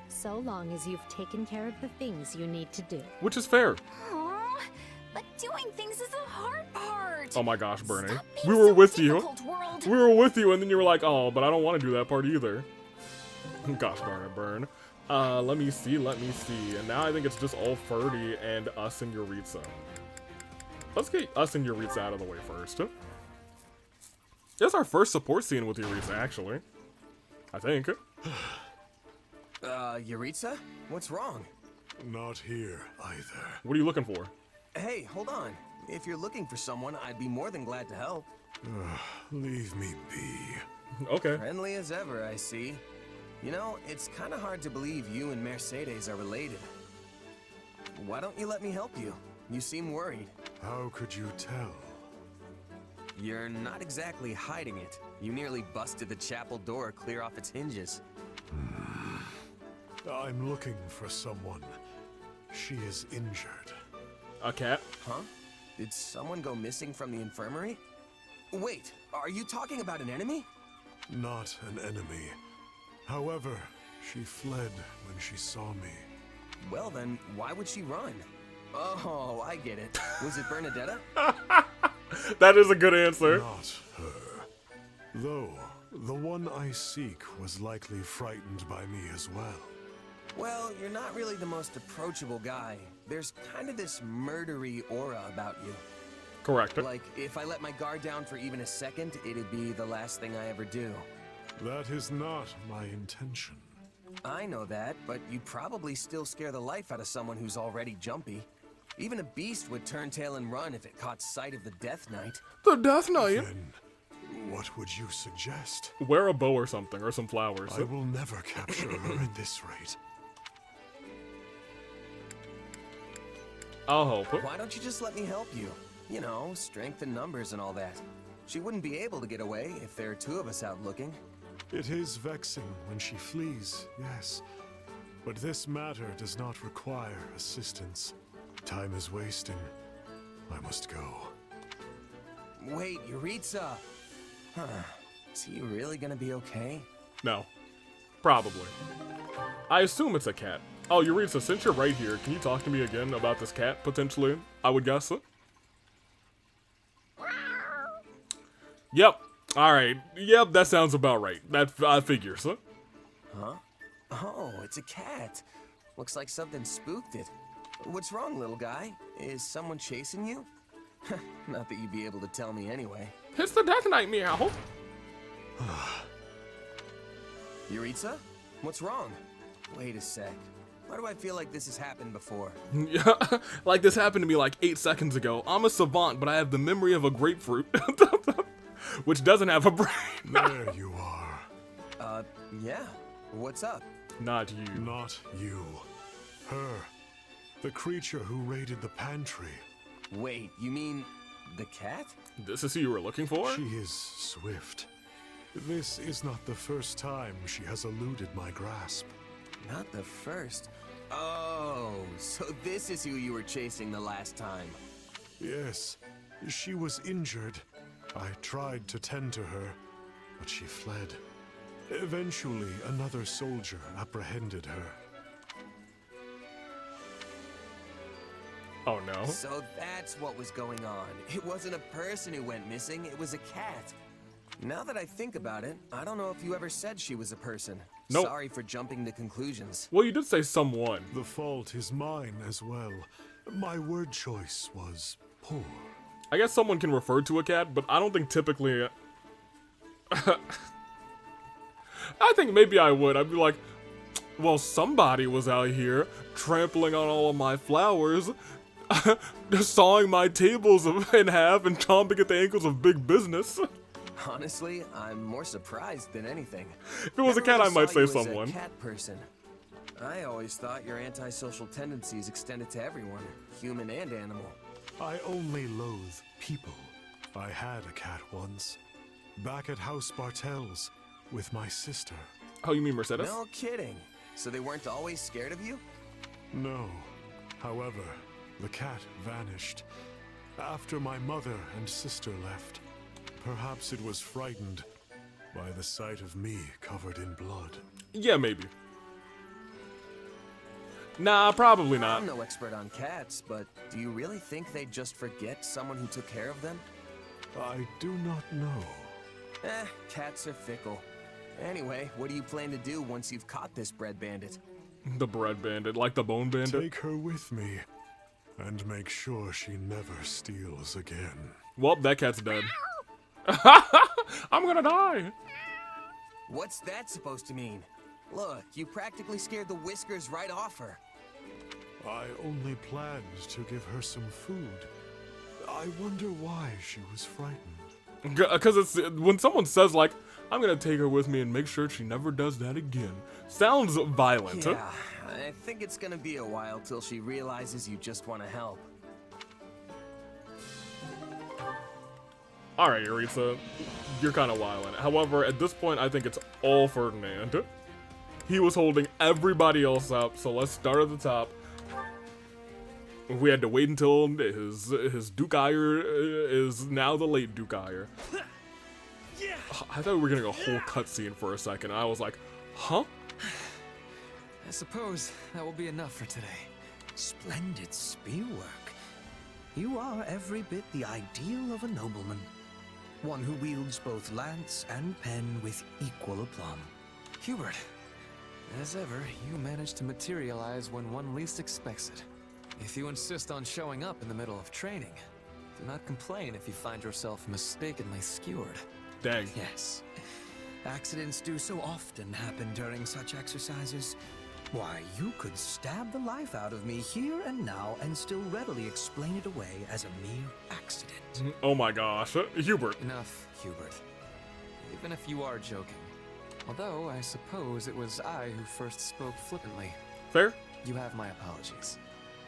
Speaker 1: so long as you've taken care of the things you need to do.
Speaker 3: Which is fair.
Speaker 8: Aww, but doing things is the hard part.
Speaker 3: Oh my gosh, Bernie. We were with you.
Speaker 8: World.
Speaker 3: We were with you, and then you were like, oh, but I don't want to do that part either. Gosh darn it, Burn. Let me see. And now I think it's just all Ferdy and us and Yuritsa. Let's get us and Yuritsa out of the way first. That's our first support scene with Yuritsa, actually. I think.
Speaker 15: Yuritsa? What's wrong?
Speaker 20: Not here, either.
Speaker 3: What are you looking for?
Speaker 15: Hey, hold on. If you're looking for someone, I'd be more than glad to help.
Speaker 20: Leave me be.
Speaker 3: Okay.
Speaker 15: Friendly as ever, I see. You know, it's kind of hard to believe you and Mercedes are related. Why don't you let me help you? You seem worried.
Speaker 20: How could you tell?
Speaker 15: You're not exactly hiding it. You nearly busted the chapel door clear off its hinges.
Speaker 20: I'm looking for someone. She is injured.
Speaker 3: A cat?
Speaker 15: Huh? Did someone go missing from the infirmary? Wait, are you talking about an enemy?
Speaker 20: Not an enemy. However, she fled when she saw me.
Speaker 15: Well then, why would she run? Oh, I get it. Was it Bernadetta?
Speaker 3: That is a good answer.
Speaker 20: Not her. Though, the one I seek was likely frightened by me as well.
Speaker 15: Well, you're not really the most approachable guy. There's kind of this murdery aura about you.
Speaker 3: Correct.
Speaker 15: Like, if I let my guard down for even a second, it'd be the last thing I ever do.
Speaker 20: That is not my intention.
Speaker 15: I know that, but you probably still scare the life out of someone who's already jumpy. Even a beast would turn tail and run if it caught sight of the Death Knight.
Speaker 3: The Death Knight?
Speaker 20: Then, what would you suggest?
Speaker 3: Wear a bow or something, or some flowers.
Speaker 20: I will never capture her at this rate.
Speaker 3: I'll help.
Speaker 15: Why don't you just let me help you? You know, strength in numbers and all that. She wouldn't be able to get away if there are two of us out looking.
Speaker 20: It is vexing when she flees, yes. But this matter does not require assistance. Time is wasting. I must go.
Speaker 15: Wait, Yuritsa! Huh. Is he really gonna be okay?
Speaker 3: No. Probably. I assume it's a cat. Oh, Yuritsa, since you're right here, can you talk to me again about this cat, potentially? I would guess. Yep. All right. Yep, that sounds about right. That figures. Huh?
Speaker 15: Huh? Oh, it's a cat. Looks like something spooked it. What's wrong, little guy? Is someone chasing you? Not that you'd be able to tell me anyway.
Speaker 3: It's the Death Knight, meow.
Speaker 15: Yuritsa? What's wrong? Wait a sec. Why do I feel like this has happened before?
Speaker 3: Yeah, like this happened to me like 8 seconds ago. I'm a savant, but I have the memory of a grapefruit. Which doesn't have a brain.
Speaker 20: There you are.
Speaker 15: Yeah. What's up?
Speaker 3: Not you.
Speaker 20: Not you. Her. The creature who raided the pantry.
Speaker 15: Wait, you mean the cat?
Speaker 3: This is who you were looking for?
Speaker 20: She is swift. This is not the first time she has eluded my grasp.
Speaker 15: Not the first? Oh, so this is who you were chasing the last time.
Speaker 20: Yes, she was injured. I tried to tend to her, but she fled. Eventually, another soldier apprehended her.
Speaker 3: Oh no.
Speaker 15: So that's what was going on. It wasn't a person who went missing, it was a cat. Now that I think about it, I don't know if you ever said she was a person.
Speaker 3: Nope.
Speaker 15: Sorry for jumping to conclusions.
Speaker 3: Well, you did say someone.
Speaker 20: The fault is mine as well. My word choice was poor.
Speaker 3: I guess someone can refer to a cat, but I don't think typically... I think maybe I would. I'd be like, well, somebody was out here trampling on all of my flowers, sawing my tables in half and chomping at the ankles of big business.
Speaker 15: Honestly, I'm more surprised than anything.
Speaker 3: If it was a cat, I might say someone.
Speaker 15: A cat person. I always thought your antisocial tendencies extended to everyone, human and animal.
Speaker 20: I only loathe people. I had a cat once, back at House Bartels, with my sister.
Speaker 3: Oh, you mean Mercedes?
Speaker 15: No kidding. So they weren't always scared of you?
Speaker 20: No. However, the cat vanished after my mother and sister left. Perhaps it was frightened by the sight of me covered in blood.
Speaker 3: Yeah, maybe. Nah, probably not.
Speaker 15: I'm no expert on cats, but do you really think they'd just forget someone who took care of them?
Speaker 20: I do not know.
Speaker 15: Cats are fickle. Anyway, what do you plan to do once you've caught this bread bandit?
Speaker 3: The bread bandit, like the bone bandit?
Speaker 20: Take her with me, and make sure she never steals again.
Speaker 3: Well, that cat's dead. I'm gonna die!
Speaker 15: What's that supposed to mean? Look, you practically scared the whiskers right off her.
Speaker 20: I only planned to give her some food. I wonder why she was frightened.
Speaker 3: Because it's when someone says, like, I'm gonna take her with me and make sure she never does that again. Sounds violent.
Speaker 15: Yeah, I think it's gonna be a while till she realizes you just want to help.
Speaker 3: Alright, Yuritsa, you're kind of wildin'. However, at this point, I think it's all Ferdinand. He was holding everybody else up, so let's start at the top. We had to wait until his Duke Ire is now the late Duke Ire. I thought we were getting a whole cutscene for a second. I was like, huh?
Speaker 11: I suppose that will be enough for today.
Speaker 9: Splendid spearwork. You are every bit the ideal of a nobleman. One who wields both lance and pen with equal aplomb.
Speaker 11: Hubert, as ever, you manage to materialize when one least expects it. If you insist on showing up in the middle of training, do not complain if you find yourself mistakenly skewered.
Speaker 3: Dang.
Speaker 9: Yes. Accidents do so often happen during such exercises. Why, you could stab the life out of me here and now and still readily explain it away as a mere accident.
Speaker 3: Oh my gosh. Hubert.
Speaker 11: Enough, Hubert. Even if you are joking. Although, I suppose it was I who first spoke flippantly.
Speaker 3: Fair.
Speaker 11: You have my apologies.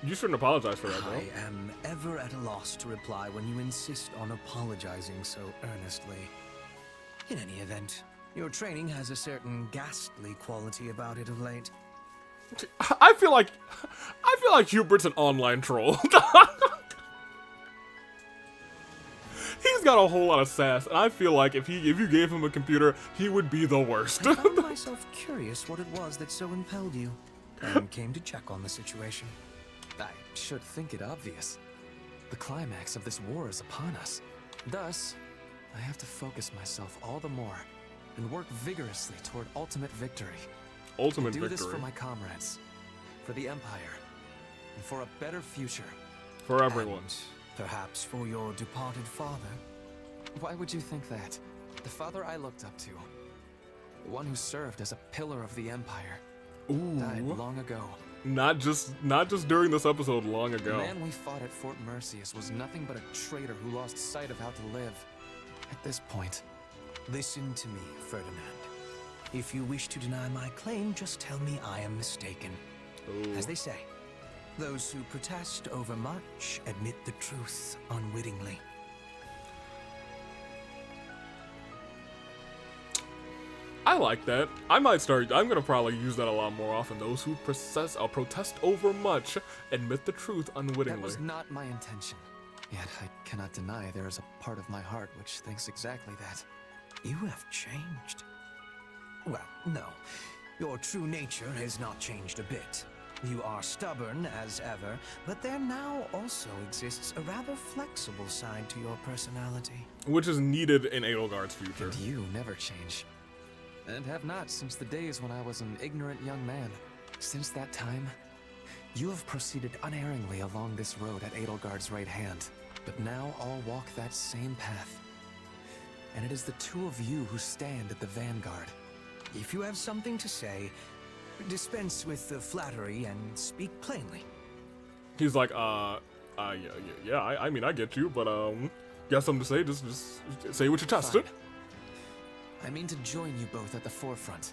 Speaker 3: You shouldn't apologize for that, bro.
Speaker 9: I am ever at a loss to reply when you insist on apologizing so earnestly. In any event, your training has a certain ghastly quality about it of late.
Speaker 3: I feel like Hubert's an online troll. He's got a whole lot of sass, and I feel like if you gave him a computer, he would be the worst.
Speaker 9: I found myself curious what it was that so impelled you, and came to check on the situation.
Speaker 11: I should think it obvious. The climax of this war is upon us. Thus, I have to focus myself all the more and work vigorously toward ultimate victory.
Speaker 3: Ultimate
Speaker 11: do
Speaker 3: victory.
Speaker 11: this for my comrades, for the Empire, and for a better future.
Speaker 3: For everyone.
Speaker 9: And perhaps for your departed father.
Speaker 11: Why would you think that? The father I looked up to, the one who served as a pillar of the Empire, died long ago.
Speaker 3: Not just during this episode, long ago.
Speaker 11: The man we fought at Fort Mercius was nothing but a traitor who lost sight of how to live. At this point,
Speaker 9: listen to me, Ferdinand. If you wish to deny my claim, just tell me I am mistaken. As they say, those who protest overmuch admit the truth unwittingly.
Speaker 3: I like that. I'm gonna probably use that a lot more often. Those who protest over much admit the truth unwittingly.
Speaker 11: That was not my intention. Yet I cannot deny there is a part of my heart which thinks exactly that.
Speaker 9: You have changed. Well, no. Your true nature has not changed a bit. You are stubborn as ever, but there now also exists a rather flexible side to your personality.
Speaker 3: Which is needed in Edelgard's future.
Speaker 11: And you never change. And have not since the days when I was an ignorant young man. Since that time, you have proceeded unerringly along this road at Edelgard's right hand. But now all walk that same path. And it is the two of you who stand at the vanguard.
Speaker 9: If you have something to say, dispense with the flattery and speak plainly.
Speaker 3: He's like, yeah, I mean, I get you, but, got something to say, just say what you tested.
Speaker 11: I mean to join you both at the forefront.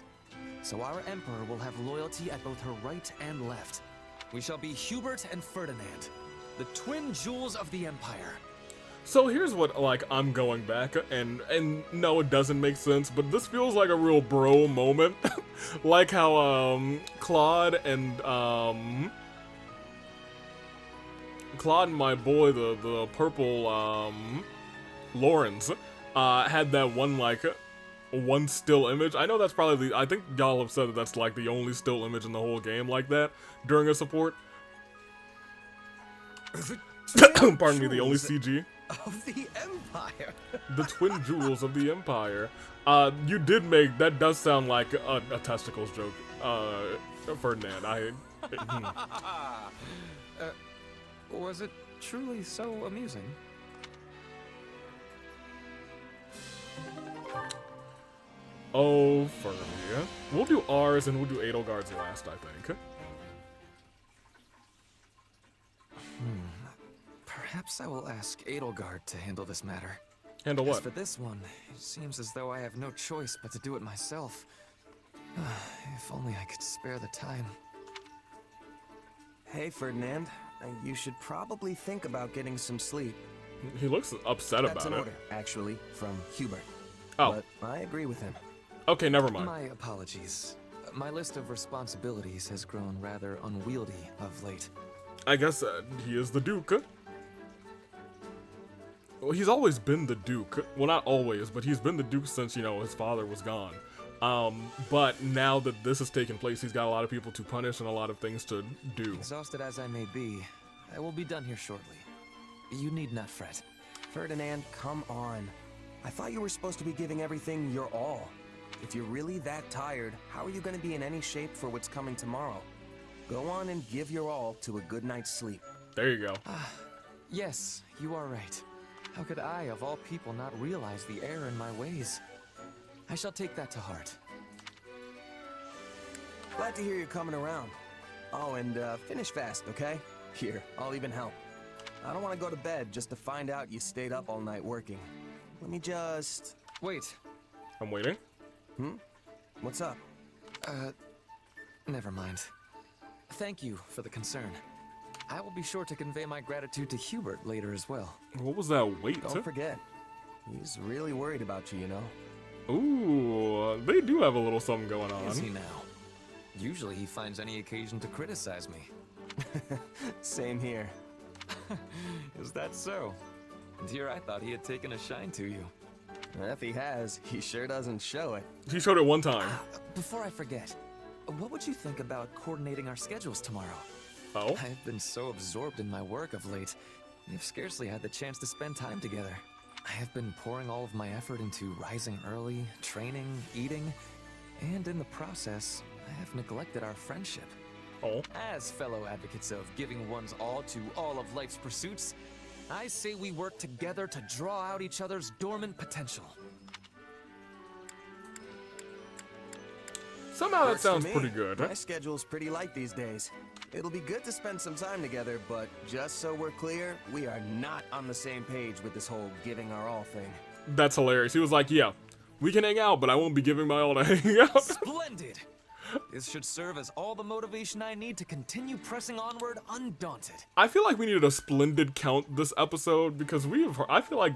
Speaker 11: So our Emperor will have loyalty at both her right and left. We shall be Hubert and Ferdinand, the twin jewels of the Empire.
Speaker 3: So here's what, like, I'm going back, and no, it doesn't make sense, but this feels like a real bro moment. Like how, Claude and my boy, the purple, Lawrence, had that one still image. I know that's probably I think y'all have said that that's, like, the only still image in the whole game like that during a support. Pardon me, the only CG.
Speaker 9: Of the Empire.
Speaker 3: The twin jewels of the Empire. You did make that does sound like a testicles joke, Ferdinand.
Speaker 11: Was it truly so amusing?
Speaker 3: Oh, Fernie. We'll do ours and we'll do Edelgard's last, I think.
Speaker 11: Perhaps I will ask Edelgard to handle this matter.
Speaker 3: Handle what?
Speaker 11: As for this one, it seems as though I have no choice but to do it myself. If only I could spare the time.
Speaker 15: Hey, Ferdinand. You should probably think about getting some sleep.
Speaker 3: He looks upset
Speaker 15: That's
Speaker 3: about
Speaker 15: an
Speaker 3: it.
Speaker 15: order, actually, from Hubert.
Speaker 3: Oh.
Speaker 15: But I agree with him.
Speaker 3: Okay, never mind.
Speaker 11: My apologies. My list of responsibilities has grown rather unwieldy of late.
Speaker 3: I guess he is the Duke. Well, he's always been the Duke. Well, not always, but he's been the Duke since, his father was gone. But now that this has taken place, he's got a lot of people to punish and a lot of things to do.
Speaker 11: Exhausted as I may be, I will be done here shortly. You need not fret.
Speaker 15: Ferdinand, come on. I thought you were supposed to be giving everything your all. If you're really that tired, how are you going to be in any shape for what's coming tomorrow? Go on and give your all to a good night's sleep.
Speaker 3: There you go.
Speaker 11: Yes, you are right. How could I, of all people, not realize the error in my ways? I shall take that to heart.
Speaker 15: Glad to hear you're coming around. Oh, and finish fast, okay? Here, I'll even help. I don't want to go to bed just to find out you stayed up all night working. Let me just...
Speaker 11: Wait.
Speaker 3: I'm waiting.
Speaker 15: What's up?
Speaker 11: Never mind. Thank you for the concern. I will be sure to convey my gratitude to Hubert later as well.
Speaker 3: What was that wait?
Speaker 15: Don't forget. He's really worried about you, you know?
Speaker 3: Ooh, they do have a little something going on.
Speaker 11: Is he now? Usually he finds any occasion to criticize me.
Speaker 15: Same here.
Speaker 11: Is that so? Dear, I thought he had taken a shine to you.
Speaker 15: If he has, he sure doesn't show it.
Speaker 3: He showed it one time.
Speaker 11: Before I forget, what would you think about coordinating our schedules tomorrow?
Speaker 3: Oh?
Speaker 11: I've been so absorbed in my work of late, we've scarcely had the chance to spend time together. I have been pouring all of my effort into rising early, training, eating, and in the process, I have neglected our friendship.
Speaker 3: Oh.
Speaker 11: As fellow advocates of giving one's all to all of life's pursuits, I say we work together to draw out each other's dormant potential.
Speaker 3: Somehow that
Speaker 15: Works for
Speaker 3: sounds
Speaker 15: me.
Speaker 3: pretty good.
Speaker 15: My schedule's pretty light these days. It'll be good to spend some time together, but just so we're clear, we are not on the same page with this whole giving our all thing.
Speaker 3: That's hilarious. He was like, yeah, we can hang out, but I won't be giving my all to hang out.
Speaker 11: Splendid! This should serve as all the motivation I need to continue pressing onward undaunted.
Speaker 3: I feel like we needed a splendid count this episode because I feel like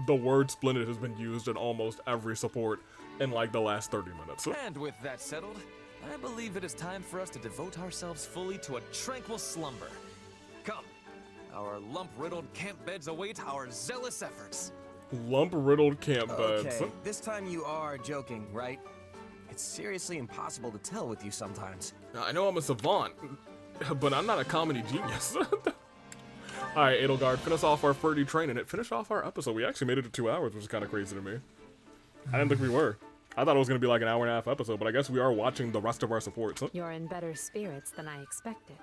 Speaker 3: the word splendid has been used in almost every support in like the last 30 minutes.
Speaker 11: And with that settled, I believe it is time for us to devote ourselves fully to a tranquil slumber. Come, our lump-riddled camp beds await our zealous efforts.
Speaker 3: Lump-riddled camp beds.
Speaker 15: Okay, this time you are joking, right? It's seriously impossible to tell with you sometimes.
Speaker 3: I know I'm a savant, but I'm not a comedy genius. Alright, Edelgard, finish off our 30 training. It finished off our episode. We actually made it to 2 hours, which is kind of crazy to me. I didn't think we were. I thought it was going to be like an 1.5 hour episode, but I guess we are watching the rest of our supports. Huh?
Speaker 1: You're in better spirits than I expected.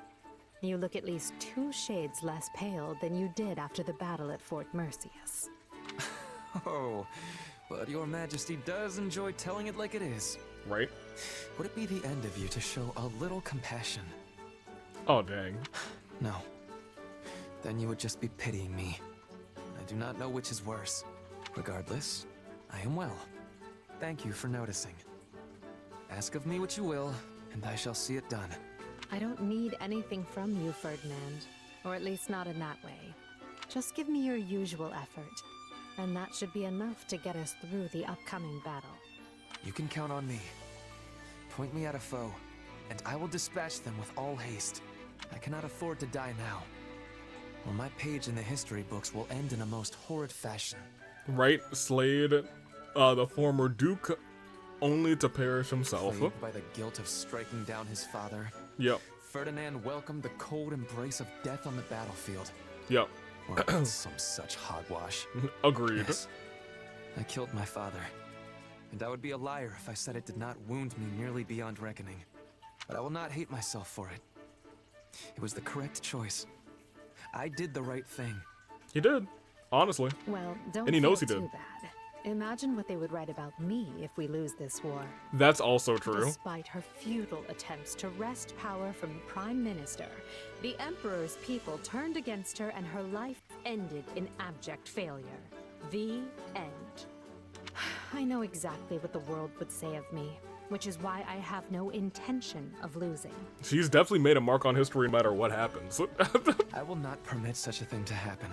Speaker 1: You look at least 2 shades less pale than you did after the battle at Fort Mercius.
Speaker 11: Oh, but your majesty does enjoy telling it like it is.
Speaker 3: Right?
Speaker 11: Would it be the end of you to show a little compassion?
Speaker 3: Oh, dang.
Speaker 11: No. Then you would just be pitying me. I do not know which is worse. Regardless, I am well. Thank you for noticing. Ask of me what you will, and I shall see it done.
Speaker 1: I don't need anything from you, Ferdinand. Or at least not in that way. Just give me your usual effort, and that should be enough to get us through the upcoming battle.
Speaker 11: You can count on me. Point me at a foe, and I will dispatch them with all haste. I cannot afford to die now, or my page in the history books will end in a most horrid fashion.
Speaker 3: Right? Slade, the former Duke, only to perish himself.
Speaker 11: Plagued by the guilt of striking down his father.
Speaker 3: Yep.
Speaker 11: Ferdinand welcomed the cold embrace of death on the battlefield.
Speaker 3: Yep.
Speaker 11: Or some such hogwash.
Speaker 3: Agreed.
Speaker 11: Yes. I killed my father. And I would be a liar if I said it did not wound me nearly beyond reckoning. But I will not hate myself for it. It was the correct choice. I did the right thing.
Speaker 3: He did, honestly.
Speaker 1: Well, don't
Speaker 3: and he knows he
Speaker 1: feel
Speaker 3: did.
Speaker 1: too bad. Imagine what they would write about me if we lose this war.
Speaker 3: That's also true.
Speaker 1: Despite her futile attempts to wrest power from the Prime Minister, the Emperor's people turned against her and her life ended in abject failure. The end. I know exactly what the world would say of me, which is why I have no intention of losing.
Speaker 3: She's definitely made a mark on history no matter what happens.
Speaker 11: I will not permit such a thing to happen.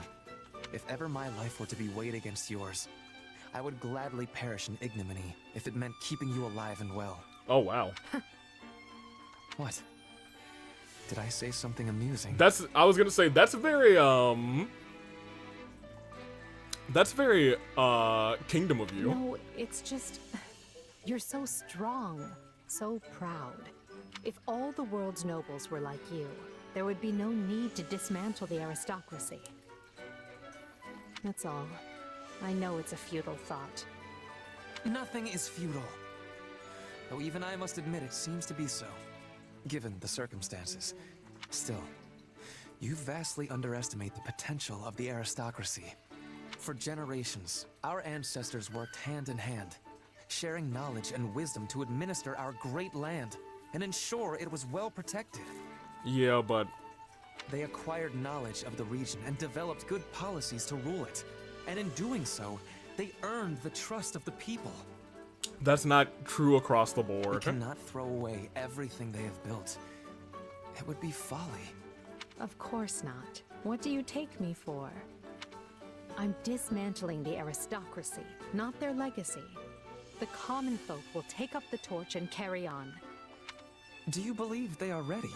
Speaker 11: If ever my life were to be weighed against yours, I would gladly perish in ignominy if it meant keeping you alive and well.
Speaker 3: Oh, wow.
Speaker 11: What? Did I say something amusing?
Speaker 3: I was gonna say, that's very, kingdom of you.
Speaker 1: No, it's just, you're so strong, so proud. If all the world's nobles were like you, there would be no need to dismantle the aristocracy. That's all. I know it's a futile thought.
Speaker 11: Nothing is futile. Though even I must admit it seems to be so, given the circumstances. Still, you vastly underestimate the potential of the aristocracy. For generations, our ancestors worked hand in hand, sharing knowledge and wisdom to administer our great land and ensure it was well protected.
Speaker 3: Yeah, but
Speaker 11: they acquired knowledge of the region and developed good policies to rule it. And in doing so, they earned the trust of the people.
Speaker 3: That's not true across the board.
Speaker 11: We cannot throw away everything they have built. It would be folly.
Speaker 1: Of course not. What do you take me for? I'm dismantling the aristocracy, not their legacy. The common folk will take up the torch and carry on.
Speaker 11: Do you believe they are ready?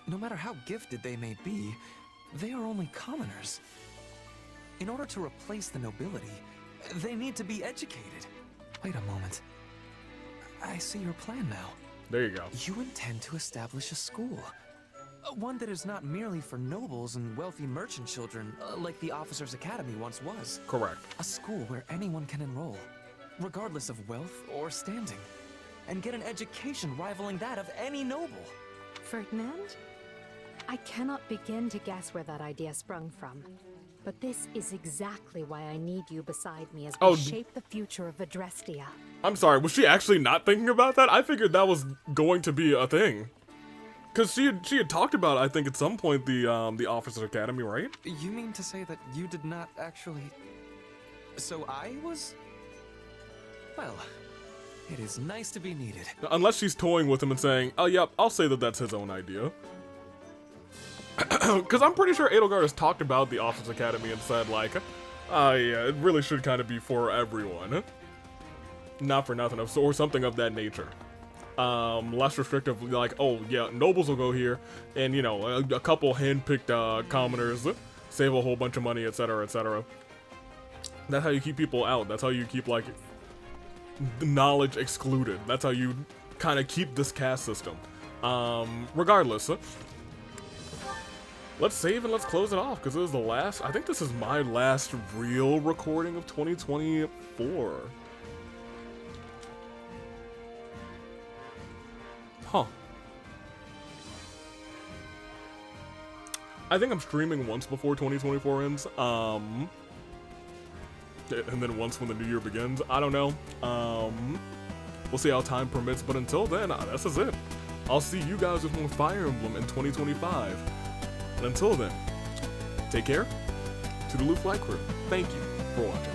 Speaker 11: No matter how gifted they may be, they are only commoners. In order to replace the nobility, they need to be educated. Wait a moment. I see your plan now.
Speaker 3: There you go.
Speaker 11: You intend to establish a school. One that is not merely for nobles and wealthy merchant children, like the Officers' Academy once was.
Speaker 3: Correct.
Speaker 11: A school where anyone can enroll, regardless of wealth or standing, and get an education rivaling that of any noble.
Speaker 1: Ferdinand? I cannot begin to guess where that idea sprung from. But this is exactly why I need you beside me as we shape the future of Adrestia.
Speaker 3: I'm sorry, was she actually not thinking about that? I figured that was going to be a thing. Because she had talked about, I think, at some point, the Officers' Academy, right?
Speaker 11: You mean to say that you did not actually... So I was... Well, it is nice to be needed.
Speaker 3: Unless she's toying with him and saying, oh, yep, I'll say that that's his own idea. Because I'm pretty sure Edelgard has talked about the Officers' Academy and said, like, yeah, it really should kind of be for everyone. Not for nothing, or something of that nature. Less restrictive, like, oh, yeah, nobles will go here, and, you know, a couple hand-picked commoners, save a whole bunch of money, etc., etc. That's how you keep people out. That's how you keep, like, the knowledge excluded. That's how you kind of keep this caste system. Regardless, let's save and let's close it off, because this is the last, I think this is my last real recording of 2024. Huh. I think I'm streaming once before 2024 ends, and then once when the new year begins. I don't know. We'll see how time permits, but until then, this is it. I'll see you guys with more Fire Emblem in 2025. And until then, take care. Toodaloo Flight Crew, thank you for watching.